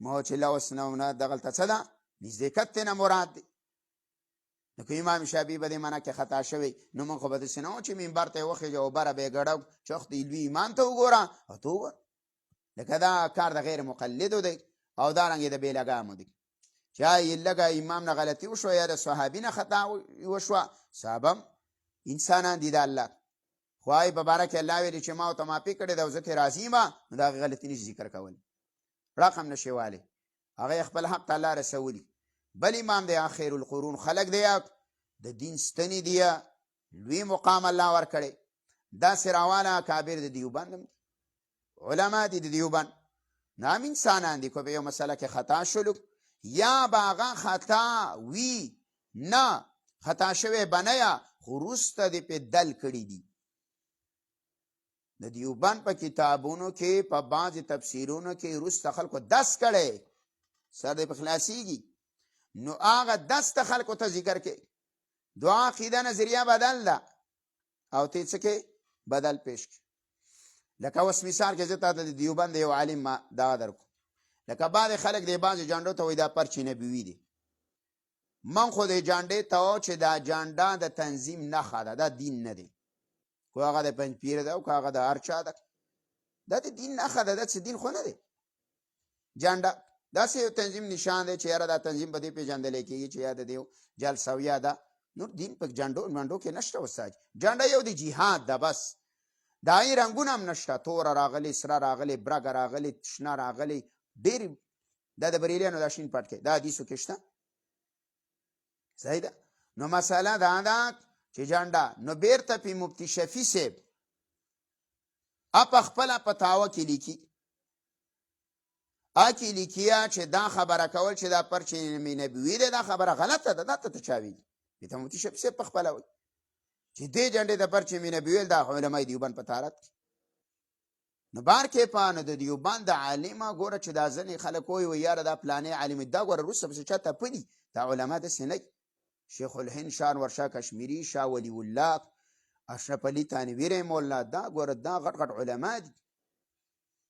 مو چې لوس نه دغلته څه ده؟ نزدېکت نه مراد دی. نو که امام شافعي په دې معنی کې خطا شوی نو موږ خو به داسې نه وو چې منبر ته یې وخېږه او بره به یې ګډو چې وخت لوی امام ته وګوره او ته وګوره، لکه دا کار د غیر مقلدو دی او دارنګې د بې لګامو دی. چې لږه امام نه غلطي وشوه یا د صحابي نه خطا وشوه، صحابه هم انسانان دي د الله، خو هغې په باره کې الله ویلي چې ما ورته معافي کړې ده او زه ترې راضي یم، نو د هغې غلطي نشي ذکر کولی، رقم نشي والی، هغه خپل حق ته الله رسولي. بل امام دی خیر القرون، خلق دی د دین ستنې دی، لوی مقام الله ورکړی. داسې راواله اکابر د دیوبند هم علما دي د دیوبند، نام انسانان دي، کو په یو مسله کې خطا شولو یا به هغه خطا وي نه خطا شوی بنیا خو وروسته دې پې دل کړي دي. د دیوبند په کتابونو کې په بعضې تفسیرونو کې وروسته خلکو دس کړی سر دې په خلاصیږي نو هغه دس ته خلکو ته ذکر کې دعا عقیده نظریه بدل ده او ته څه کې بدل پیش کې. لکه اوس مثال کې زه تا ته د دیوبند یو عالم دغه درکو لکه بعضې خلک دی بعضې جانډو ته وایي دا پرچې نبوي دی. من خو د جانډې ته و چې دا جانډه د تنظیم نښه ده دا دین نه دی. که هغه د پنج پیر ده او که هغه د هر چا ده دا د دین نښه ده دا څه دین خو نه دی. جانډه داسې یو تنظیم نشان دی چې یاره دا تنظیم په دې پېژندلی کېږي چې یا د دې جلسویه ده. نور دین په جانډو کې نشته اوس. جانډه یو د جهاد ده بس. د هغې رنګونه هم نشته توره راغلې سره راغلې برګه راغلې شنه راغلې ډېرې دا د بریلیانو دا شین پټ کې دا حدیثو کې شته. صحیح ده. نو مسله دا ده چې جانډه نو بیرته پې مفتي شفیع صاحب په خپله فتاوه کې لیکي کې لیکیا چې دا خبره کول چې دا پرچې نبوي دی دا خبره غلطه ده. دا ته چا ویلي دې ته مفتي شفیع صاحب په خپله وایي چې دې جنډې د پرچې نبوي ویل دا علمای دیوبند په تارت کې. نو بار کې پانه د دیوبند د عالمه ګوره چې دا ځینې خلک وایي یاره دا پلانې عالم دا ګوره وروسته پسې چا تپلي دا علما داسې نه شیخ الهند شانور شاه کشمیري شاه ولی الله اشرف علي تانوي رحمه الله دا ګوره دا غټ غټ علما دي.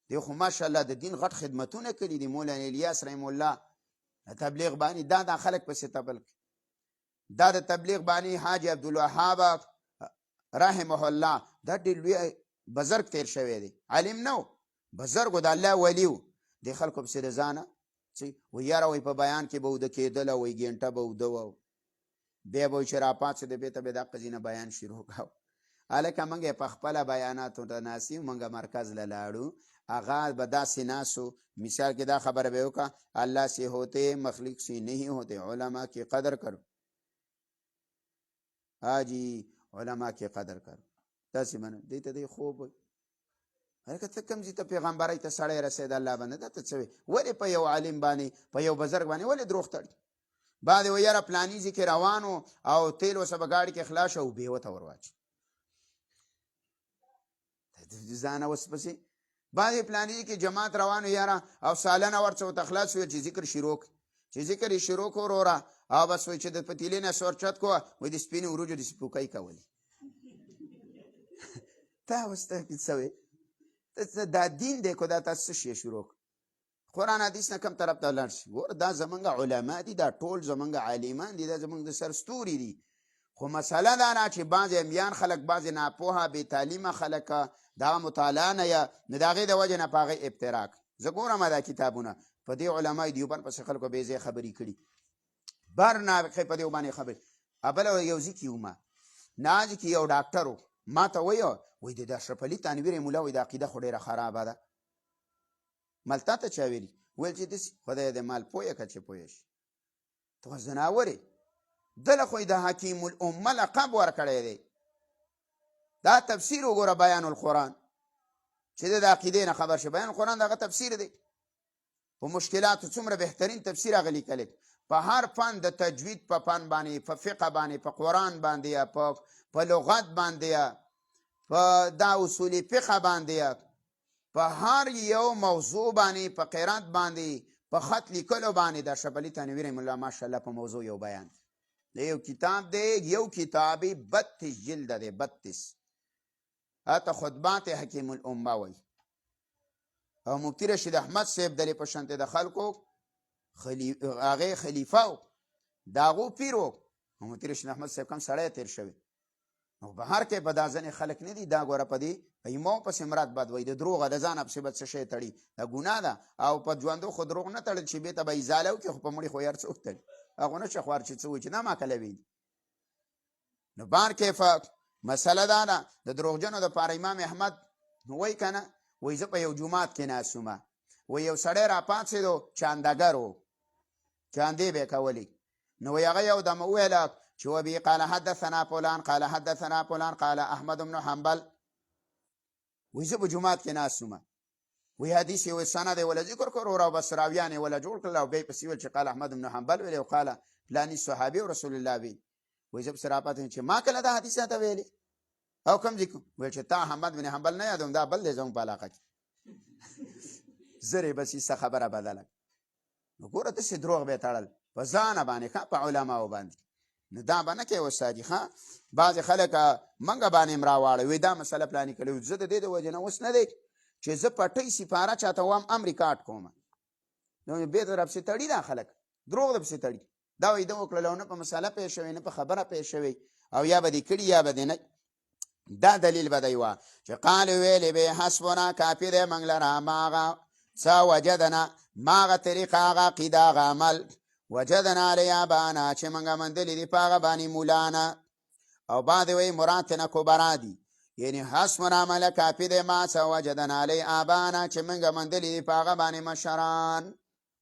دی خو ماشاءالله د دین غټ خدمتونه کړي دي. مولانا الیاس رحمه الله تبلیغ باندې دا خلک پسې تپل دا د تبلیغ باندې حاجی عبدالوهاب رحمه الله دا ډېر لوی بزرګ تیر شوی دی. عالم نه و بزرګ د الله ولی و. د خلکو پسې د ځانه وایي یاره وایي په بیان کې به اوده کېدله وایي ګینټه به اوده وه بیا به وایي چې راپاڅېده بېرته به دقه ځینه بیان شروع کړو. هلکه موږ یې په خپله بیاناتو ته ناست یو موږ مرکز له لاړو هغه به داسې ناسو مثال کې دا خبره به وکړه الله سے ہوتے مخلوق سے نہیں ہوتے علما کی قدر کرو حاجی علما کی قدر کرو داسې منه دی ته دی خوب وایي هلکه ته کوم ځای ته پیغمبرۍ ته سړی رسېد الله باندې دا ته څه وایي ولې په یو عالم باندې په یو بزرګ باندې ولې دروغ تړي. بعد وایي یاره پلاني ځای کې روان او تیل ورسه به ګاډي کې خلاص او بیوه ته ور واچي ځانه اوس پسې بعضې پلاني کې جماعت روانو یاره او سالنه ورڅه ورته خلاص ویل چې ذکر شروع کړي چې ذکر یې شروع کړو وروره او بس وایي چې د پتیلې نه سور چت کوه وایي د سپینې وروجو د سپوکۍ کولې تا اوس ته څه وایي دا دین دی که دا تاسو څه شی شروع کړو قرآن حدیث نه کوم طرف ته ولاړ شي. ګوره دا زمونږ علما دي دا ټول زمونږ عالمان دي دا زمونږ د سر ستوري دي. خو مسله دا نه چې بعضې امیان خلک بعضې ناپوهه بې تعلیمه خلک دا مطالعه نه یا نه د هغې د وجې نه په هغې ابترا کوي. زه ګورم دا کتابونه په دې علمای دیوبند پسې خلکو بې ځایه خبرې کړي بر نابغې په دې باندې خبرې. بله یو ځای کې وم ناز کې یو ډاکټر و ما ته وایي د اشرف علي تنویر مولا وایي د عقیده خو ډېره خرابه ده. ملتا ته چا ویلي ویل چې داسې خدای دې مال پویه که چې پویه شي ته خو ځناور یې دله خو یې د حکیم الامه لقب ورکړی دی. دا تفسیر وګوره بیان القرآن چې د عقیدې نه خبر شي. بیان القرآن دغه تفسیر دی په مشکلاتو څومره بهترین تفسیر هغه لیکلی په هر فن د تجوید په فن باندې په فقه باندې په قرآن باندې یا په لغت باندې یا په دا اصول فقه باندې یا په هر یو موضوع باندې په قرات باندې په خط لیکلو باندې د اشرف علي تنویر رحمه الله ماشاءالله په موضوع یو بیان دی. یو کتاب دی یو کتابي 32 جلد دی 32 اته خطبات حکیم الامه وایي او مفتی رشید احمد صاحب دلې په شانتې د خلکو هغې خلیفه و د هغو پیر و مفتی رشید احمد صاحب کم سړی تیر شوی نو بهر کې به دا ځینې خلک نه دي دا ګوره په دې ایمو پسې مراد بد وایي د دروغه د ځانه پسې بد څه شی تړي دا ګناه ده او په ژوندو خو دروغ نه تړل چې بېرته به ازاله وکړي خو په مړي خو یار څوک تړي هغه نه شه خوار چې څه وایي چې دا ما کله ویلي. نو بار کې مسله دا ده د دروغجنو دپاره امام احمد وایي که نه وایي زه په یو جومات کې ناست وم وایي یو سړی راپاڅېدو چاندګر و چاندې به یې کولې نو وایي هغه یو دم وویله چې وبه قال حدثنا فلان قال حدثنا فلان قال احمد بن حنبل وایي زه په جومات کې ناست وم وی حدیث یو سند ولا ذکر کړو او بس راویان ولا جوړ کړل او بیا پسې ویل چې قال احمد بن حنبل ویل او قال فلانی صحابي رسول الله وی وی جب سراپات چې ما کله دا حدیث ته ویلي او کوم ذکر ویل چې تا احمد بن حنبل نه یادوم دا بل دې زموږ په علاقه کې زری بس یې خبره بدله نو ګوره داسې دروغ به تړل په ځان باندې ښه په علماو باندې نو دا به نه کوې استادي ښه بعضې خلک منګه باندې م راواړوي دا مسله پلاني کړې زه د دې د وجې نه اوس نه دی چې زه پټۍ سپاره چاته وایم ام ریکارډ کوم نو بې د رپسې تړي دا خلک دروغ د پسې تړي دا وایي ده وکړل او نه په مسله پوه شوی نه په خبره پوه شوی او یا به دې کړي یا به دې نه دا دلیل به دی وه چې قالو ویلې به حسبنا کافي دی موږ لره ماغه څه وجدنا ماغه طریقه هغه عقیده هغه عمل وجدنا علی آبانا چې موږ موندلي دي په هغه باندې مولانا او بعد وی مراد تنه کبرا دي یعنی حسبنا عمل کافي دی ما څه وجدنا علی آبانا چې موږ موندلي دي په هغه باندې مشران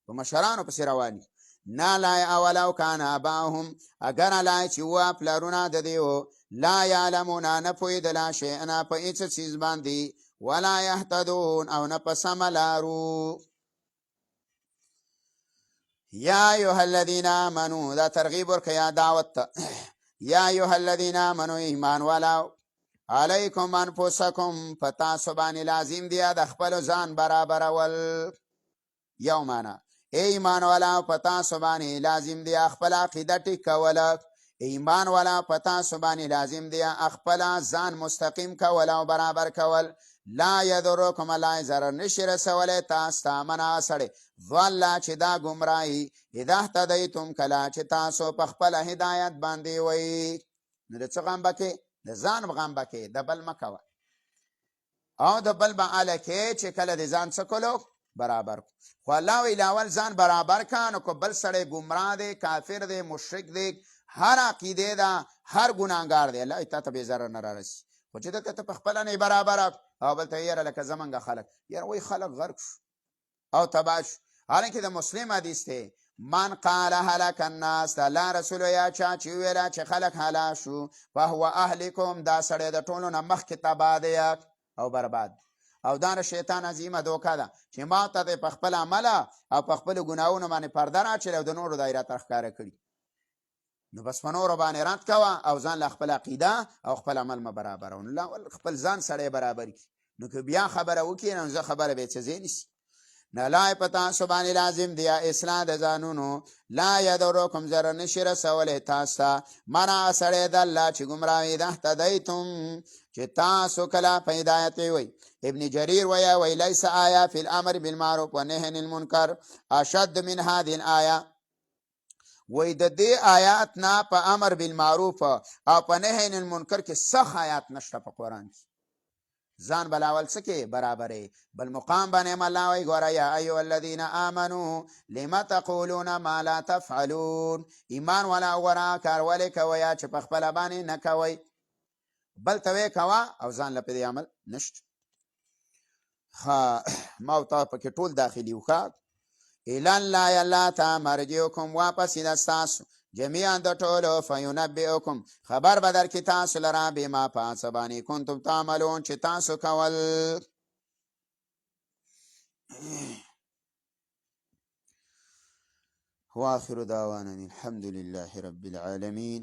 په مشرانو پسې رواني نه لای اولو کان اباهم اگر لای چې و پلرونه د دیو لا یعلمون نه پوهېدله شیئا په هېڅ څیز باندې ولا یهتدون او نه په سمه لارو یا ایها الذین آمنو دا ترغیب ورکوي دعوت ته یا ایها الذین آمنو ایمان والاو علیکم انفسکم په تاسو باندې لازم دی د خپلو ځان برابرول یو معنا ایمان والا په تاسو باندې لازم دی خپل عقیده ټیک کول ایمان والا په تاسو باندې لازم دی خپل ځان مستقیم کول او برابر کول لا یضرکم الله ضرر نشي رسولی تاسو ته منع سړی ضل چې دا ګمراهي اذا اهتدیتم کله چې تاسو په خپل هدایت باندې وئ نو د څه غم به کې د ځان غم به کې د بل مه کوه او د بل به هله کې چې کله د ځان څه کولو برابر خو الله ویل اول ځان برابر کا نو که بل سړی ګمراه دی کافر دی مشرک دی هر عقیده ده هر ګناهګار دی الله تا ته بې ضرر نه رارسي خو چې دته ته په خپله نه برابر او بل ته یاره لکه زمونږ خلک یاره وایي خلک غرق شو او تباه شو حالانکې د مسلم حدیث دی من قال هلک الناس د الله رسول یا چا چې وویله چې خلک هلاک شو فهو اهلکم دا سړی د ټولو نه مخکې تباه دی او برباد او دا د شیطان عظیمه دوکه ده چې ما ته په خپل عمله او په خپلو ګناهونو باندې پرده راچلې او د نورو دایره ته ښکاره کړي نو بس په نورو باندې رد کوه او ځان له خپل عقیده او خپل عمل مه برابروه نو خپل ځان سړی برابر کړي نو که بیا خبره وکړي نو زه خبره به یې څه ځای نیسي نه لای په تاسو باندې لازم دی اصلاح د ځانونو لا یضرکم ضرر نشي رسولی تاسو ته من هغه سړی د الله چې ګمراهي ده اهتدیتم چې تاسو کله په هدایت وئ ابن جریر وی لیس آیه فی الامر بالمعروف ونهی عن المنکر اشد من هذه الايه وی د دې آیات نه په امر بالمعروف او په نهی عن المنکر کې سخت آیات نشته په قرآن کې ځان بلاول څه کې برابرې بل مقام باندې الله وی ګوره یا ایها الذین آمنو لم تقولون ما لا تفعلون ایمان والا غوره کار ولې کوئ چې په خپله باندې نه کوئ بل ته وی کوه او ځان له پدې عمل نشته ما او تا پکې ټول داخلي وښه الی الله الله ته مرجعکم واپس یې ستاسو جمیعا د ټولو فینبئکم خبر به درکړي تاسو لره بما په هڅه باندې کنتم تعملون چې تاسو کول واخر دعوانا الحمد لله رب العالمين